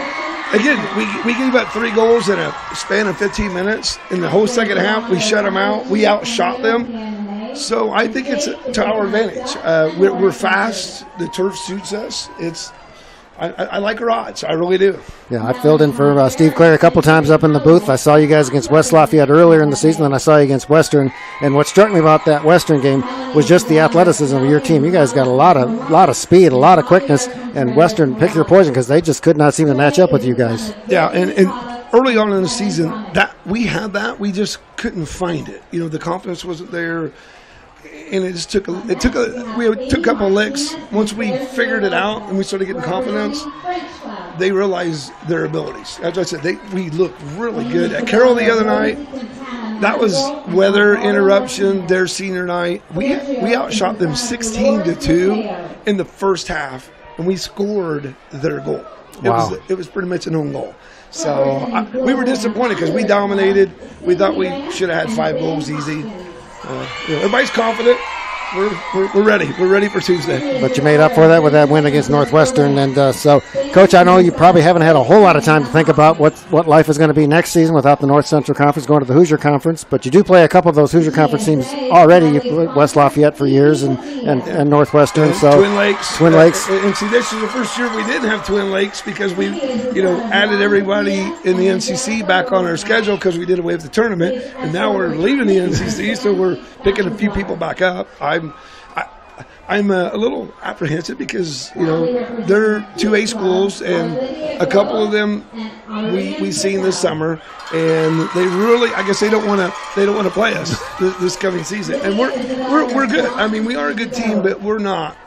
again, we gave up 3 goals in a span of 15 minutes. In the whole second half, we shut them out. We outshot them. So I think it's to our advantage. We're fast. The turf suits us. I like our odds. I really do. Yeah, I filled in for Steve Clare a couple times up in the booth. I saw you guys against West Lafayette earlier in the season, and I saw you against Western. And what struck me about that Western game was just the athleticism of your team. You guys got a lot of speed, a lot of quickness, and Western picked their poison because they just could not seem to match up with you guys. Yeah, and early on in the season, that we had that, we just couldn't find it. You know, the confidence wasn't there, and it just took a couple of licks. Once we figured it out and we started getting confidence, they realized their abilities. As I said, we looked really good at Carroll the other night. That was weather interruption. Their senior night, we outshot them 16-2 in the first half, and we scored their goal. Wow. It was pretty much an own goal. So we were disappointed because we dominated. We thought we should have had 5 goals easy. Everybody's confident. We're ready. We're ready for Tuesday. But you made up for that with that win against Northwestern. And so, Coach, I know you probably haven't had a whole lot of time to think about what life is going to be next season without the North Central Conference going to the Hoosier Conference. But you do play a couple of those Hoosier Conference teams already. You played West Lafayette for years and Northwestern. So Twin Lakes. Twin Lakes. And see, this is the first year we didn't have Twin Lakes because we, added everybody in the NCC back on our schedule because we did away with the tournament. And now we're leaving the NCC, so we're picking a few people back up. I'm a little apprehensive because they're 2A schools, and a couple of them we've seen this summer, and they really, I guess they don't want to play us this coming season, and we're good. I mean, we are a good team, but we're not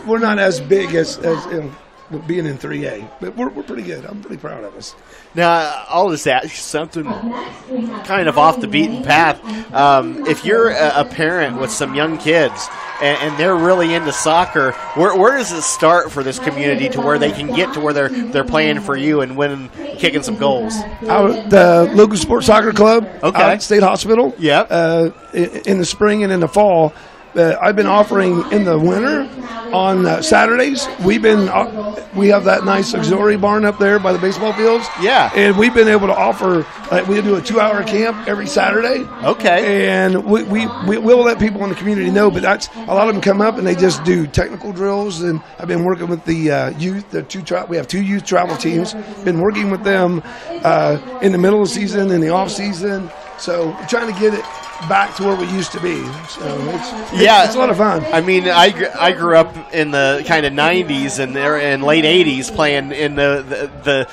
we're not as big as being in 3A, but we're pretty good. I'm pretty proud of us. Now, I'll just ask something kind of off the beaten path. If you're a parent with some young kids and they're really into soccer, where does it start for this community to where they can get to where they're playing for you and winning, kicking some goals? Out at the Logansport Soccer Club, out at State Hospital. Yep. In the spring and in the fall. I've been offering in the winter on Saturdays. We have that nice auxiliary barn up there by the baseball fields. Yeah. And we've been able to offer, we do a 2-hour camp every Saturday. Okay. And we'll let people in the community know, but a lot of them come up and they just do technical drills. And I've been working with the youth. We have 2 youth travel teams. Been working with them in the middle of the season, in the off season. So we're trying to get it back to where we used to be. So it's a lot of fun. I mean, I grew up in the kind of 90s and late 80s playing in the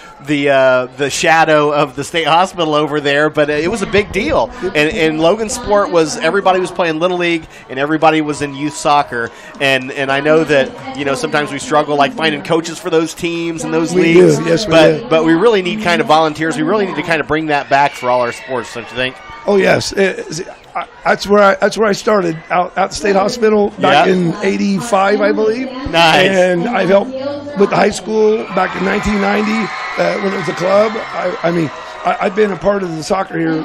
shadow of the state hospital over there, but it was a big deal. And Logansport everybody was playing Little League and everybody was in youth soccer. And I know that, sometimes we struggle like finding coaches for those teams and those leagues. Do. Yes, we do. But we really need kind of volunteers. We really need to kind of bring that back for all our sports, don't you think? Oh yes, that's where I started out at the State Hospital back in '85, I believe. Nice. And I've helped with the high school back in 1990 when it was a club. I've been a part of the soccer here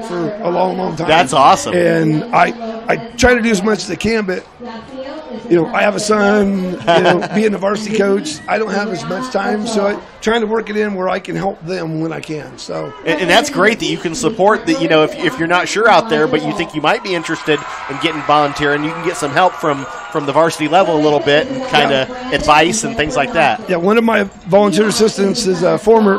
for a long, long time. That's awesome. And I try to do as much as I can, but I have a son. Being a varsity coach, I don't have as much time, so I'm trying to work it in where I can help them when I can. So, and that's great that you can support that. If you're not sure out there, but you think you might be interested in getting volunteering, you can get some help from the varsity level a little bit and kind of advice and things like that. Yeah, one of my volunteer assistants is a former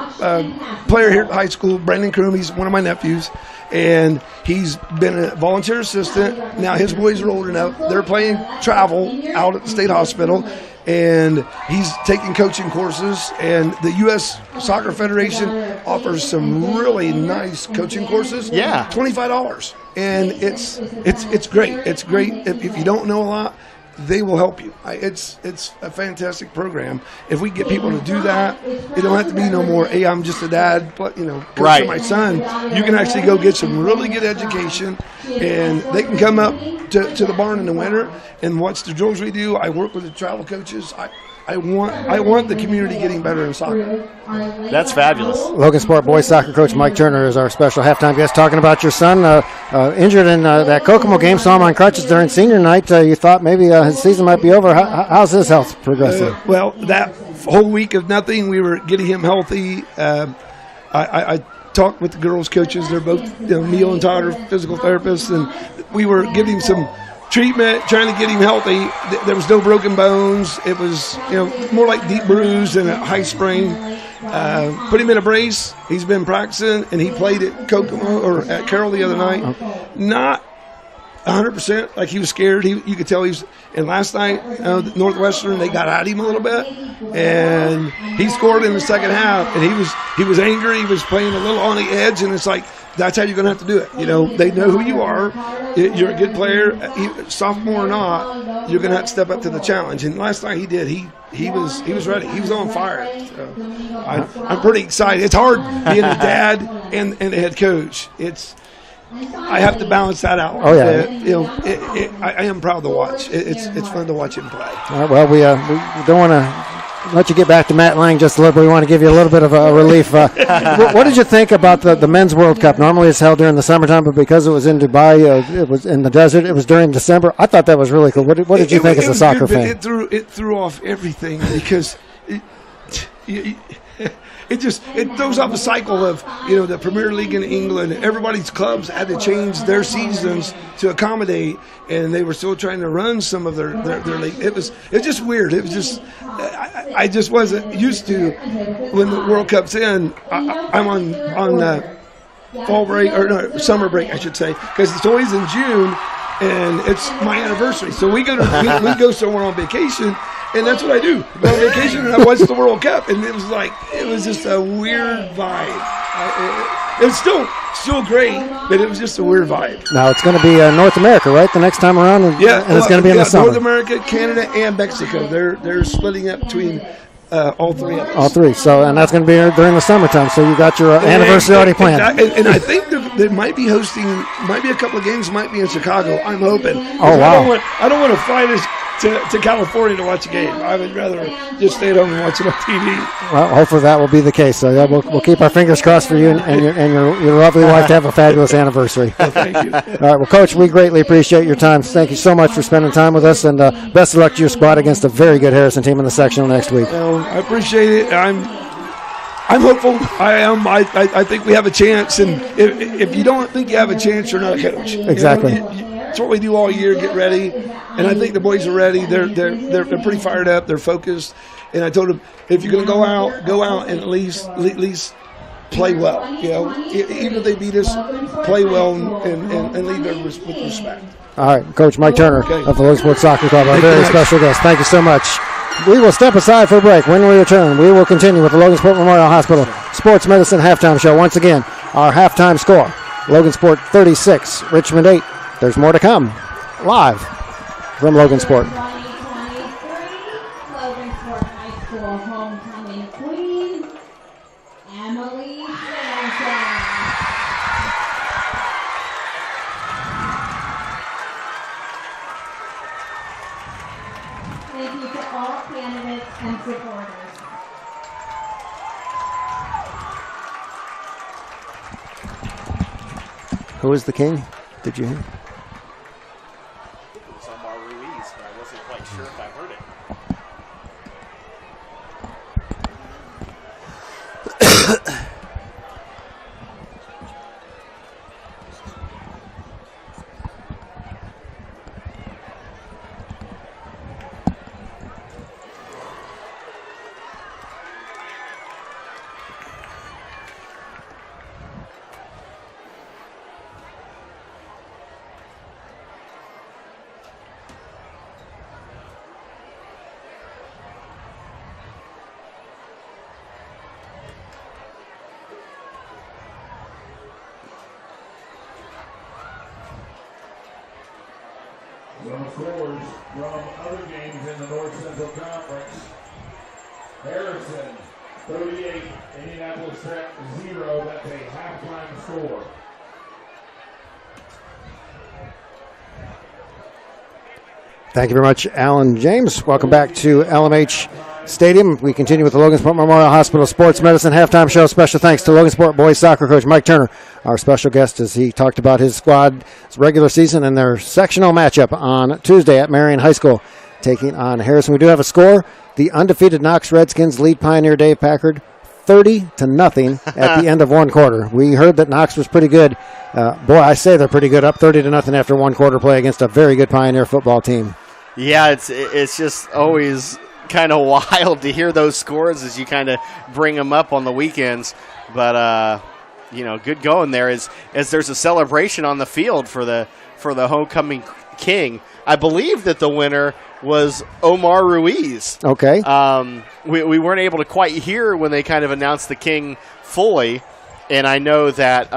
player here at high school, Brandon Kroom. He's one of my nephews. And he's been a volunteer assistant. Now his boys are old enough. They're playing travel out at the State Hospital, and he's taking coaching courses. And the U.S. Soccer Federation offers some really nice coaching courses. Yeah, $25, and it's great. It's great if you don't know a lot. They will help you. It's a fantastic program. If we get people to do that, it don't have to be no more, hey, I'm just a dad, coach right. for my son. You can actually go get some really good education, and they can come up to the barn in the winter and watch the drills we do. I work with the travel coaches. I want the community getting better in soccer. That's fabulous. Logansport boys soccer coach Mike Turner is our special halftime guest talking about your son injured in that Kokomo game. Saw him on crutches during senior night. You thought maybe his season might be over. How's his health progressing? Well, that whole week of nothing, we were getting him healthy. I talked with the girls' coaches. They're both Neil and Todd are physical therapists, and we were giving some treatment, trying to get him healthy. There was no broken bones. It was, more like deep bruise and a high sprain. Put him in a brace. He's been practicing, and he played at Kokomo or at Carroll the other night. Not 100%. Like he was scared. You could tell he was. And last night, Northwestern, they got at him a little bit, and he scored in the second half. And he was angry. He was playing a little on the edge, and it's like that's how you're going to have to do it. They know who you are. You're a good player, sophomore or not. You're going to have to step up to the challenge. And last night he did. He was ready. He was on fire. So I'm pretty excited. It's hard being a dad and a head coach. I have to balance that out. Oh yeah. I am proud to watch. It's fun to watch him play. All right, well, we don't want to let you get back to Matt Lang just a little bit. We want to give you a little bit of a relief. What did you think about the Men's World Cup? Normally it's held during the summertime, but because it was in Dubai, it was in the desert, it was during December. I thought that was really cool. What did you think as a soccer fan? It threw off everything because it throws off a cycle of the Premier League in England. Everybody's clubs had to change their seasons to accommodate, and they were still trying to run some of their league. It was just weird. It was just I just wasn't used to when the World Cup's in. I'm on fall break or summer break, I should say, because it's always in June, and it's my anniversary. So we go somewhere on vacation. And that's what I do. I go on vacation and I watch the World Cup, and it was just a weird vibe. It was still great, but it was just a weird vibe. Now it's going to be North America, right? The next time around, and it's going to be in the summer. North America, Canada, and Mexico. They're splitting up between all three of us. All three. So, and that's going to be during the summertime. So you got your anniversary already planned. And I think they might be hosting. Might be a couple of games. Might be in Chicago. I'm hoping. Oh wow! I don't want to fly to California to watch a game. I would rather just stay at home and watch it on TV. Well, hopefully that will be the case. So we'll keep our fingers crossed for you and your lovely wife to have a fabulous anniversary. Well, thank you. All right, well, Coach, we greatly appreciate your time. Thank you so much for spending time with us, and best of luck to your squad against a very good Harrison team in the sectional next week. Well, I appreciate it. I'm hopeful. I am. I think we have a chance, and if you don't think you have a chance, you're not a coach. Exactly. That's what we do all year, get ready. And I think the boys are ready. They're pretty fired up. They're focused. And I told them, if you're going to go out and at least play well. Even if they beat us, play well and leave there with respect. All right, Coach Mike Turner of the Logansport Soccer Club, our very special guest. Thank you so much. We will step aside for a break. When we return, we will continue with the Logansport Memorial Hospital Sports Medicine Halftime Show. Once again, our halftime score, Logansport 36, Richmond 8. There's more to come, live from Logansport. 2023 Logansport High School homecoming queen, Emily Sanchez. Thank you to all candidates and supporters. Who is the king? Did you hear? I wasn't quite sure if I heard it. Some scores from other games in the North Central Conference. Harrison, 38. Indianapolis Tech, 0. That's a halftime score. Thank you very much, Alan James. Welcome back to LMH Stadium. We continue with the Logansport Memorial Hospital Sports Medicine Halftime Show. Special thanks to Logansport boys soccer coach Mike Turner, our special guest, as he talked about his squad's regular season and their sectional matchup on Tuesday at Marion High School, taking on Harrison. We do have a score. The undefeated Knox Redskins lead Pioneer Dave Packard 30-0 at the end of one quarter. We heard that Knox was pretty good. Boy, I say they're pretty good, up 30-0 after one quarter play against a very good Pioneer football team. Yeah, it's just always kind of wild to hear those scores as you kind of bring them up on the weekends. But, good going there as there's a celebration on the field for the for the homecoming king. I believe that the winner was Omar Ruiz. Okay. We weren't able to quite hear when they kind of announced the king fully, and I know that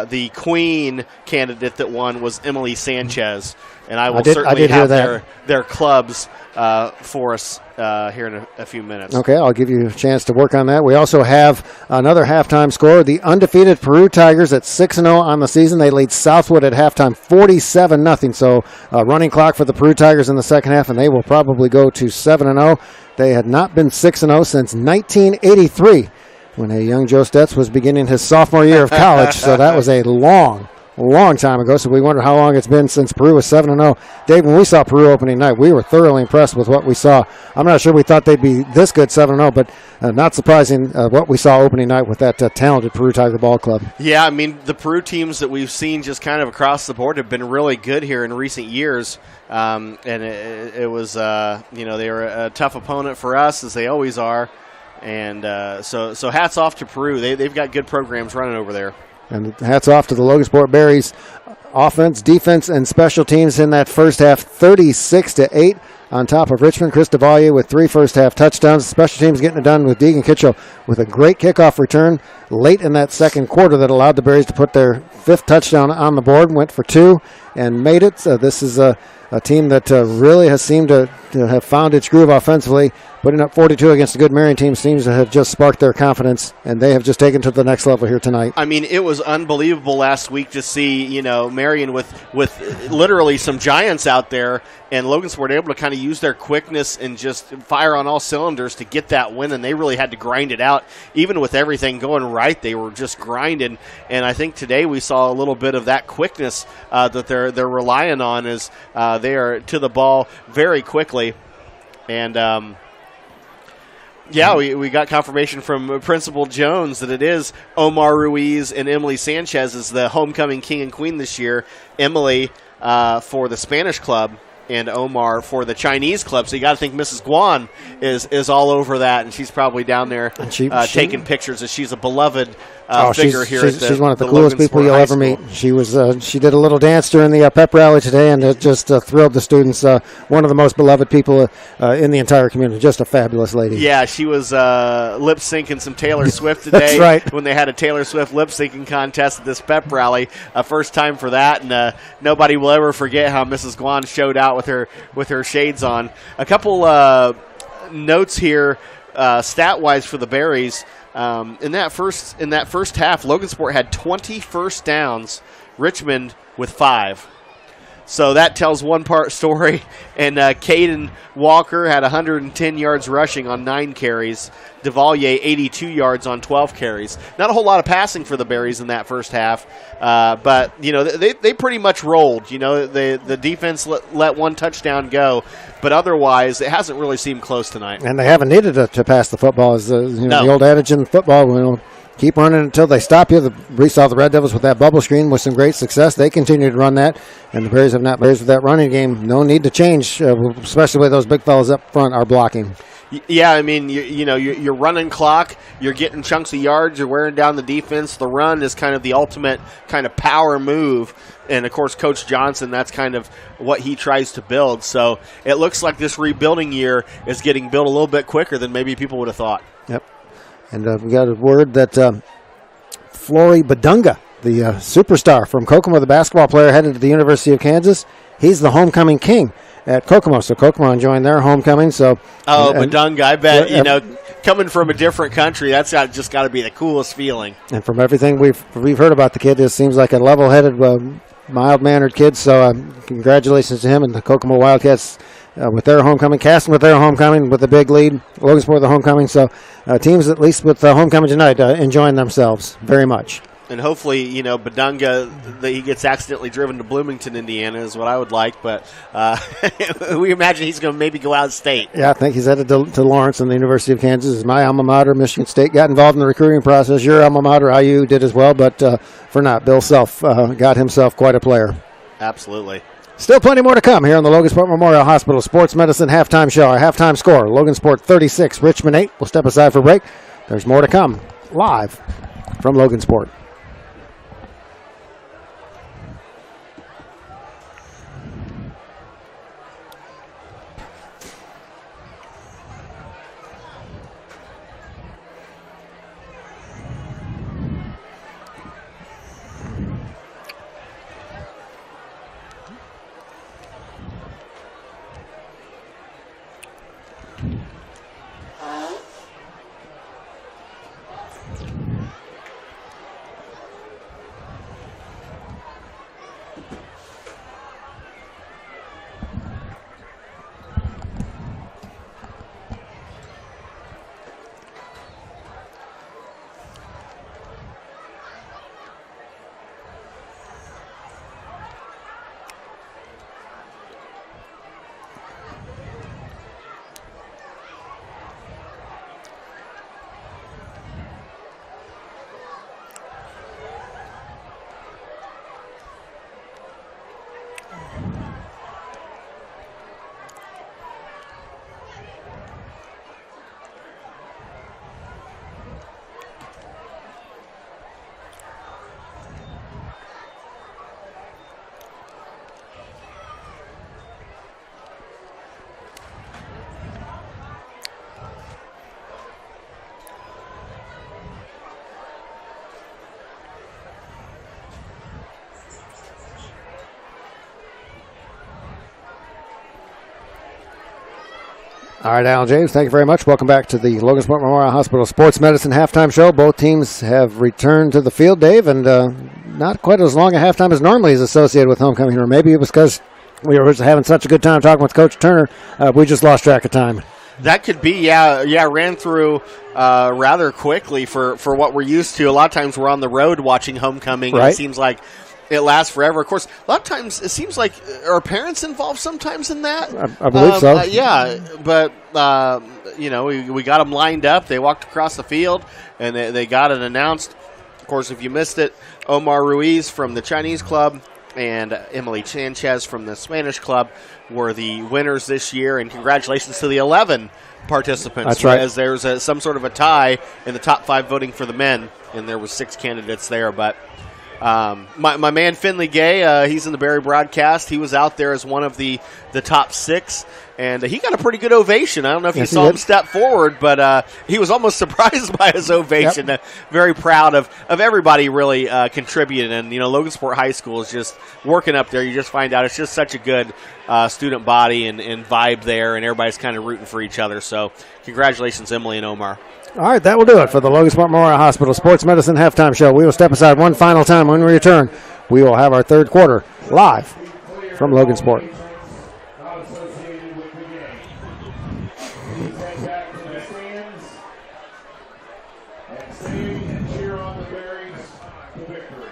the queen candidate that won was Emily Sanchez, and I will certainly have their clubs for us here in a few minutes. Okay, I'll give you a chance to work on that. We also have another halftime score. The undefeated Peru Tigers at 6-0 on the season. They lead Southwood at halftime 47-0. So running clock for the Peru Tigers in the second half, and they will probably go to 7-0. They had not been 6-0 since 1983 when a young Joe Stetz was beginning his sophomore year of college. So that was a long time ago, so we wonder how long it's been since Peru was 7-0. Dave, when we saw Peru opening night, we were thoroughly impressed with what we saw. I'm not sure we thought they'd be this good 7-0, but not surprising what we saw opening night with that talented Peru Tiger Ball Club. Yeah, I mean, the Peru teams that we've seen just kind of across the board have been really good here in recent years. And it was, they were a tough opponent for us, as they always are. And so hats off to Peru. They've got good programs running over there. And hats off to the Logansport Berries offense, defense, and special teams in that first half, 36-8 on top of Richmond. Chris DeValier with 3 first-half touchdowns. Special teams getting it done with Deegan Kitchell with a great kickoff return late in that second quarter that allowed the Berries to put their 5th touchdown on the board, went for 2 and made it. So this is a team that really has seemed to have found its groove offensively. Putting up 42 against a good Marion team seems to have just sparked their confidence, and they have just taken to the next level here tonight. I mean, it was unbelievable last week to see, Marion with literally some giants out there, and Logansport able to kind of use their quickness and just fire on all cylinders to get that win, and they really had to grind it out. Even with everything going right, they were just grinding, and I think today we saw a little bit of that quickness that they're relying on as they are to the ball very quickly. And we got confirmation from Principal Jones that it is Omar Ruiz and Emily Sanchez as the homecoming king and queen this year. Emily for the Spanish club and Omar for the Chinese club. So you got to think Mrs. Guan is all over that, and she's probably down there taking pictures as she's a beloved figure here. She's one of the coolest people you'll ever meet. She did a little dance during the pep rally today, and it just thrilled the students. One of the most beloved people in the entire community. Just a fabulous lady. Yeah, she was lip syncing some Taylor Swift today. That's right. When they had a Taylor Swift lip syncing contest at this pep rally, first time for that, and nobody will ever forget how Mrs. Guan showed out with her shades on. A couple notes here, stat wise for the Berries. In that first half, Logansport had 20 first downs, Richmond with 5. So that tells one part story. And Caden Walker had 110 yards rushing on 9 carries. DeValier 82 yards on 12 carries. Not a whole lot of passing for the Berries in that first half, but they pretty much rolled. The defense let one touchdown go, but otherwise it hasn't really seemed close tonight. And they haven't needed to pass the football. As the old adage in football, keep running until they stop you. We saw the Red Devils with that bubble screen with some great success. They continue to run that, and the Berries have not. Berries with that running game, no need to change, especially with those big fellas up front are blocking. Yeah, I mean, you're running clock, you're getting chunks of yards, you're wearing down the defense. The run is kind of the ultimate kind of power move, and of course, Coach Johnson, that's kind of what he tries to build. So it looks like this rebuilding year is getting built a little bit quicker than maybe people would have thought. Yep. And we got a word that Flory Badunga, the superstar from Kokomo, the basketball player headed to the University of Kansas, he's the homecoming king at Kokomo. So Kokomo enjoying their homecoming. So Badunga, I bet, coming from a different country, that's just got to be the coolest feeling. And from everything we've heard about the kid, it seems like a level-headed, mild-mannered kid. So congratulations to him and the Kokomo Wildcats with their homecoming. Caston with their homecoming with a big lead. Logansport with the homecoming. So teams, at least with the homecoming tonight, enjoying themselves very much. And hopefully, Badunga, that he gets accidentally driven to Bloomington, Indiana, is what I would like. But we imagine he's going to maybe go out of state. Yeah, I think he's headed to Lawrence and the University of Kansas. My alma mater, Michigan State, got involved in the recruiting process. Your alma mater, IU, did as well. But for not, Bill Self got himself quite a player. Absolutely. Still plenty more to come here on the Logansport Memorial Hospital Sports Medicine Halftime Show. Our halftime score, Logansport 36, Richmond 8. We'll step aside for break. There's more to come live from Logansport. All right, Alan James, thank you very much. Welcome back to the Logansport Memorial Hospital Sports Medicine halftime show. Both teams have returned to the field, Dave, and not quite as long a halftime as normally is associated with homecoming, or maybe it was because we were having such a good time talking with Coach Turner, we just lost track of time. That could be, yeah. Ran through rather quickly for what we're used to. A lot of times we're on the road watching homecoming, right. And it seems like it lasts forever. Of course, a lot of times it seems like are parents involved sometimes in that? I believe so. Yeah, but we got them lined up. They walked across the field, and they got it announced. Of course, if you missed it, Omar Ruiz from the Chinese club and Emily Sanchez from the Spanish club were the winners this year, and congratulations to the 11 participants. That's right. As there's some sort of a tie in the top 5 voting for the men, and there was 6 candidates there. But my man Finley Gay, he's in the Barry broadcast. He was out there as one of the top 6, and he got a pretty good ovation. I don't know if you saw him step forward, but he was almost surprised by his ovation. Yep. Very proud of everybody really contributing. And, Logansport High School is just working up there. You just find out it's just such a good student body and vibe there, and everybody's kind of rooting for each other. So congratulations, Emily and Omar. All right, that will do it for the Logansport Memorial Hospital Sports Medicine halftime show. We will step aside one final time. When we return, we will have our third quarter live from Logansport. Not associated with the game. Please head back to the stands and sing and cheer on the Berries to victory.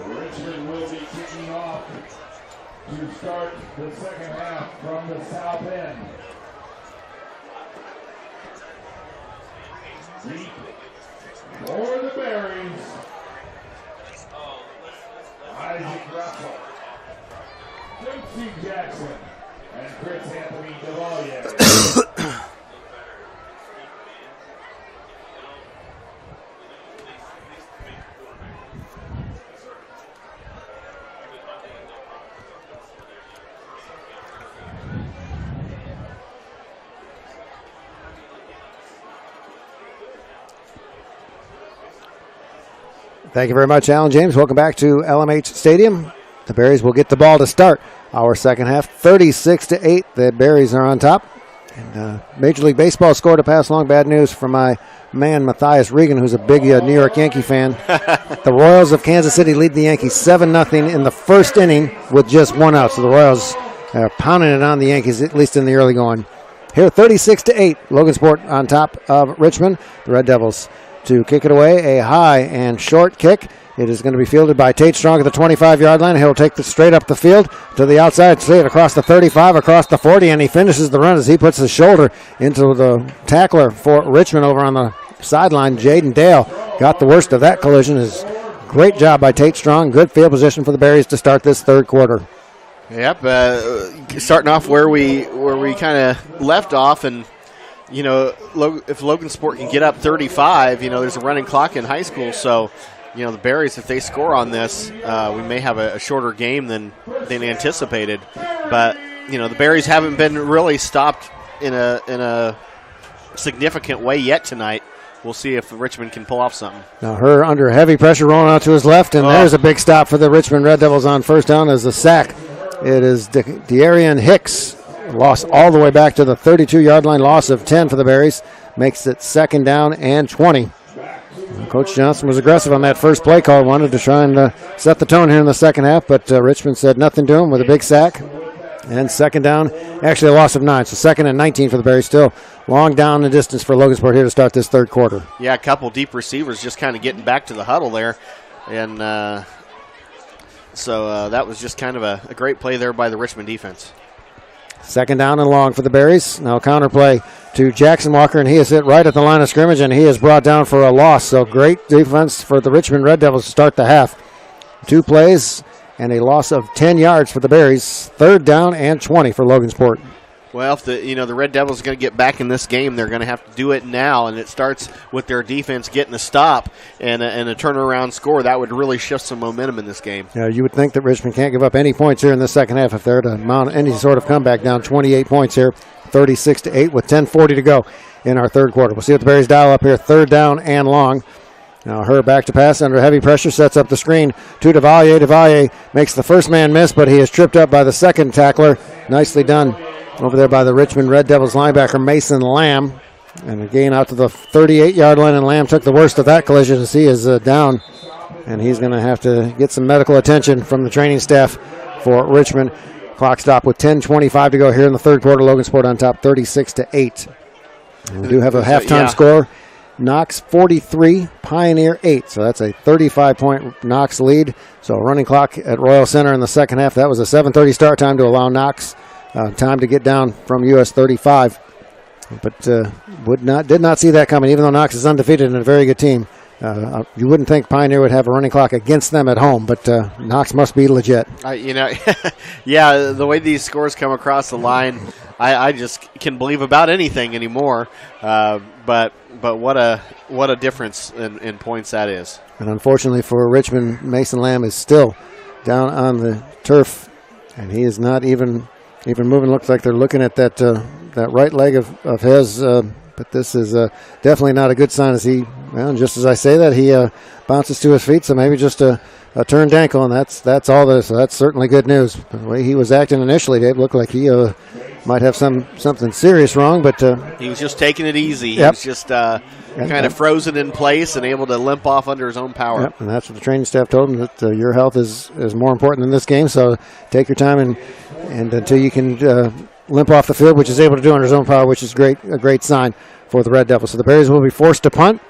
Richmond will be kicking off to start the second half from the south end. Deep for the Berries, Isaac Russell, Josie Jackson, and Chris Anthony DeValier. Thank you very much, Alan James. Welcome back to LMH Stadium. The Berries will get the ball to start our second half. 36-8, the Berries are on top. And Major League Baseball scored a pass along. Bad news for my man, Matthias Regan, who's a big New York Yankee fan. The Royals of Kansas City lead the Yankees 7-0 in the first inning with just 1 out. So the Royals are pounding it on the Yankees, at least in the early going. Here, 36-8, Logansport on top of Richmond. The Red Devils to kick it away, a high and short kick. It is going to be fielded by Tate Strong at the 25-yard line. He'll take it straight up the field to the outside, straight across the 35, across the 40, and he finishes the run as he puts his shoulder into the tackler for Richmond over on the sideline. Jaden Dale got the worst of that collision. Great job by Tate Strong. Good field position for the Berries to start this third quarter. Yep, starting off where we kind of left off, and if Logansport can get up 35, there's a running clock in high school. So, the Berries, if they score on this, we may have a shorter game than anticipated. But, the Berries haven't been really stopped in a significant way yet tonight. We'll see if Richmond can pull off something. Now her under heavy pressure rolling out to his left, and there's a big stop for the Richmond Red Devils on first down as a sack. It is De'Arian Hicks. Lost all the way back to the 32-yard line. Loss of 10 for the Berries. Makes it second down and 20. Coach Johnson was aggressive on that first play call, wanted to try and set the tone here in the second half, but Richmond said nothing to him with a big sack. And second down, actually a loss of 9. So second and 19 for the Berries. Still long down the distance for Logansport here to start this third quarter. Yeah, a couple deep receivers just kind of getting back to the huddle there. And so that was just kind of a great play there by the Richmond defense. Second down and long for the Berries. Now counter play to Jackson Walker, and he is hit right at the line of scrimmage, and he is brought down for a loss. So great defense for the Richmond Red Devils to start the half. 2 plays and a loss of 10 yards for the Berries. Third down and 20 for Logansport. Well, if the Red Devils are going to get back in this game, they're going to have to do it now, and it starts with their defense getting a stop and a turnaround score. That would really shift some momentum in this game. Yeah, you would think that Richmond can't give up any points here in the second half if they're to mount any sort of comeback. Down 28 points here, 36-8 with 10:40 to go in our third quarter. We'll see what the Berries dial up here. Third down and long. Now her back to pass under heavy pressure, sets up the screen to DeValier. DeValier makes the first man miss, but he is tripped up by the second tackler. Nicely done over there by the Richmond Red Devils linebacker Mason Lamb. And a gain out to the 38-yard line, and Lamb took the worst of that collision as he is down. And he's going to have to get some medical attention from the training staff for Richmond. Clock stop with 10:25 to go here in the third quarter. Logansport on top 36-8. And we do have a halftime score. Knox 43, Pioneer 8. So that's a 35-point Knox lead. So a running clock at Royal Center in the second half. That was a 7:30 start time to allow Knox time to get down from US 35. But did not see that coming, even though Knox is undefeated and a very good team. You wouldn't think Pioneer would have a running clock against them at home, but Knox must be legit. Yeah, the way these scores come across the line, I just can believe about anything anymore. But what a difference in points that is. And unfortunately for Richmond, Mason Lamb is still down on the turf, and he is not even moving. Looks like they're looking at that right leg of his. But this is definitely not a good sign as just as I say that, he bounces to his feet, so maybe just a turned ankle, and that's all that is. So that's certainly good news. The way he was acting initially, Dave, looked like he might have something serious wrong, but he was just taking it easy. Yep. He was just kind of frozen in place and able to limp off under his own power. Yep, and that's what the training staff told him, that your health is more important than this game, so take your time and until you can limp off the field, which is able to do under his own power, which is a great sign for the Red Devils. So the Berries will be forced to punt.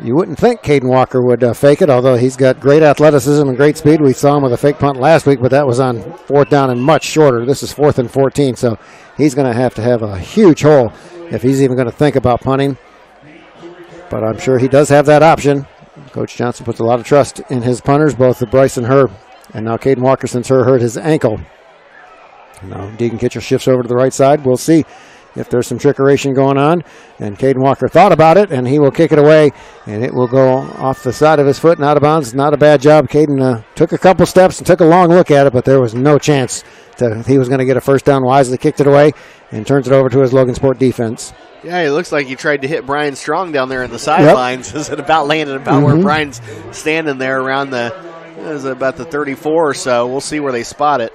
You wouldn't think Caden Walker would fake it, although he's got great athleticism and great speed. We saw him with a fake punt last week, but that was on fourth down and much shorter. This is 4th and 14, so he's going to have a huge hole if he's even going to think about punting. But I'm sure he does have that option. Coach Johnson puts a lot of trust in his punters, both Bryce and Herb. And now Caden Walker, since Herb hurt his ankle. Now Deegan Kitchell shifts over to the right side. We'll see if there's some trickeration going on. And Caden Walker thought about it, and he will kick it away, and it will go off the side of his foot and out of bounds. Not a bad job. Caden took a couple steps and took a long look at it, but there was no chance he was going to get a first down. Wisely kicked it away and turns it over to his Logansport defense. Yeah, it looks like he tried to hit Brian Strong down there in the sidelines. Yep. Is it about landed about where Brian's standing there around about the 34 or so. We'll see where they spot it.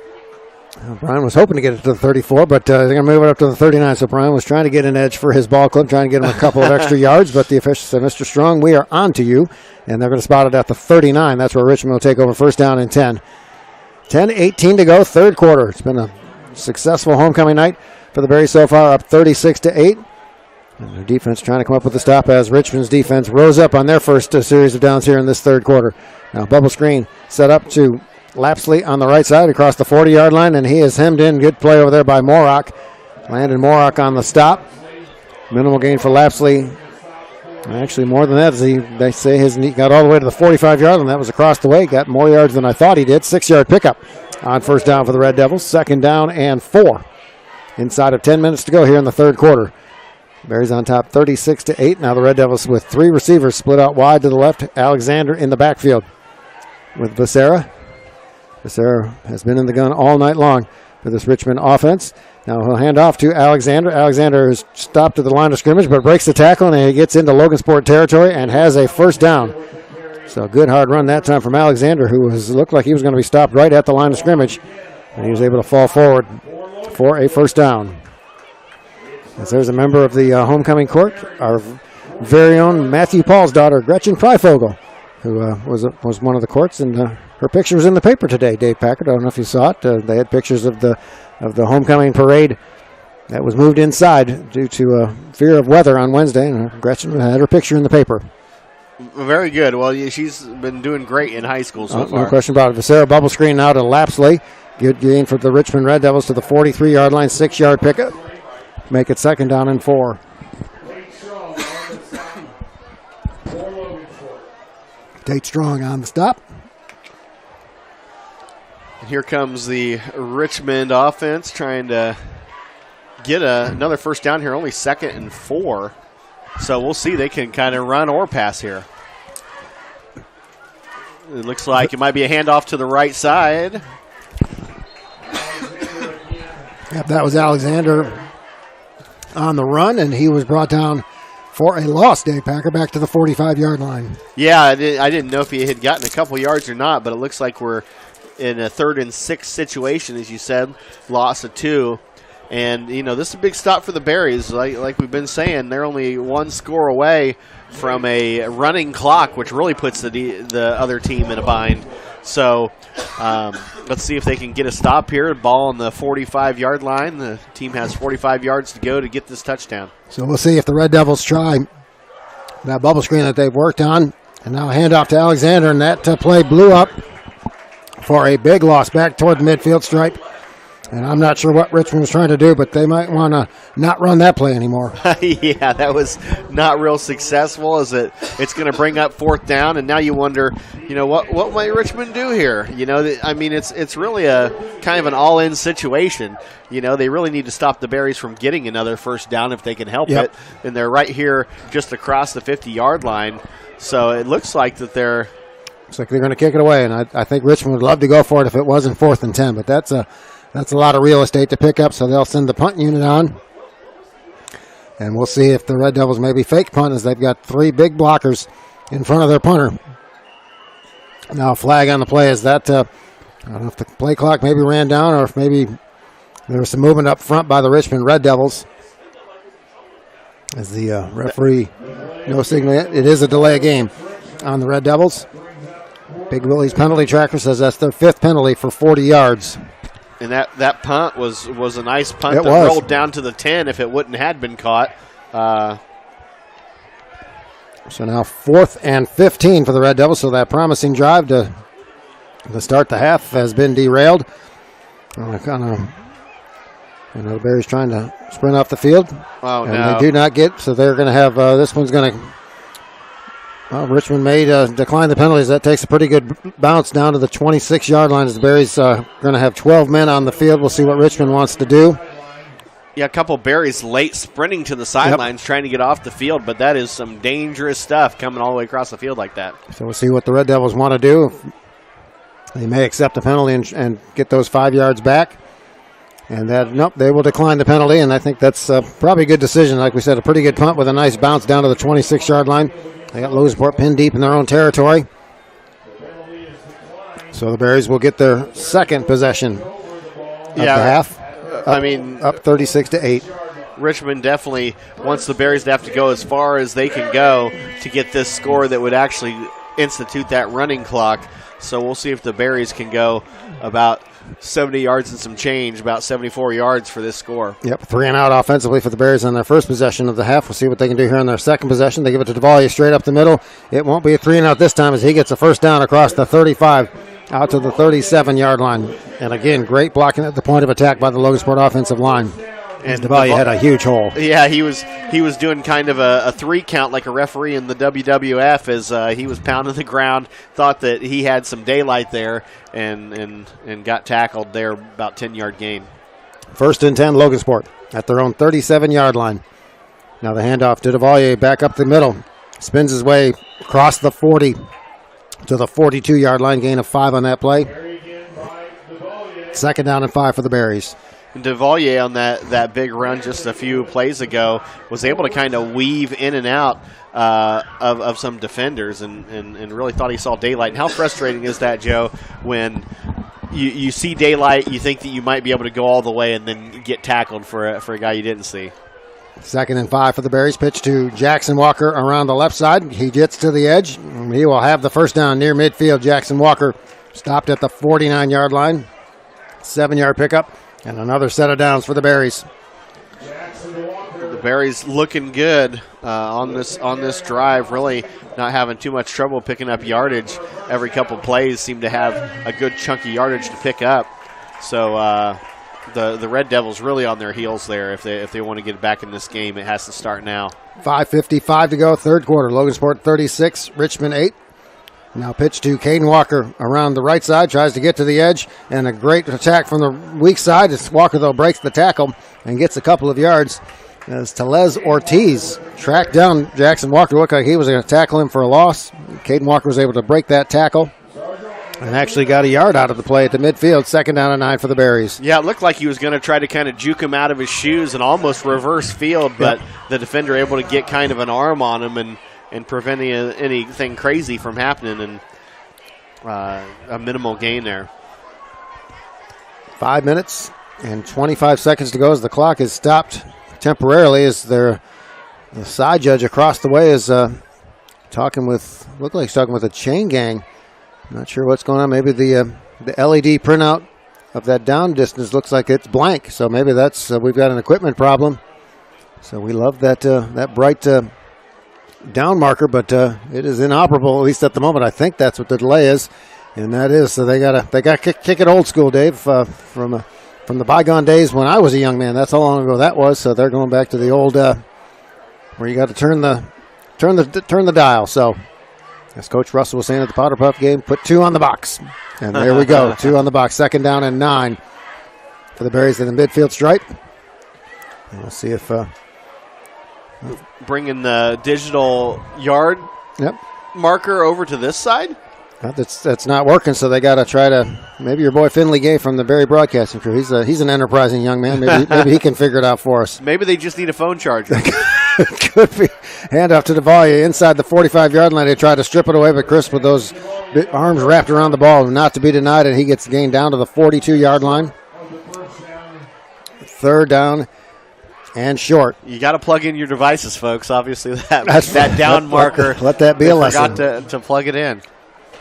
Brian was hoping to get it to the 34, but they're going to move it up to the 39. So Brian was trying to get an edge for his ball club, trying to get him a couple of extra yards. But the officials said, Mr. Strong, we are on to you. And they're going to spot it at the 39. That's where Richmond will take over first down and 10. 10:18 to go, third quarter. It's been a successful homecoming night for the Berries so far, up 36-8. And their defense trying to come up with a stop as Richmond's defense rose up on their first series of downs here in this third quarter. Now bubble screen set up to Lapsley on the right side across the 40-yard line, and he is hemmed in. Good play over there by Morrock. Landon Morrock on the stop. Minimal gain for Lapsley. Actually, more than that, they say his knee got all the way to the 45-yard line. That was across the way. Got more yards than I thought he did. 6-yard pickup on first down for the Red Devils. Second down and 4. Inside of 10 minutes to go here in the third quarter. Berries on top 36-8. Now the Red Devils with 3 receivers split out wide to the left. Alexander in the backfield with Becerra. Becerra has been in the gun all night long for this Richmond offense. Now he'll hand off to Alexander. Alexander is stopped at the line of scrimmage, but breaks the tackle, and he gets into Logansport territory and has a first down. So a good hard run that time from Alexander, who looked like he was going to be stopped right at the line of scrimmage. And he was able to fall forward for a first down. As there's a member of the homecoming court, our very own Matthew Paul's daughter, Gretchen Freifogel, who was one of the courts, and her picture was in the paper today, Dave Packard. I don't know if you saw it. They had pictures of the homecoming parade that was moved inside due to fear of weather on Wednesday, and Gretchen had her picture in the paper. Very good. Well, she's been doing great in high school so far. No question about it. Vasera bubble screen now to Lapsley. Good gain for the Richmond Red Devils to the 43-yard line, 6-yard pickup. Make it 2nd down and 4. Tate Strong on the stop. Here comes the Richmond offense trying to get another first down here, only 2nd and 4. So we'll see. They can kind of run or pass here. It looks like it might be a handoff to the right side. Yep, that was Alexander on the run, and he was brought down for a loss, Dave Packer, back to the 45-yard line. Yeah, I didn't know if he had gotten a couple yards or not, but it looks like we're in a 3rd and 6 situation, as you said, loss of 2. And, this is a big stop for the Berries. Like we've been saying, they're only 1 score away from a running clock, which really puts the other team in a bind. So let's see if they can get a stop here. Ball on the 45-yard line. The team has 45 yards to go to get this touchdown. So we'll see if the Red Devils try that bubble screen that they've worked on. And now a handoff to Alexander, and that play blew up for a big loss back toward the midfield stripe. And I'm not sure what Richmond was trying to do, but they might want to not run that play anymore. Yeah, that was not real successful. It's going to bring up 4th down, and now you wonder, what might Richmond do here? It's really a kind of an all-in situation. They really need to stop the Berries from getting another first down if they can help it. And they're right here just across the 50-yard line. So it looks like that they're going to kick it away, and I think Richmond would love to go for it if it wasn't 4th and 10, but that's a lot of real estate to pick up, so they'll send the punt unit on. And we'll see if the Red Devils maybe fake punt, as they've got 3 big blockers in front of their punter. Now a flag on the play. Is that, I don't know if the play clock maybe ran down or if maybe there was some movement up front by the Richmond Red Devils. As the referee, no signal yet. It is a delay of game on the Red Devils. Big Willie's penalty tracker says that's their 5th penalty for 40 yards. And that punt was a nice punt that rolled down to the 10 if it wouldn't have been caught. So now 4th and 15 for the Red Devils. So that promising drive to start the half has been derailed. The Bears trying to sprint off the field. Oh, and no. they do not get, so they're going to have, this one's going to, Richmond may decline the penalties. That takes a pretty good bounce down to the 26-yard line as the Berries going to have 12 men on the field. We'll see what Richmond wants to do. Yeah, a couple Berries late sprinting to the sidelines trying to get off the field, but that is some dangerous stuff coming all the way across the field like that. So we'll see what the Red Devils want to do. They may accept the penalty and get those 5 yards back. And they will decline the penalty, and I think that's probably a good decision. Like we said, a pretty good punt with a nice bounce down to the 26-yard line. They got Logansport pinned deep in their own territory. So the Berries will get their 2nd possession of the half. Up 36-8. Richmond definitely wants the Berries to have to go as far as they can go to get this score that would actually institute that running clock. So we'll see if the Berries can go about 70 yards and some change, about 74 yards for this score. Yep, 3 and out offensively for the Bears on their first possession of the half. We'll see what they can do here on their second possession. They give it to Duvalier straight up the middle. It won't be a 3 and out this time as he gets a first down across the 35 out to the 37-yard line. And again, great blocking at the point of attack by the Logansport offensive line. And Duvalier had a huge hole. Yeah, he was doing kind of a 3 count like a referee in the WWF as he was pounding the ground, thought that he had some daylight there, and got tackled there, about 10-yard gain. 1st and 10, Logansport at their own 37-yard line. Now the handoff to Duvalier back up the middle. Spins his way across the 40 to the 42-yard line, gain of 5 on that play. 2nd down and 5 for the Berries. And Duvalier on that big run just a few plays ago was able to kind of weave in and out of some defenders and really thought he saw daylight. And how frustrating is that, Joe, when you see daylight, you think that you might be able to go all the way and then get tackled for a guy you didn't see? 2nd and 5 for the Berries. Pitch to Jackson Walker around the left side. He gets to the edge. He will have the first down near midfield. Jackson Walker stopped at the 49-yard line. 7-yard pickup and another set of downs for the Berries. The Berries looking good on this drive. Really not having too much trouble picking up yardage. Every couple plays seem to have a good chunky yardage to pick up. So the Red Devils really on their heels there. If they want to get back in this game, it has to start now. 5:55 to go, third quarter. Logansport 36, Richmond 8. Now pitch to Caden Walker around the right side, tries to get to the edge, and a great attack from the weak side. As Walker, though, breaks the tackle and gets a couple of yards. As Telez Ortiz tracked down Jackson Walker. Looked like he was going to tackle him for a loss. Caden Walker was able to break that tackle and actually got a yard out of the play at the midfield. 2nd down and 9 for the Berries. Yeah, it looked like he was going to try to kind of juke him out of his shoes and almost reverse field, but the defender able to get kind of an arm on him and prevent anything crazy from happening, and a minimal gain there. 5 minutes and 25 seconds to go as the clock is stopped temporarily, as the side judge across the way is talking with a chain gang. Not sure what's going on. Maybe the LED printout of that down distance looks like it's blank. So maybe that's we've got an equipment problem. So we love that bright down marker, but it is inoperable, at least at the moment. I think that's what the delay is, and that is so they got to kick it old school, Dave, from the bygone days when I was a young man. That's how long ago that was. So they're going back to the old where you got to turn the dial. So, as Coach Russell was saying at the Powder Puff game, put 2 on the box. And there we go, 2 on the box. 2nd down and 9 for the Berries in the midfield stripe. And we'll see if bringing the digital yard marker over to this side. That's not working, so they got to try to. Maybe your boy Finley Gay from the Berry Broadcasting Crew. He's an enterprising young man. Maybe he can figure it out for us. Maybe they just need a phone charger. Could be. Hand off to DeValier inside the 45-yard line. They try to strip it away, but Chris with those arms wrapped around the ball, not to be denied, and he gets gained down to the 42-yard line. 3rd down and short. You got to plug in your devices, folks. Obviously, that down marker. Let that be a lesson. Forgot to plug it in.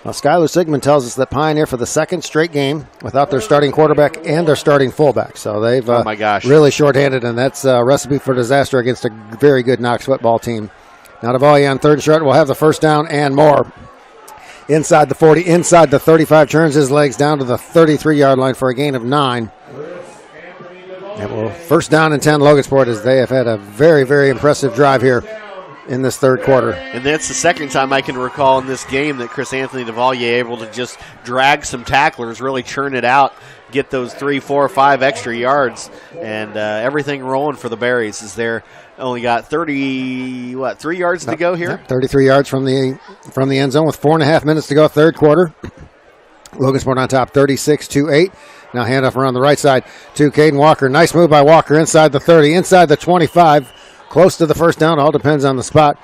Well, Skylar Sigmund tells us that Pioneer for the 2nd straight game without their starting quarterback and their starting fullback. So they've really shorthanded, and that's a recipe for disaster against a very good Knox football team. Now DeValier on 3rd and short will have the first down and more. Inside the 40, inside the 35, turns his legs down to the 33-yard line for a gain of 9. And well, 1st down and 10 Logansport, as they have had a very, very impressive drive here in this 3rd quarter. And that's the 2nd time I can recall in this game that Chris Anthony DeValier able to just drag some tacklers, really churn it out, get those 3, 4, 5 extra yards, and everything rolling for the Berries as they're only got 3 yards to go here? 33 yards from the end zone with 4.5 minutes to go, 3rd quarter. Logansport on top, 36-8. Now handoff around the right side to Caden Walker. Nice move by Walker inside the 30, inside the 25. Close to the first down. All depends on the spot.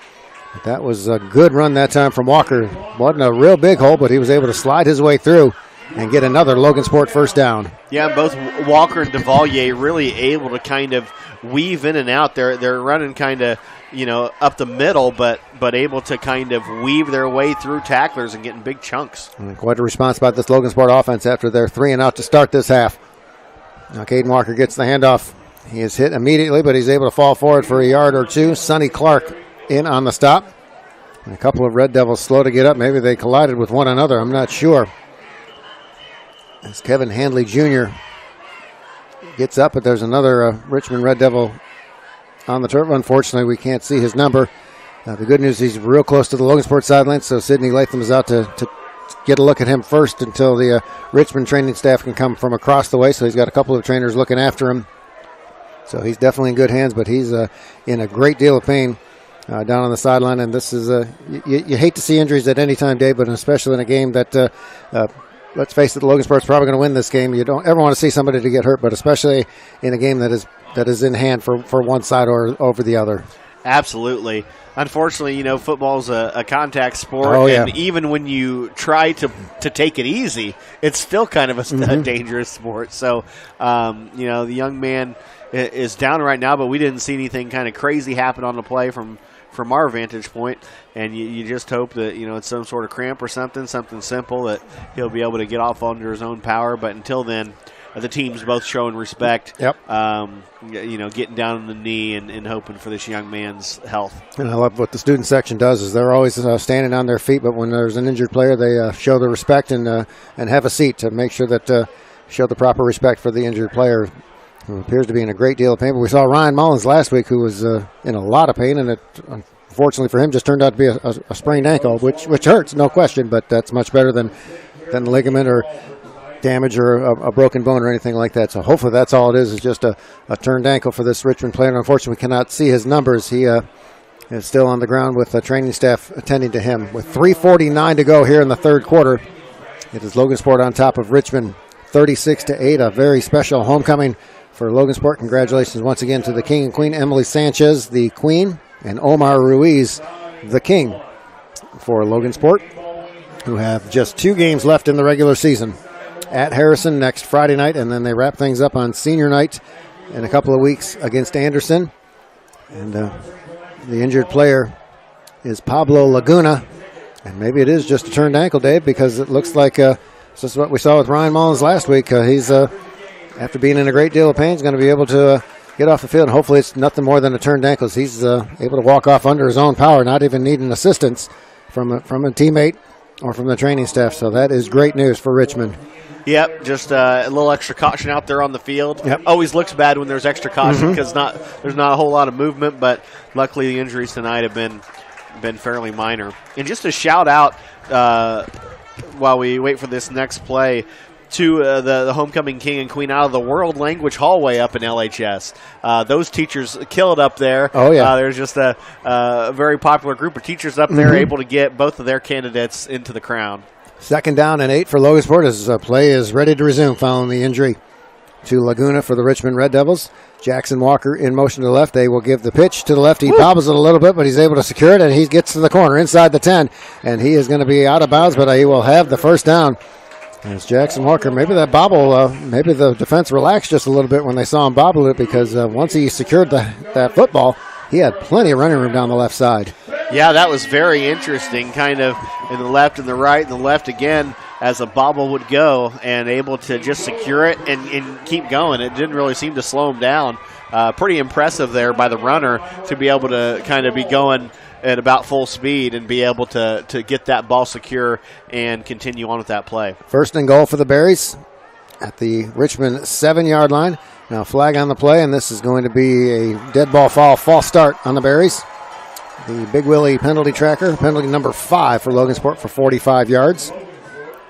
But that was a good run that time from Walker. Wasn't a real big hole, but he was able to slide his way through and get another Logansport first down. Yeah, both Walker and DeValier really able to kind of weave in and out. They're running kind of, up the middle, but able to kind of weave their way through tacklers and getting big chunks. And quite a response by this Logansport offense after their 3-and-out to start this half. Now Caden Walker gets the handoff. He is hit immediately, but he's able to fall forward for a yard or 2. Sonny Clark in on the stop. And a couple of Red Devils slow to get up. Maybe they collided with one another. I'm not sure. As Kevin Handley Jr. gets up, but there's another Richmond Red Devil on the turf. Unfortunately, we can't see his number. The good news, he's real close to the Logansport sideline, so Sidney Latham is out to get a look at him first until the Richmond training staff can come from across the way. So he's got a couple of trainers looking after him. So he's definitely in good hands, but he's in a great deal of pain down on the sideline. And this is you hate to see injuries at any time, Dave, but especially in a game that, let's face it, the Logansport's probably going to win this game. You don't ever want to see somebody to get hurt, but especially in a game that is in hand for one side or over the other. Absolutely. Unfortunately, football's a contact sport, Oh, yeah. and even when you try to take it easy, it's still kind of a dangerous sport. So, the young man is down right now, but we didn't see anything kind of crazy happen on the play from our vantage point, and you just hope that it's some sort of cramp or something simple that he'll be able to get off under his own power. But until then, the team's both showing respect. Yep. Getting down on the knee and hoping for this young man's health. And I love what the student section does is they're always standing on their feet, but when there's an injured player, they show the respect and have a seat to make sure that show the proper respect for the injured player, who appears to be in a great deal of pain. But we saw Ryan Mullins last week, who was in a lot of pain, and it, unfortunately for him, just turned out to be a sprained ankle, which hurts, no question, but that's much better than ligament or damage or a broken bone or anything like that. So hopefully that's all it is just a turned ankle for this Richmond player. And unfortunately, we cannot see his numbers. He is still on the ground with the training staff attending to him. With 3:49 to go here in the third quarter, it is Logansport on top of Richmond, 36-8. A very special homecoming for Logansport. Congratulations once again to the king and queen, Emily Sanchez, the queen, and Omar Ruiz, the king, for Logansport, who have just 2 games left in the regular season. At Harrison next Friday night, and then they wrap things up on senior night in a couple of weeks against Anderson. And the injured player is Pablo Laguna, and maybe it is just a turned ankle, Dave, because it looks like this is what we saw with Ryan Mullins last week. He's, after being in a great deal of pain, is going to be able to get off the field, and hopefully it's nothing more than a turned ankle. He's able to walk off under his own power, not even needing assistance from a teammate or from the training staff. So that is great news for Richmond. Yep, just a little extra caution out there on the field. Yep. Always looks bad when there's extra caution because there's not a whole lot of movement, but luckily the injuries tonight have been fairly minor. And just a shout out while we wait for this next play to the homecoming king and queen out of the world language hallway up in LHS. Those teachers kill it up there. Oh, yeah. There's just a very popular group of teachers up there able to get both of their candidates into the crown. 2nd down and 8 for Logansport as play is ready to resume following the injury to Laguna for the Richmond Red Devils. Jackson Walker in motion to the left. They will give the pitch to the left. He bobbles it a little bit, but he's able to secure it, and he gets to the corner inside the 10, and he is going to be out of bounds, but he will have the first down. As Jackson Walker, maybe that bobble, maybe the defense relaxed just a little bit when they saw him bobble it, because once he secured that football, he had plenty of running room down the left side. Yeah, that was very interesting, kind of in the left and the right and the left again as a bobble would go, and able to just secure it and keep going. It didn't really seem to slow him down. Pretty impressive there by the runner to be able to kind of be going at about full speed and be able to get that ball secure and continue on with that play. 1st and goal for the Berries at the Richmond 7-yard line. Now flag on the play, and this is going to be a dead ball false start on the Berries. The Big Willie penalty tracker, penalty number 5 for Logansport for 45 yards.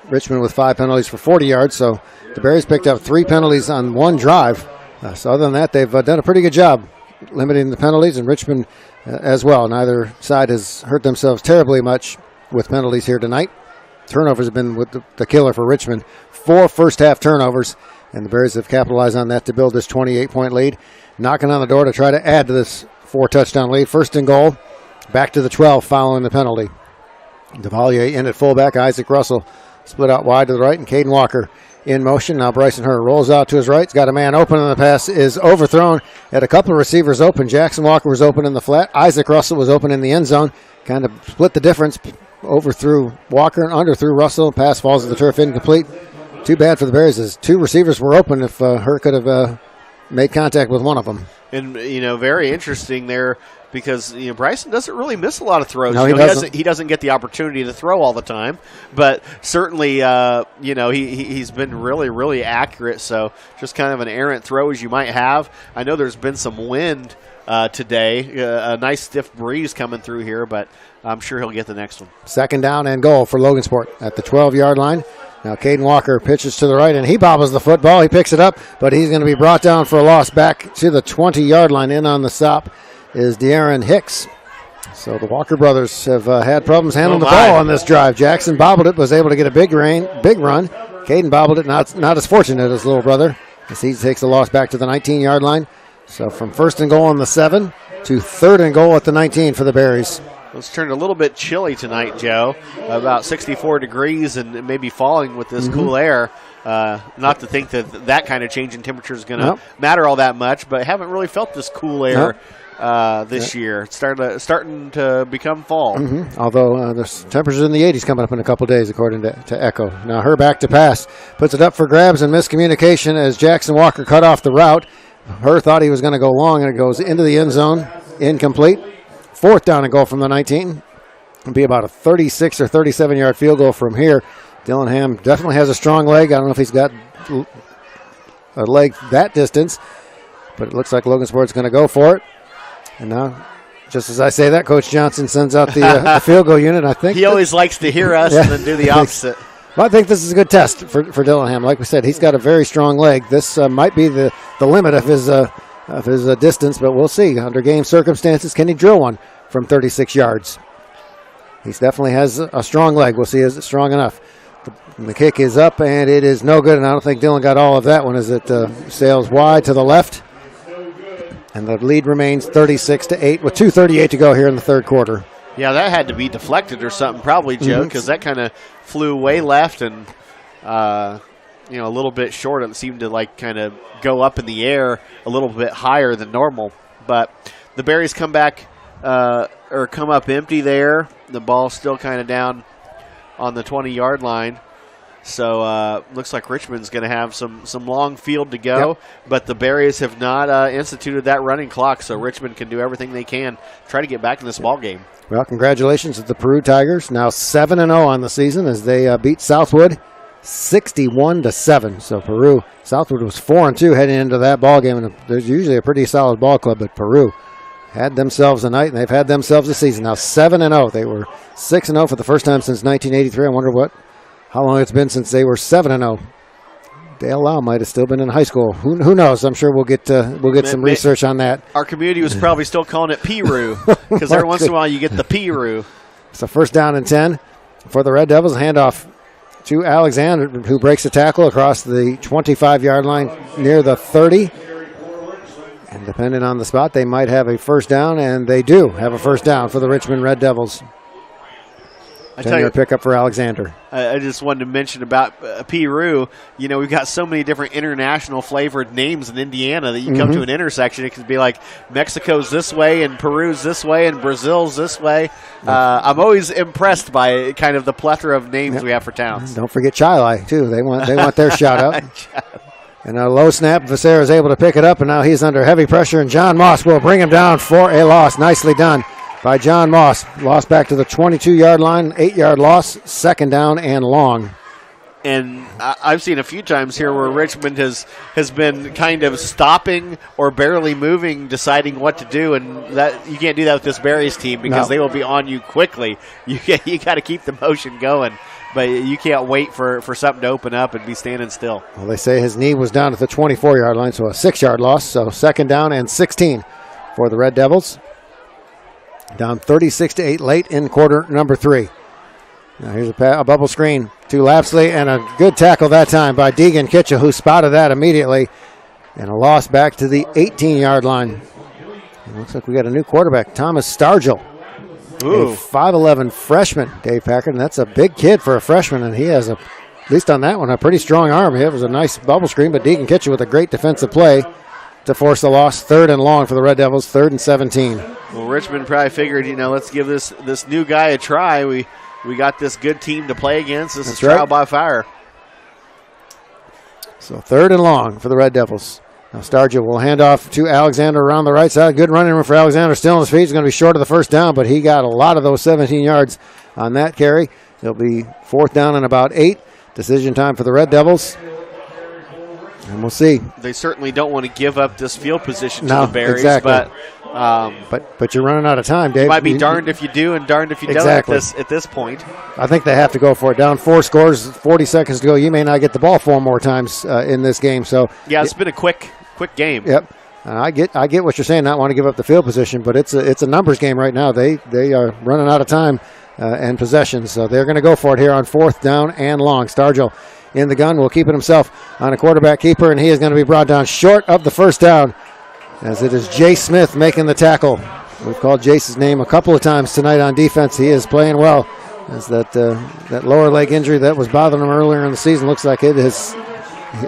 Richmond with 5 penalties for 40 yards, so the Berries picked up 3 penalties on 1 drive. So other than that, they've done a pretty good job limiting the penalties, and Richmond as well. Neither side has hurt themselves terribly much with penalties here tonight. Turnovers have been with the killer for Richmond. 4 first-half turnovers, and the Bears have capitalized on that to build this 28-point lead. Knocking on the door to try to add to this 4-touchdown lead. 1st and goal, back to the 12 following the penalty. DeValier in at fullback. Isaac Russell split out wide to the right, and Caden Walker in motion. Now Bryson Herr rolls out to his right. He's got a man open, and the pass is overthrown. Had a couple of receivers open. Jackson Walker was open in the flat. Isaac Russell was open in the end zone. Kind of split the difference. Overthrew Walker and underthrew Russell. Pass falls to the turf, incomplete. Too bad for the Bears, as 2 receivers were open if Herr could have made contact with one of them. And, very interesting there, because Bryson doesn't really miss a lot of throws. No, he doesn't get the opportunity to throw all the time, but certainly he's been really, really accurate. So just kind of an errant throw as you might have. I know there's been some wind today, a nice stiff breeze coming through here, but I'm sure he'll get the next one. 2nd down and goal for Logansport at the 12-yard line. Now Caden Walker pitches to the right, and he bobbles the football. He picks it up, but he's going to be brought down for a loss back to the 20-yard line. In on the stop is De'Aaron Hicks. So the Walker brothers have had problems handling the ball on this drive. Jackson bobbled it, was able to get a big run. Caden bobbled it, not as fortunate as little brother, as he takes the loss back to the 19-yard line. So from 1st and goal on the 7, to 3rd and goal at the 19 for the Berries. It's turned a little bit chilly tonight, Joe. About 64 degrees and maybe falling with this cool air. Not to think that kind of change in temperature is going to matter all that much, but haven't really felt this cool air this year. It's starting to become fall. Although there's temperatures in the 80s coming up in a couple days, according to Echo. Now her back to pass. Puts it up for grabs and miscommunication as Jackson Walker cut off the route. Her thought he was going to go long, and it goes into the end zone. Incomplete. 4th down and goal from the 19. It'll be about a 36 or 37-yard field goal from here. Dillingham definitely has a strong leg. I don't know if he's got a leg that distance, but it looks like Logansport's going to go for it. And now, just as I say that, Coach Johnson sends out the field goal unit. I think he always likes to hear us and then do the opposite. Well, I think this is a good test for Dillingham. Like we said, he's got a very strong leg. This might be the limit of his distance, but we'll see. Under game circumstances, can he drill one from 36 yards? He definitely has a strong leg. We'll see, is it strong enough? The kick is up, and it is no good, and I don't think Dillon got all of that one as it sails wide to the left. And the lead remains 36-8 with 2:38 to go here in the 3rd quarter. Yeah, that had to be deflected or something probably, Joe, because that kind of flew way left and, a little bit short. It seemed to, kind of go up in the air a little bit higher than normal. But the Berries come back or come up empty there. The ball's still kind of down on the 20-yard line. So looks like Richmond's going to have some long field to go, but the Berries have not instituted that running clock, so Richmond can do everything they can to try to get back in this ball game. Well, congratulations to the Peru Tigers, now 7-0 on the season as they beat Southwood 61-7. So Southwood was 4-2 heading into that ball game, and there's usually a pretty solid ball club, but Peru had themselves a night, and they've had themselves a season. Now 7-0. They were 6-0 for the first time since 1983. I wonder how long it's been since they were 7-0. Dale Lau might have still been in high school. Who knows? I'm sure we'll get some research on that. Our community was probably still calling it P-Roo because every once in a while you get the P-Roo. So 1st down and 10 for the Red Devils. Handoff to Alexander, who breaks a tackle across the 25-yard line near the 30. And depending on the spot, they might have a 1st down, and they do have a 1st down for the Richmond Red Devils. 10-yard pickup for Alexander. I just wanted to mention about Peru. We've got so many different international flavored names in Indiana that you come to an intersection. It could be like Mexico's this way and Peru's this way and Brazil's this way. I'm always impressed by kind of the plethora of names we have for towns. Don't forget Chile, too. They want their shout out. And a low snap, Vasera is able to pick it up, and now he's under heavy pressure, and John Moss will bring him down for a loss. Nicely done by John Moss. Lost back to the 22-yard line, 8-yard loss, 2nd down and long. And I've seen a few times here where Richmond has been kind of stopping or barely moving, deciding what to do, and that you can't do that with this Berries team because they will be on you quickly. You got to keep the motion going, but you can't wait for something to open up and be standing still. Well, they say his knee was down at the 24-yard line, so a 6-yard loss. So 2nd down and 16 for the Red Devils. Down 36-8 late in quarter number 3. Now here's a bubble screen to Lapsley, and a good tackle that time by Deegan Kitchell, who spotted that immediately. And a loss back to the 18-yard line. It looks like we got a new quarterback, Thomas Stargell. Ooh. A 5'11 freshman, Dave Packard, and that's a big kid for a freshman, and he has, at least on that one, a pretty strong arm. It was a nice bubble screen, but Deegan Kitchell with a great defensive play to force the loss. 3rd and long for the Red Devils, 3rd and 17. Well, Richmond probably figured, let's give this new guy a try. We got this good team to play against. This is trial by fire. So 3rd and long for the Red Devils. Now Stargell will hand off to Alexander around the right side. Good running room for Alexander. Still on his feet. He's going to be short of the 1st down, but he got a lot of those 17 yards on that carry. It'll be 4th down and about 8. Decision time for the Red Devils. And we'll see. They certainly don't want to give up this field position to the Berries, exactly. But you're running out of time, Dave. You might be darned if you do and darned if you don't at this point. I think they have to go for it. Down 4 scores, 40 seconds to go. You may not get the ball 4 more times in this game. So yeah, it's been a quick game. Yep. I get what you're saying. Not want to give up the field position, but it's a numbers game right now. They are running out of time and possessions, so they're going to go for it here on 4th down and long. Stargell in the gun will keep it himself on a quarterback keeper, and he is going to be brought down short of the 1st down. as it is Jace Smith making the tackle. We've called Jace's name a couple of times tonight on defense. He is playing well, as that lower leg injury that was bothering him earlier in the season looks like it has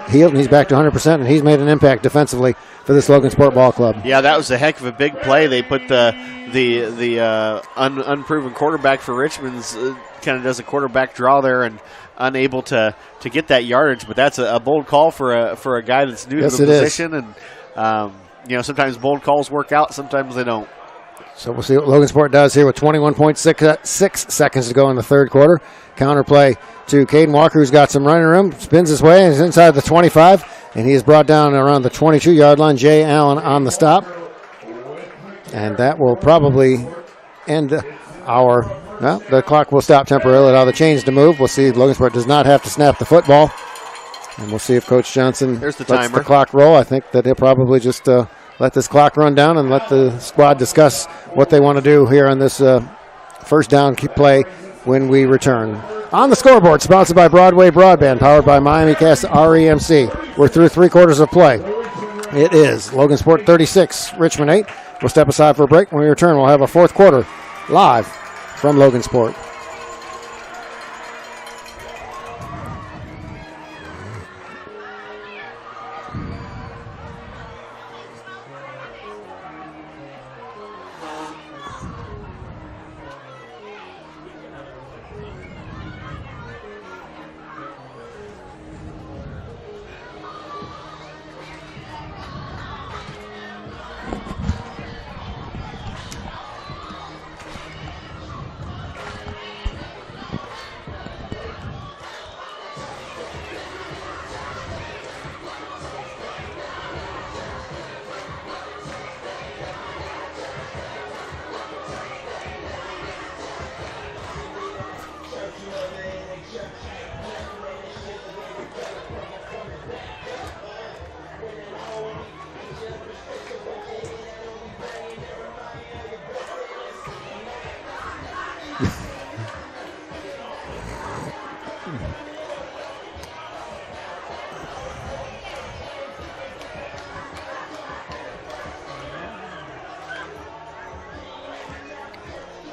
healed, and he's back to 100%, and he's made an impact defensively for this Logansport ball club. Yeah, that was a heck of a big play. They put the unproven quarterback for Richmond's kind of does a quarterback draw there and unable to get that yardage. But that's a bold call for a guy that's new to the position. And sometimes bold calls work out, sometimes they don't. So we'll see what Logansport does here with 21.6 seconds to go in the third quarter. Counter play to Caden Walker, who's got some running room, spins his way, and is inside the 25, and he is brought down around the 22-yard line. Jay Allen on the stop. And that will probably end the clock will stop temporarily. Allow the chains to move. We'll see Logansport does not have to snap the football. And we'll see if Coach Johnson lets the clock roll. I think that he'll probably just let this clock run down and let the squad discuss what they want to do here on this first down play when we return. On the scoreboard, sponsored by Broadway Broadband, powered by Miami Cast REMC. We're through 3 quarters of play. It is Logansport 36, Richmond 8. We'll step aside for a break. When we return, we'll have a fourth quarter live from Logansport.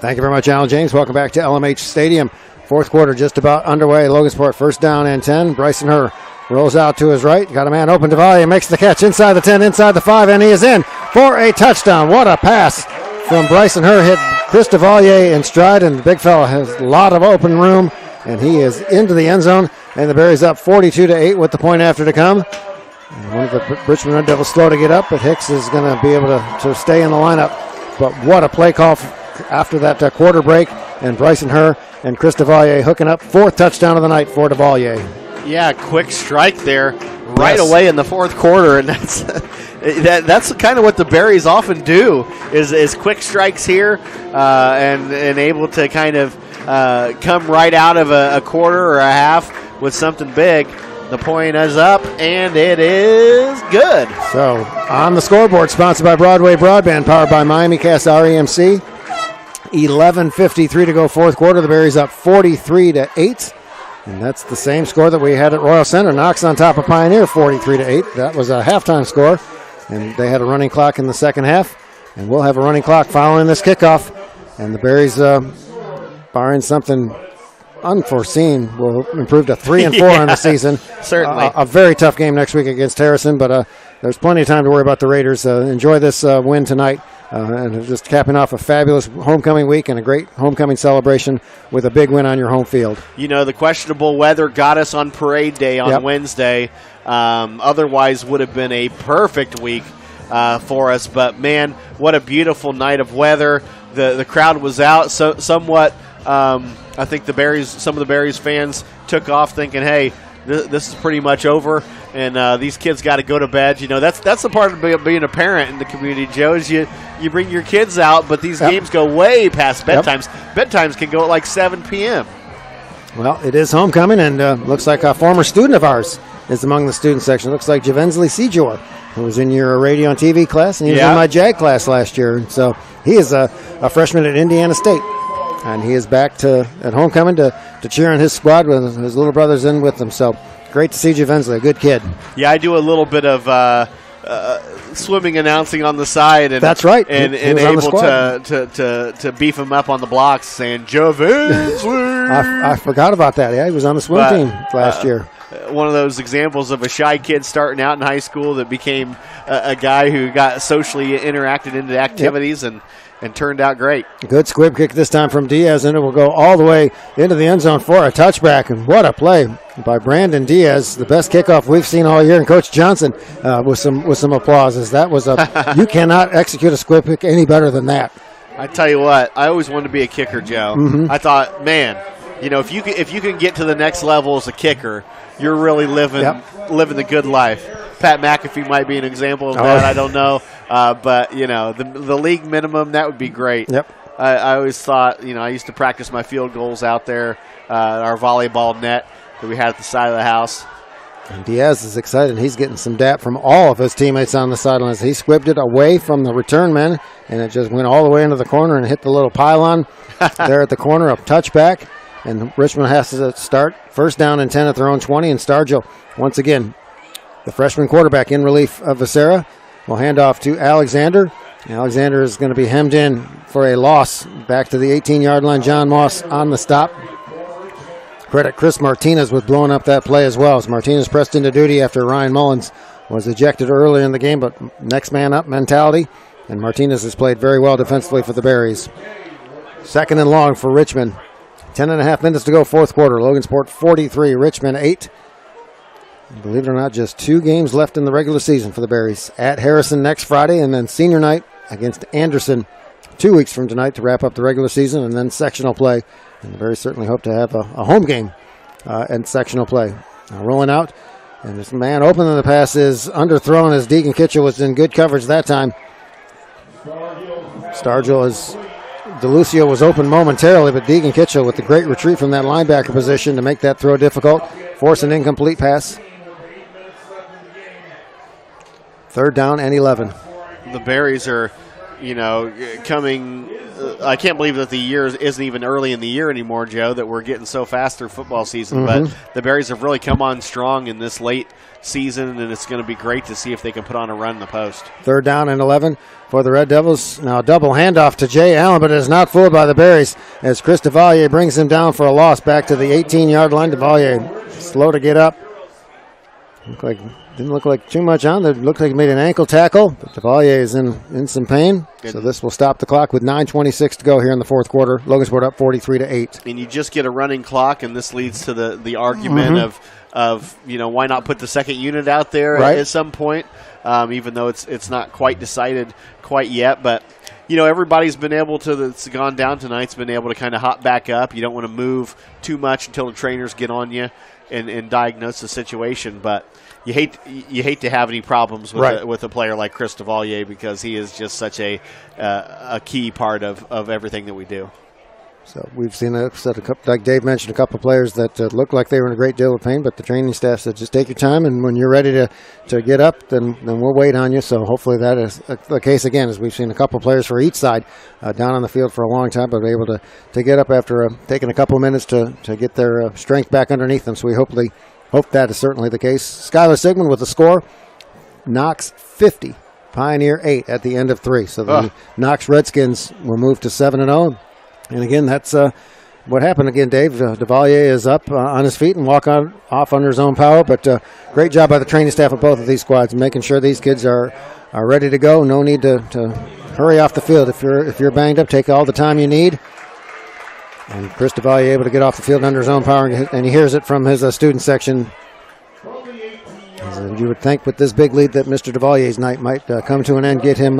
Thank you very much, Alan James. Welcome back to LMH Stadium. Fourth quarter just about underway. Logansport first down and 10. Bryson Herr rolls out to his right. Got a man open to Valle. Makes the catch inside the 10, inside the 5, and he is in for a touchdown. What a pass from Bryson Herr. Hit Chris DeValier in stride, and the big fella has a lot of open room, and he is into the end zone. And the Berries up 42-8 with the point after to come. And one of the Richmond Red Devils slow to get up, but Hicks is going to be able to stay in the lineup. But what a play call after that quarter break, and Bryson Herr and Chris DeValier hooking up. Fourth touchdown of the night for DeValier. Yeah, quick strike there right away in the fourth quarter, and that's kind of what the Berries often do is quick strikes here and able to kind of come right out of a quarter or a half with something big. The point is up, and it is good. So on the scoreboard, sponsored by Broadway Broadband, powered by Miami Cast REMC. 11:53 to go fourth quarter. The Berries up 43-8. And that's the same score that we had at Royal Center. Knox on top of Pioneer 43-8. That was a halftime score. And they had a running clock in the second half. And we'll have a running clock following this kickoff. And the Berries, barring something unforeseen, will improve to 3-4 on the season. Certainly. A very tough game next week against Harrison, but there's plenty of time to worry about the Raiders. Enjoy this win tonight. And just capping off a fabulous homecoming week and a great homecoming celebration with a big win on your home field. You know, the questionable weather got us on parade day on Wednesday. Otherwise would have been a perfect week for us. But, man, what a beautiful night of weather. The crowd was out somewhat. I think some of the Berries fans took off thinking, hey, this is pretty much over, and these kids got to go to bed. You know, that's the part of being a parent in the community, Joe, is you bring your kids out, but these games go way past bedtimes. Bedtimes can go at like 7 p.m. Well, it is homecoming, and looks like a former student of ours is among the student section. Looks like Javensley Sejour, who was in your radio and TV class, and he was in my JAG class last year. So he is a freshman at Indiana State. And he is back at homecoming to cheer on his squad with his little brothers in with him. So great to see Javensley, a good kid. Yeah, I do a little bit of swimming announcing on the side, and that's right, and he was able to beef him up on the blocks, saying Joe Vinsley. I forgot about that. Yeah, he was on the swim team last year. One of those examples of a shy kid starting out in high school that became a guy who got socially interacted into activities and turned out great. Good squib kick this time from Diaz, and it will go all the way into the end zone for a touchback. And what a play by Brandon Diaz, the best kickoff we've seen all year. And Coach Johnson with some applause, as that was you cannot execute a squib kick any better than that. I tell you what, I always wanted to be a kicker, Joe. Mm-hmm. I thought, man, if you can get to the next level as a kicker, you're really living the good life. Pat McAfee might be an example of that. I don't know. But, the league minimum, that would be great. Yep. I always thought, I used to practice my field goals out there, our volleyball net that we had at the side of the house. And Diaz is excited. He's getting some dap from all of his teammates on the sidelines. He squibbed it away from the return man, and it just went all the way into the corner and hit the little pylon there at the corner, a touchback. And Richmond has to start first down and 10 at their own 20. And Stargell, once again, the freshman quarterback in relief of Becerra, will hand off to Alexander. Alexander is going to be hemmed in for a loss back to the 18-yard line. John Moss on the stop. Credit Chris Martinez with blowing up that play as well, as Martinez pressed into duty after Ryan Mullins was ejected earlier in the game, but next man up mentality. And Martinez has played very well defensively for the Berries. Second and long for Richmond. 10.5 minutes to go, fourth quarter. Logansport 43, Richmond 8. And believe it or not, just 2 games left in the regular season for the Berries. At Harrison next Friday, and then senior night against Anderson 2 weeks from tonight to wrap up the regular season, and then sectional play. And the Berries certainly hope to have a home game and sectional play. Rolling out, and this man open, and the pass is underthrown as Deacon Kitchell was in good coverage that time. Stargell is... DeLucio was open momentarily, but Deacon Kitchell with the great retreat from that linebacker position to make that throw difficult, force an incomplete pass. Third down and 11. The Berries are, coming. I can't believe that the year isn't even early in the year anymore, Joe, that we're getting so fast through football season. Mm-hmm. But the Berries have really come on strong in this late season, and it's going to be great to see if they can put on a run in the post. Third down and 11 for the Red Devils. Now a double handoff to Jay Allen, but it is not fooled by the Berries as Chris DeValier brings him down for a loss back to the 18-yard line. DeValier slow to get up. Didn't look like too much on there. Looked like he made an ankle tackle, but DeValier is in some pain. So this will stop the clock with 9:26 to go here in the fourth quarter. Logansport up 43-8. And you just get a running clock, and this leads to the argument of why not put the second unit out there at some point, even though it's not quite decided quite yet. But everybody's been able to, that's gone down tonight's been able to kind of hop back up. You don't want to move too much until the trainers get on you and diagnose the situation. But you hate to have any problems with a player like Chris DeValier, because he is just such a key part of everything that we do. So we've seen like Dave mentioned, a couple of players that looked like they were in a great deal of pain, but the training staff said just take your time, and when you're ready to get up, then we'll wait on you. So hopefully that is the case again, as we've seen a couple of players for each side down on the field for a long time, but able to get up after taking a couple of minutes to get their strength back underneath them. So we hope that is certainly the case. Skylar Sigmund with the score. Knox 50, Pioneer 8 at the end of 3. So the Knox Redskins will move to 7-0. And again, that's what happened again, Dave. DeValier is up on his feet and off under his own power. But great job by the training staff of both of these squads, making sure these kids are ready to go. No need to hurry off the field. If you're banged up, take all the time you need. And Chris DeValier able to get off the field under his own power, and he hears it from his student section. You would think with this big lead that Mr. DeValier's night might come to an end, get him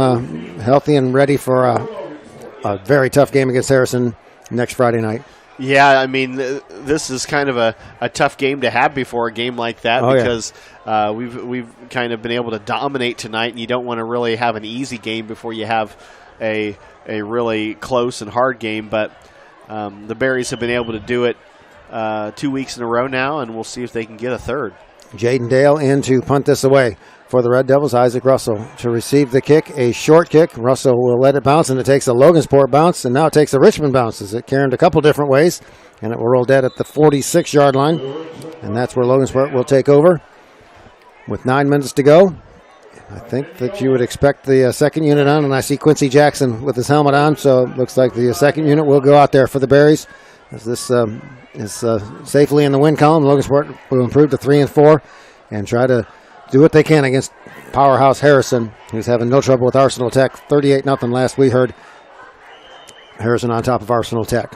healthy and ready for a very tough game against Harrison next Friday night. Yeah, I mean, this is kind of a tough game to have before a game like that, because we've kind of been able to dominate tonight, and you don't want to really have an easy game before you have a really close and hard game. But the Berries have been able to do it 2 weeks in a row now, and we'll see if they can get a third. Jaden Dale in to punt this away for the Red Devils. Isaac Russell to receive the kick, a short kick. Russell will let it bounce, and it takes a Logansport bounce, and now it takes a Richmond bounce as it carried a couple different ways, and it will roll dead at the 46-yard line, and that's where Logansport will take over with 9 minutes to go. I think that you would expect the second unit on, and I see Quincy Jackson with his helmet on, so it looks like the second unit will go out there for the Berries. As this is safely in the win column, Logansport will improve to 3-4 and try to do what they can against powerhouse Harrison, who's having no trouble with Arsenal Tech. 38-0 last we heard. Harrison on top of Arsenal Tech.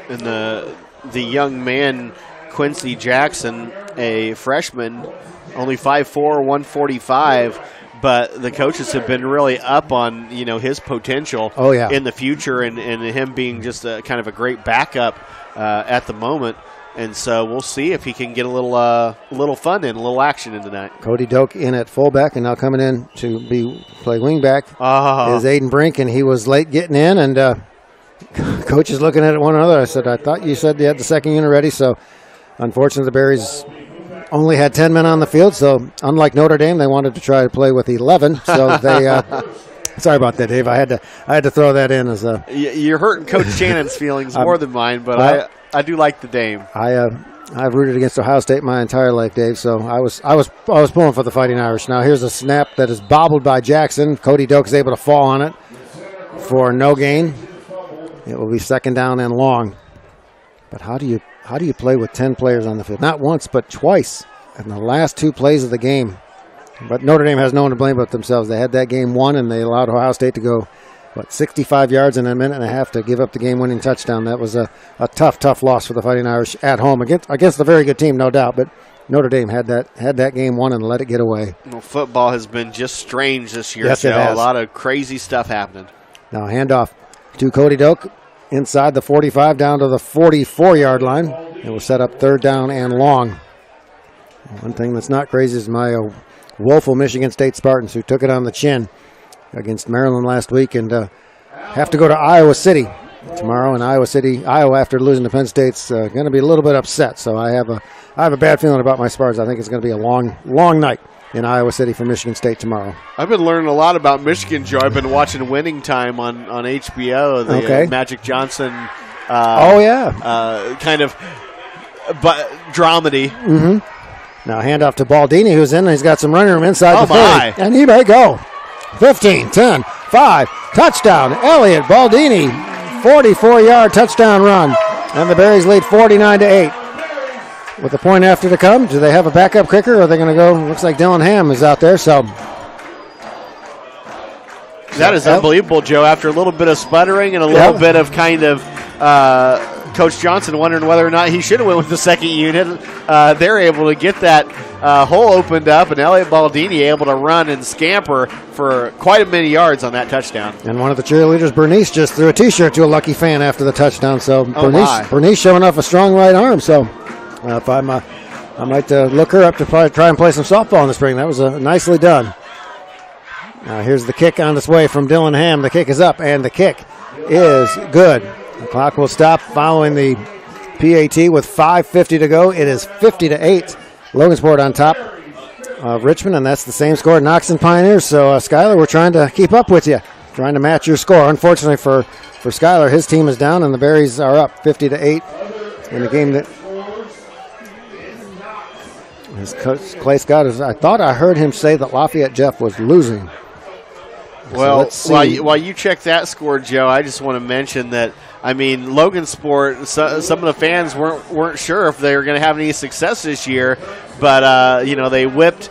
And the young man, Quincy Jackson, a freshman, only 5'4", 145, but the coaches have been really up on his potential in the future, and him being just a kind of a great backup at the moment. And so we'll see if he can get a little fun in, a little action in tonight. Cody Doak in at fullback, and now coming in to play wingback is Aiden Brink, and he was late getting in, and coach is looking at one another. I said, I thought you said you had the second unit ready, so unfortunately the Berries only had 10 men on the field, so unlike Notre Dame, they wanted to try to play with 11. So they, sorry about that, Dave. I had to throw that in as a. You're hurting Coach Shannon's feelings more than mine, but I do like the Dame. I've rooted against Ohio State my entire life, Dave. So I was pulling for the Fighting Irish. Now here's a snap that is bobbled by Jackson. Cody Doak is able to fall on it for no gain. It will be second down and long. But how do you play with 10 players on the field? Not once, but twice in the last two plays of the game. But Notre Dame has no one to blame but themselves. They had that game won, and they allowed Ohio State to go, 65 yards in a minute and a half to give up the game-winning touchdown. That was a tough loss for the Fighting Irish at home against a very good team, no doubt. But Notre Dame had that game won and let it get away. Well, football has been just strange this year. Yes, it has. A lot of crazy stuff happening. Now handoff to Cody Doak. Inside the 45 down to the 44-yard line. It will set up third down and long. One thing that's not crazy is my woeful Michigan State Spartans, who took it on the chin against Maryland last week and have to go to Iowa City tomorrow. And Iowa, after losing to Penn State's going to be a little bit upset. So I have a bad feeling about my Spartans. I think it's going to be a long night in Iowa City for Michigan State tomorrow. I've been learning a lot about Michigan, Joe. I've been watching Winning Time on HBO, the Magic Johnson kind of dramedy. Mm-hmm. Now handoff to Baldini, who's in. He's got some running room inside the 30. And he may go. 15, 10, 5, touchdown. Elliot Baldini, 44-yard touchdown run. And the Berries lead 49-8. With a point after to come, do they have a backup kicker, or are they going to go? Looks like Dylan Ham is out there, so. That is unbelievable, Joe. After a little bit of sputtering and a little bit of kind of Coach Johnson wondering whether or not he should have went with the second unit, they're able to get that hole opened up, and Elliot Baldini able to run and scamper for quite a many yards on that touchdown. And one of the cheerleaders, Bernice, just threw a T-shirt to a lucky fan after the touchdown. So Bernice showing off a strong right arm, so. If I might look her up to probably try and play some softball in the spring. That was nicely done. Now here's the kick on its way from Dylan Ham. The kick is up, and the kick is good. The clock will stop following the PAT with 5:50 to go. It is 50-8. Logansport on top of Richmond, and that's the same score. Knox and Pioneers. So, Skyler, we're trying to keep up with you, trying to match your score. Unfortunately for Skyler, his team is down, and the Berries are up 50-8 in the game that. His coach, Clay Scott, I thought I heard him say that Lafayette Jeff was losing. Well, while you check that score, Joe, I just want to mention that, Logansport, some of the fans weren't sure if they were going to have any success this year, but, they whipped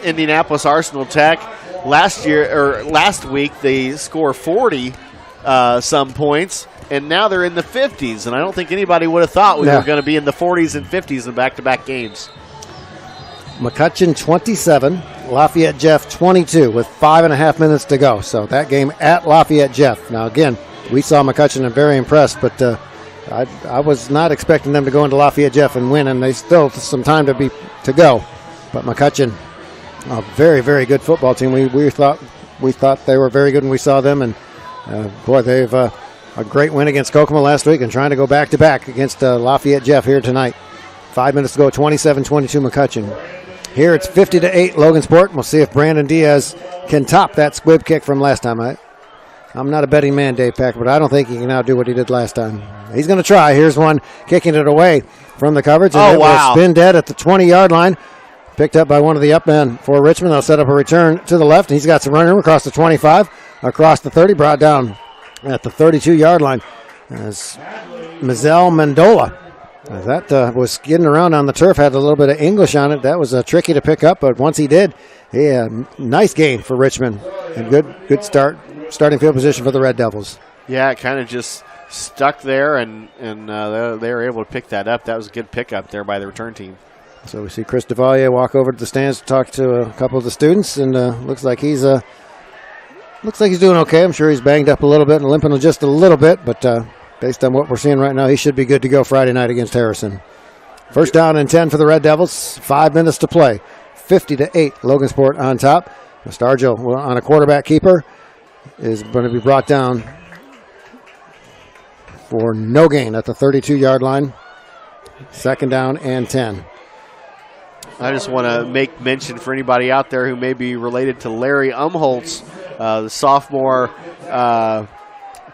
Indianapolis Arsenal Tech. Last week, they scored 40 some points. And now they're in the 50s, and I don't think anybody would have thought we were going to be in the 40s and 50s in back-to-back games. McCutcheon 27, Lafayette Jeff 22 with 5.5 minutes to go. So that game at Lafayette Jeff. Now, again, we saw McCutcheon and very impressed, but I was not expecting them to go into Lafayette Jeff and win, and they still have some time to go. But McCutcheon, a very, very good football team. We thought they were very good when we saw them, and they've a great win against Kokomo last week and trying to go back-to-back against Lafayette Jeff here tonight. 5 minutes to go, 27-22 McCutcheon. Here it's 50-8 Logansport. We'll see if Brandon Diaz can top that squib kick from last time. I'm not a betting man, Dave Packer, but I don't think he can outdo what he did last time. He's going to try. Here's one kicking it away from the coverage. And it will spin dead at the 20-yard line. picked up by one of the up men for Richmond. They'll set up a return to the left. He's got some running room across the 25, across the 30, brought down at the 32-yard line as Mazel Mendola. That was getting around on the turf, had a little bit of English on it. That was tricky to pick up, but once he did, nice gain for Richmond. And good starting field position for the Red Devils. Yeah, it kind of just stuck there, and they were able to pick that up. That was a good pickup there by the return team. So we see Chris DeValier walk over to the stands to talk to a couple of the students, and looks like he's doing okay. I'm sure he's banged up a little bit and limping just a little bit, but based on what we're seeing right now, he should be good to go Friday night against Harrison. First down and 10 for the Red Devils. 5 minutes to play. 50-8. Logansport on top. Stargell on a quarterback keeper is going to be brought down for no gain at the 32-yard line. Second down and 10. I just want to make mention for anybody out there who may be related to Larry Umholtz, the sophomore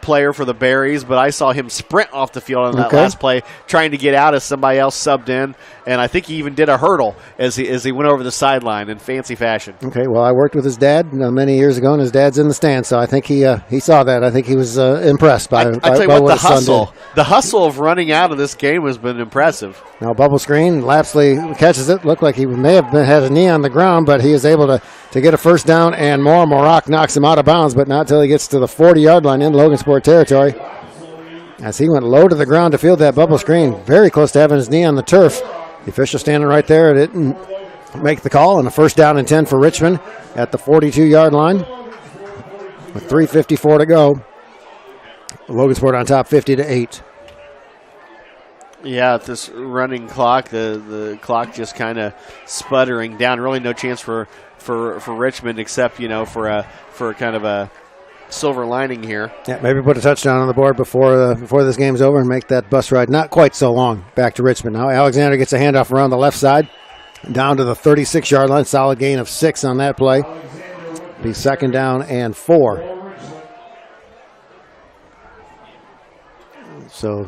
player for the Berries, but I saw him sprint off the field on that last play, trying to get out as somebody else subbed in, and I think he even did a hurdle as he went over the sideline in fancy fashion. Okay, well, I worked with his dad many years ago, and his dad's in the stands, so I think he saw that. I think he was impressed by what his son did. The hustle of running out of this game has been impressive. Now bubble screen, Lapsley catches it. Looked like he may have had a knee on the ground, but he is able to get a first down and more. Morak knocks him out of bounds, but not until he gets to the 40-yard line in Logansport territory. As he went low to the ground to field that bubble screen, very close to having his knee on the turf. The official standing right there didn't make the call, and a first down and 10 for Richmond at the 42-yard line with 3:54 to go. Logansport on top, 50-8. Yeah, at this running clock, the clock just kind of sputtering down. Really no chance for Richmond except, for kind of a silver lining here. Yeah, maybe put a touchdown on the board before this game's over and make that bus ride not quite so long back to Richmond. Now Alexander gets a handoff around the left side down to the 36-yard line. Solid gain of 6 on that play. Be second down and 4. So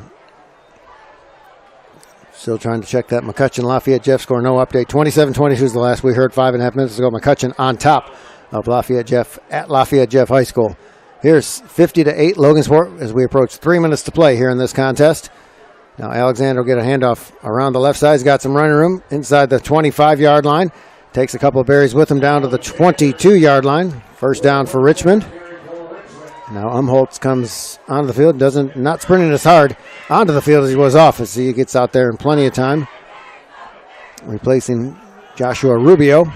still trying to check that McCutcheon Lafayette Jeff score. No update. 27-22 is the last we heard 5.5 minutes ago. McCutcheon on top of Lafayette Jeff at Lafayette Jeff High School. Here's 50-8 Logansport as we approach 3 minutes to play here in this contest. Now Alexander will get a handoff around the left side. He's got some running room inside the 25-yard line. Takes a couple of berries with him down to the 22-yard line. First down for Richmond. Now Umholtz comes onto the field, not sprinting as hard onto the field as he was off, as he gets out there in plenty of time. Replacing Joshua Rubio.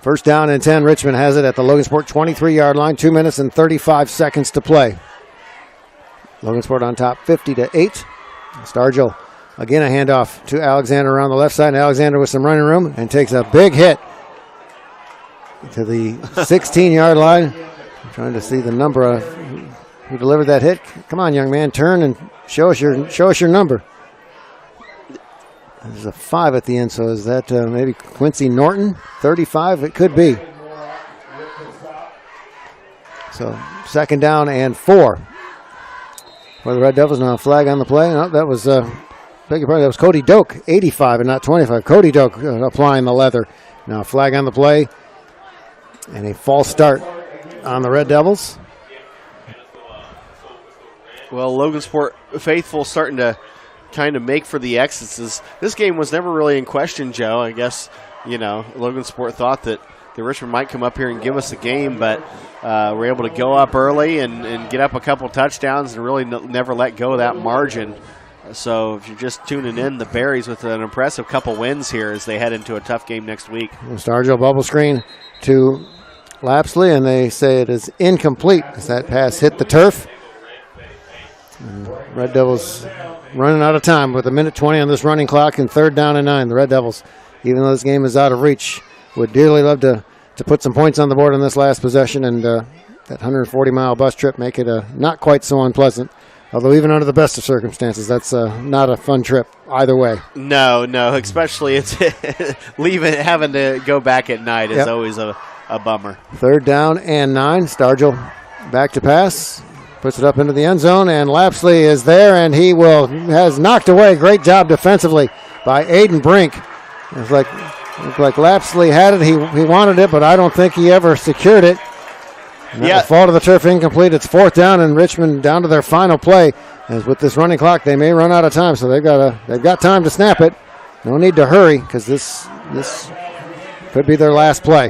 First down and 10, Richmond has it at the Logansport 23-yard line. 2 minutes and 35 seconds to play. Logansport on top, 50-8. Stargell, again a handoff to Alexander around the left side. And Alexander with some running room and takes a big hit to the 16-yard line. I'm trying to see the number of who delivered that hit. Come on, young man, turn and show us your number. There's a 5 at the end, so is that maybe Quincy Norton? 35, it could be. So second down and 4 for the Red Devils. Now a flag on the play. No, that was beg your pardon, that was Cody Doak, 85 and not 25. Cody Doak applying the leather. Now a flag on the play and a false start on the Red Devils. Well, Logansport faithful starting to kind of make for the exits. This game was never really in question, Joe. I guess, Logansport thought that the Richmond might come up here and give us a game, but we're able to go up early and get up a couple touchdowns and really never let go of that margin. So if you're just tuning in, the Berries with an impressive couple wins here as they head into a tough game next week. Stargell bubble screen to Lapsley, and they say it is incomplete as that pass hit the turf. And Red Devils running out of time with 1:20 on this running clock and third down and 9. The Red Devils, even though this game is out of reach, would dearly love to put some points on the board on this last possession, and that 140-mile bus trip make it not quite so unpleasant. Although even under the best of circumstances, that's not a fun trip either way. No, especially it's having to go back at night is always a bummer. Third down and 9. Stargell back to pass. Puts it up into the end zone, and Lapsley is there, and he has knocked away. Great job defensively by Aiden Brink It's looked like Lapsley had it. He wanted it, but I don't think he ever secured it. And that will fall to the turf, incomplete. It's 4th down, and Richmond down to their final play. As with this running clock, they may run out of time, so they've got time to snap it. No need to hurry because this could be their last play.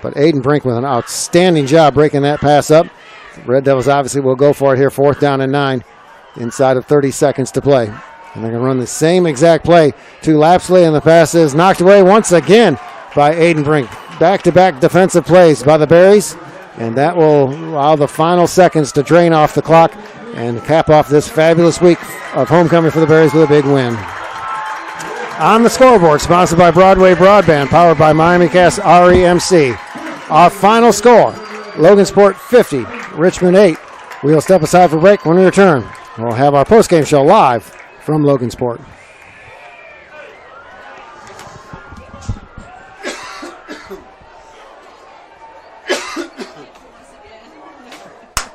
But Aiden Brink with an outstanding job breaking that pass up. Red Devils obviously will go for it here, 4th down and 9, inside of 30 seconds to play. And they're going to run the same exact play to Lapsley, and the pass is knocked away once again by Aiden Brink. Back-to-back defensive plays by the Berries, and that will allow the final seconds to drain off the clock and cap off this fabulous week of homecoming for the Berries with a big win. On the scoreboard, sponsored by Broadway Broadband, powered by Miami Cast REMC. Our final score, Logansport 50, Richmond 8. We'll step aside for break. When we return, we'll have our postgame show live from Logansport.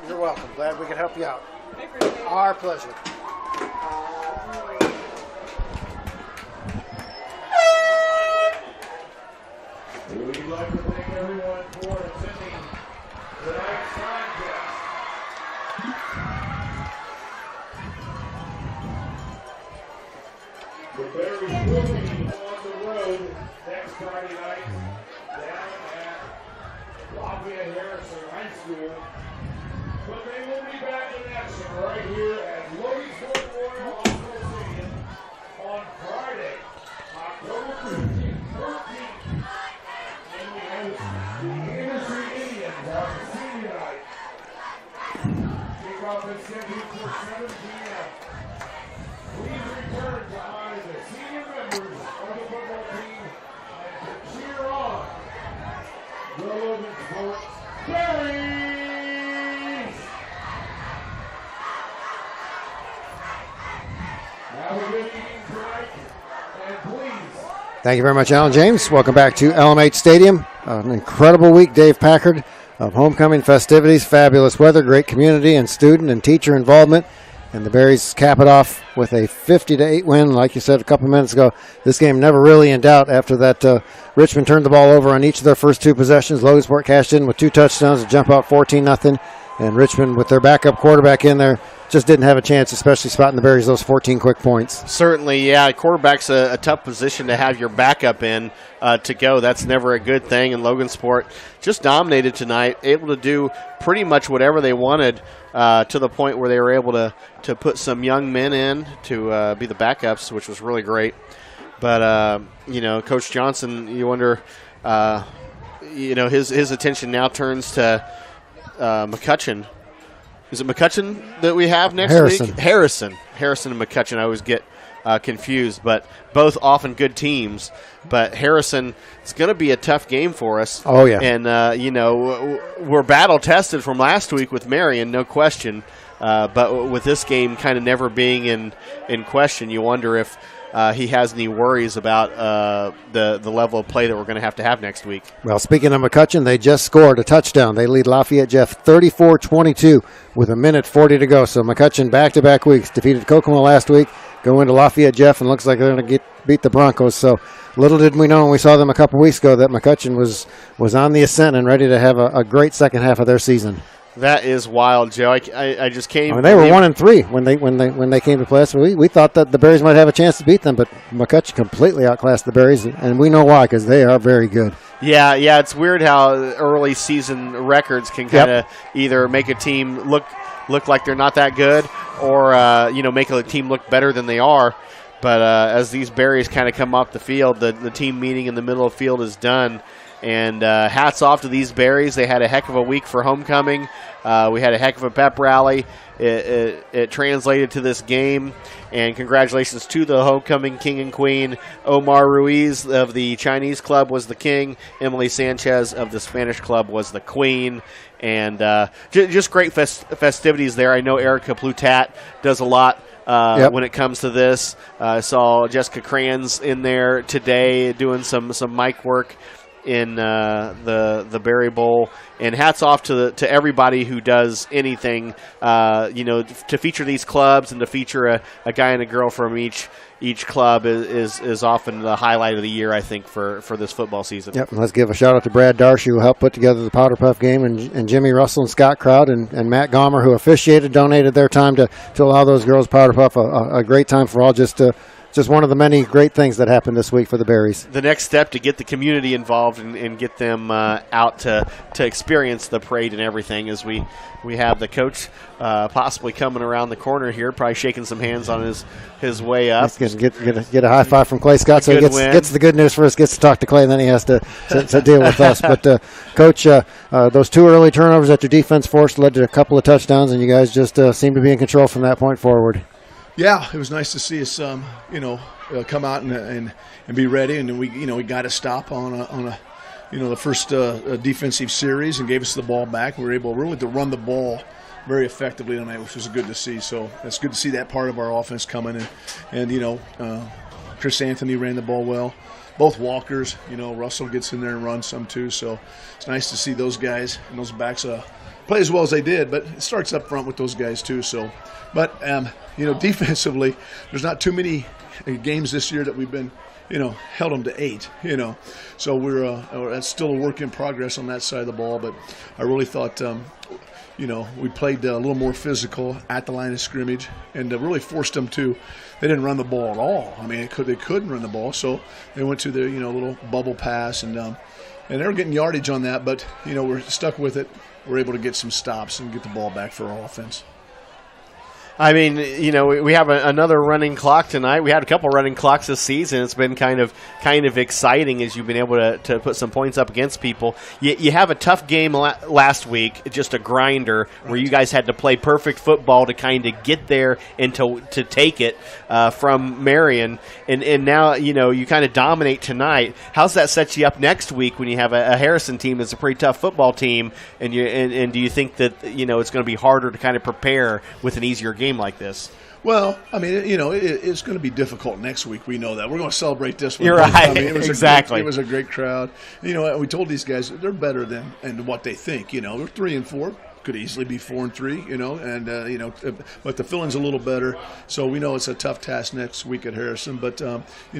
You're welcome. Glad we could help you out. Our pleasure. We'd like to thank everyone for attending tonight's contest. The Berries will be on the road next Friday night down at Lafayette Harrison High School. But they will be back in action right here at Logansport Memorial Hospital Stadium on Friday, October 14th. And we host the Industry Indians on senior night. Kickoff is scheduled for 7 p.m. Please return to honor the senior members of the football team and to cheer on the Logansport Berries. Have a good evening tonight, and please. Thank you very much, Alan James. Welcome back to LMH Stadium. An incredible week, Dave Packard, of homecoming festivities, fabulous weather, great community and student and teacher involvement. And the Berries cap it off with a 50-8 win. Like you said a couple minutes ago, this game never really in doubt after that Richmond turned the ball over on each of their first 2 possessions. Logansport cashed in with 2 touchdowns to jump out 14-0. And Richmond, with their backup quarterback in there, just didn't have a chance, especially spotting the Berries those 14 quick points. Certainly, yeah. Quarterback's a tough position to have your backup in to go. That's never a good thing. And Logansport just dominated tonight, able to do pretty much whatever they wanted to the point where they were able to put some young men in to be the backups, which was really great. But, Coach Johnson, you wonder, his attention now turns to McCutcheon. Is it McCutcheon that we have next week? Harrison and McCutcheon. I always get confused, but both often good teams. But Harrison, it's going to be a tough game for us. Oh, yeah. And, we're battle-tested from last week with Marion, no question. But with this game kind of never being in question, you wonder if he has any worries about the level of play that we're going to have next week. Well, speaking of McCutcheon, they just scored a touchdown. They lead Lafayette Jeff 34-22 with 1:40 to go. So McCutcheon back-to-back weeks defeated Kokomo last week, go into Lafayette Jeff, and looks like they're going to beat the Broncos. So little did we know when we saw them a couple weeks ago that McCutcheon was on the ascent and ready to have a great second half of their season. That is wild, Joe. I just came. They were 1-3 when they came to play us. We thought that the Berries might have a chance to beat them, but McCutcheon completely outclassed the Berries, and we know why, because they are very good. Yeah. It's weird how early season records can kind of either make a team look like they're not that good, or make a team look better than they are. But as these Berries kind of come off the field, the team meeting in the middle of the field is done. And hats off to these Berries. They had a heck of a week for homecoming. We had a heck of a pep rally. It translated to this game. And congratulations to the homecoming king and queen. Omar Ruiz of the Chinese club was the king. Emily Sanchez of the Spanish club was the queen. And just great festivities there. I know Erica Plutat does a lot when it comes to this. I saw Jessica Kranz in there today doing some mic work. in the Berry Bowl. And hats off to everybody who does anything, to feature these clubs and to feature a guy and a girl from each club is often the highlight of the year, I think, for this football season. Yep, and let's give a shout-out to Brad Darcy, who helped put together the Powder Puff game, and Jimmy Russell and Scott Crowd and Matt Gomer, who officiated, donated their time to allow those girls Powder Puff a great time for all. Just one of the many great things that happened this week for the Berries. The next step to get the community involved and get them out to experience the parade and everything is we have the coach possibly coming around the corner here, probably shaking some hands on his way up. Get a high five from Clay Scott, so he gets the good news first, gets to talk to Clay, and then he has to deal with us. But, Coach, those 2 early turnovers that your defense forced led to a couple of touchdowns, and you guys just seem to be in control from that point forward. Yeah, it was nice to see us, come out and be ready, and then we got a stop on the first defensive series and gave us the ball back. We were able really to run the ball very effectively tonight, which was good to see. So it's good to see that part of our offense coming and Chris Anthony ran the ball well. Both Walkers, Russell gets in there and runs some too. So it's nice to see those guys and those backs play as well as they did. But it starts up front with those guys too. So, but defensively, there's not too many games this year that we've been, held them to 8, So that's still a work in progress on that side of the ball. But I really thought, we played a little more physical at the line of scrimmage and really forced them to. They didn't run the ball at all. I mean, they couldn't run the ball, so they went to the little bubble pass and they were getting yardage on that. But we're stuck with it. We're able to get some stops and get the ball back for our offense. I mean, we have another running clock tonight. We had a couple running clocks this season. It's been kind of exciting as you've been able to put some points up against people. You have a tough game last week, just a grinder, where you guys had to play perfect football to kind of get there and to take it from Marion. And now, you kind of dominate tonight. How's that set you up next week when you have a Harrison team that's a pretty tough football team? And do you think that, it's going to be harder to kind of prepare with an easier game like this? Well, I mean, it's going to be difficult next week. We know that. We're going to celebrate this one. You're right. I mean, Exactly. It was a great crowd. We told these guys they're better than and what they think. They're 3-4. Could easily be 4-3, but the feeling's a little better. So we know it's a tough task next week at Harrison. But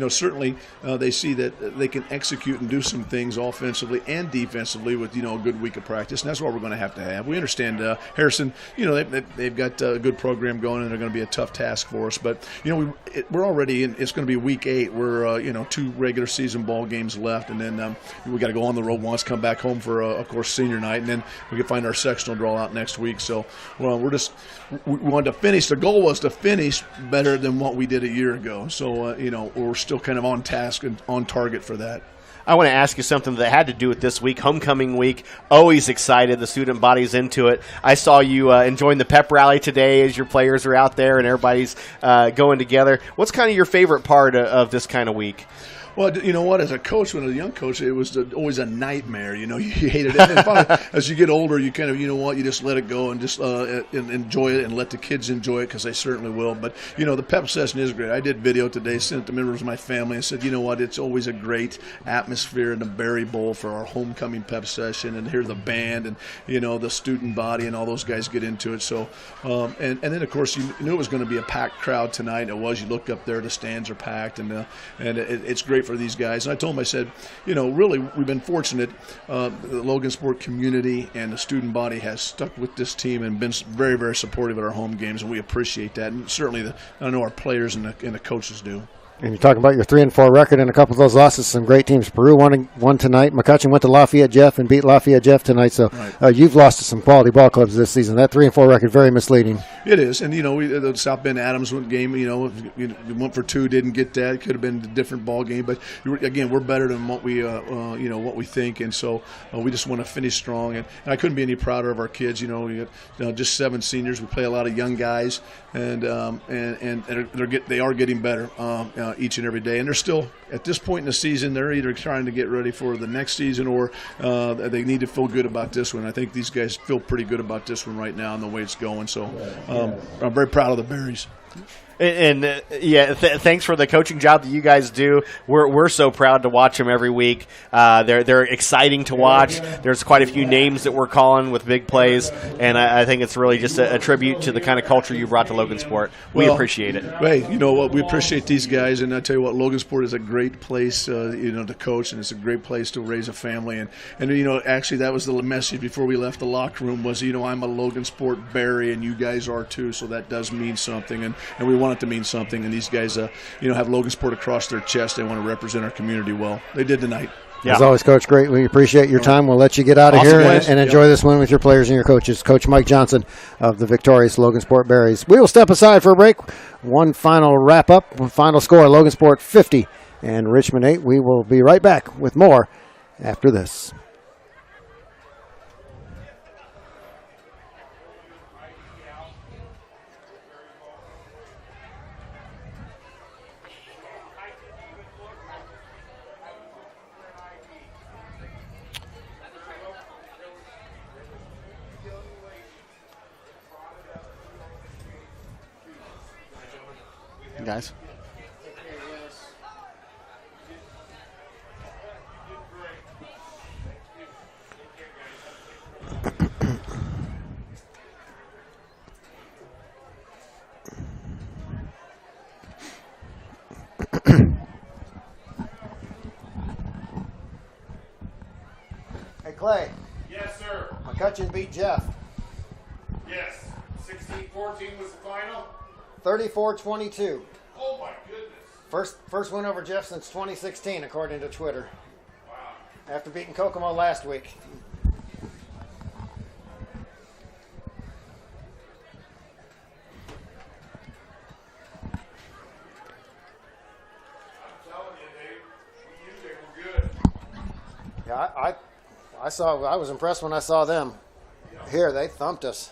certainly they see that they can execute and do some things offensively and defensively with a good week of practice, and that's what we're going to have. We understand Harrison. They've got a good program going, and they're going to be a tough task for us. But we're already in. It's going to be week 8. We're 2 regular season ball games left, and then we got to go on the road once, come back home for of course senior night, and then we can find our sectional draw out next week. So we wanted to finish. The goal was to finish better than what we did a year ago. So we're still kind of on task and on target for that. I want to ask you something that had to do with this week, homecoming week. Always excited. The student body's into it. I saw you enjoying the pep rally today as your players are out there and everybody's going together. What's kind of your favorite part of this kind of week? Well, you know what? As a coach, when I was a young coach, it was always a nightmare. You hated it. And finally, as you get older, you kind of, you just let it go and just and enjoy it and let the kids enjoy it because they certainly will. But, the pep session is great. I did video today, sent it to members of my family and said, it's always a great atmosphere in the Berry Bowl for our homecoming pep session and hear the band and, the student body and all those guys get into it. So, and then, of course, you knew it was going to be a packed crowd tonight. It was. You look up there, the stands are packed, and it's great for these guys. And I told them, I said, really, we've been fortunate. The Logansport community and the student body has stuck with this team and been very, very supportive at our home games, and we appreciate that. And certainly, I know our players and the coaches do. And you're talking about your 3-4 record and a couple of those losses. Some great teams. Peru won tonight. McCutcheon went to Lafayette Jeff and beat Lafayette Jeff tonight. So right. You've lost to some quality ball clubs this season. That 3-4 record very misleading. It is, and the South Bend Adams game. We went for 2, didn't get that. It could have been a different ball game, but again, we're better than what we what we think, and so we just want to finish strong. And I couldn't be any prouder of our kids. We got just 7 seniors. We play a lot of young guys, and they are getting better. Each and every day, and they're still at this point in the season. They're either trying to get ready for the next season or they need to feel good about this one. I think these guys feel pretty good about this one right now and the way it's going. So I'm very proud of the Berries. Thanks for the coaching job that you guys do. We're so proud to watch them every week. They're exciting to watch. There's quite a few names that we're calling with big plays, and I think it's really just a tribute to the kind of culture you brought to Logansport. We appreciate it. Hey, you know what? We appreciate these guys, and I tell you what, Logansport is a great place, to coach, and it's a great place to raise a family. And actually, that was the message before we left the locker room was, I'm a Logansport Berry, and you guys are too, so that does mean something, and we want it to mean something. And these guys, have Logansport across their chest. They want to represent our community well. They did tonight. Yeah. As always, Coach, great. We appreciate your time. We'll let you get out of here and enjoy this win with your players and your coaches. Coach Mike Johnson of the victorious Logansport Berries. We will step aside for a break. One final wrap-up, one final score, Logansport 50 and Richmond 8. We will be right back with more after this. Guys. Hey, Clay. Yes, sir. McCutcheon beat Jeff. Yes. 16-14 was the final. 34-22. Oh my goodness. First win over Jeff since 2016, according to Twitter. Wow. After beating Kokomo last week. I'm telling you, we knew they were good. Yeah, I was impressed when I saw them. Here, they thumped us.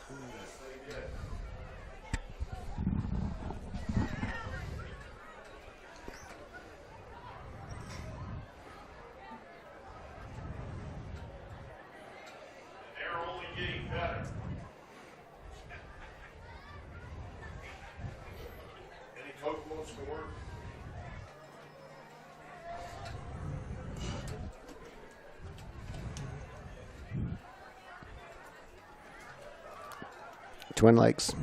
Twin Lakes.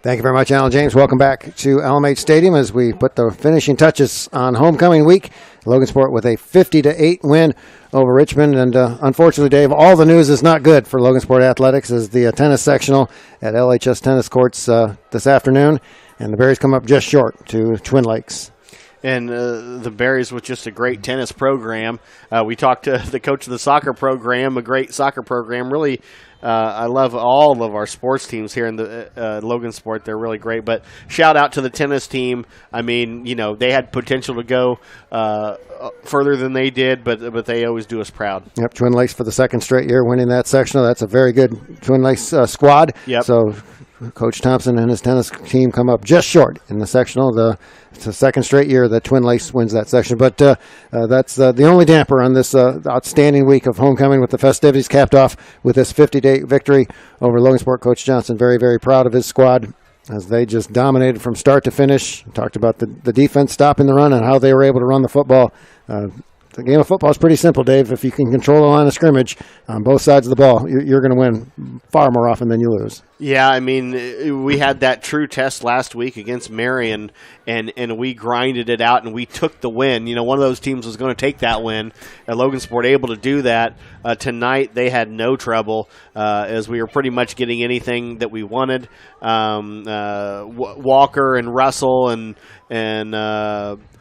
Thank you very much, Alan James. Welcome back to LMH Stadium as we put the finishing touches on homecoming week. Logansport with a 50-8 win over Richmond. And unfortunately, Dave, all the news is not good for Logansport Athletics as the tennis sectional at LHS Tennis Courts this afternoon. And the Berries come up just short to Twin Lakes. And the Berries with just a great tennis program. We talked to the coach of the soccer program, a great soccer program. Really, I love all of our sports teams here in the Logansport. They're really great. But shout out to the tennis team. I mean, they had potential to go further than they did, but they always do us proud. Yep, Twin Lakes for the second straight year winning that sectional. That's a very good Twin Lakes squad. Yep. So Coach Thompson and his tennis team come up just short in the sectional. It's the second straight year that Twin Lakes wins that section. But that's the only damper on this outstanding week of homecoming with the festivities capped off with this 50-day victory over Logansport. Coach Johnson very, very proud of his squad as they just dominated from start to finish. Talked about the defense stopping the run and how they were able to run the football. the game of football is pretty simple, Dave. If you can control the line of scrimmage on both sides of the ball, you're going to win far more often than you lose. Yeah, I mean, we had that true test last week against Marion, and we grinded it out, and we took the win. You know, one of those teams was going to take that win, and Logansport able to do that. Tonight, they had no trouble as we were pretty much getting anything that we wanted. Walker and Russell and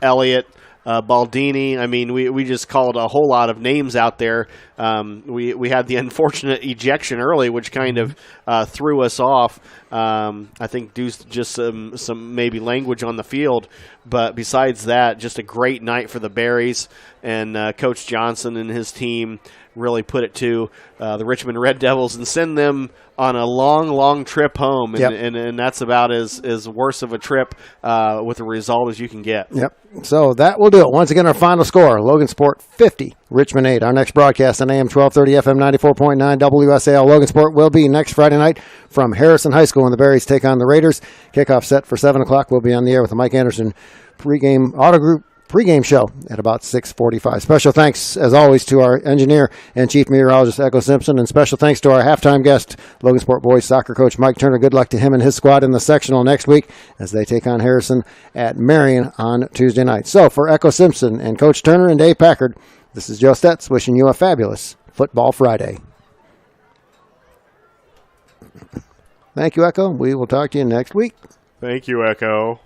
Elliott, Baldini. I mean, we just called a whole lot of names out there. We had the unfortunate ejection early, which kind of threw us off. I think due to just some maybe language on the field. But besides that, just a great night for the Berries, and Coach Johnson and his team really put it to the Richmond Red Devils and send them on a long trip home, and that's about as worse of a trip with a result as you can get. Yep. So that will do it. Once again, our final score, Logansport 50, Richmond 8. Our next broadcast on AM 1230, FM 94.9, WSAL Logansport will be next Friday night from Harrison High School when the Berries take on the Raiders. Kickoff set for 7 o'clock. We'll be on the air with the Mike Anderson pregame auto group pregame show at about 6:45. Special thanks, as always, to our engineer and chief meteorologist, Echo Simpson, and special thanks to our halftime guest, Logansport boys soccer coach Mike Turner. Good luck to him and his squad in the sectional next week as they take on Harrison at Marion on Tuesday night. So, for Echo Simpson and Coach Turner and Dave Packard, this is Joe Stetz wishing you a fabulous Football Friday. Thank you, Echo. We will talk to you next week. Thank you, Echo.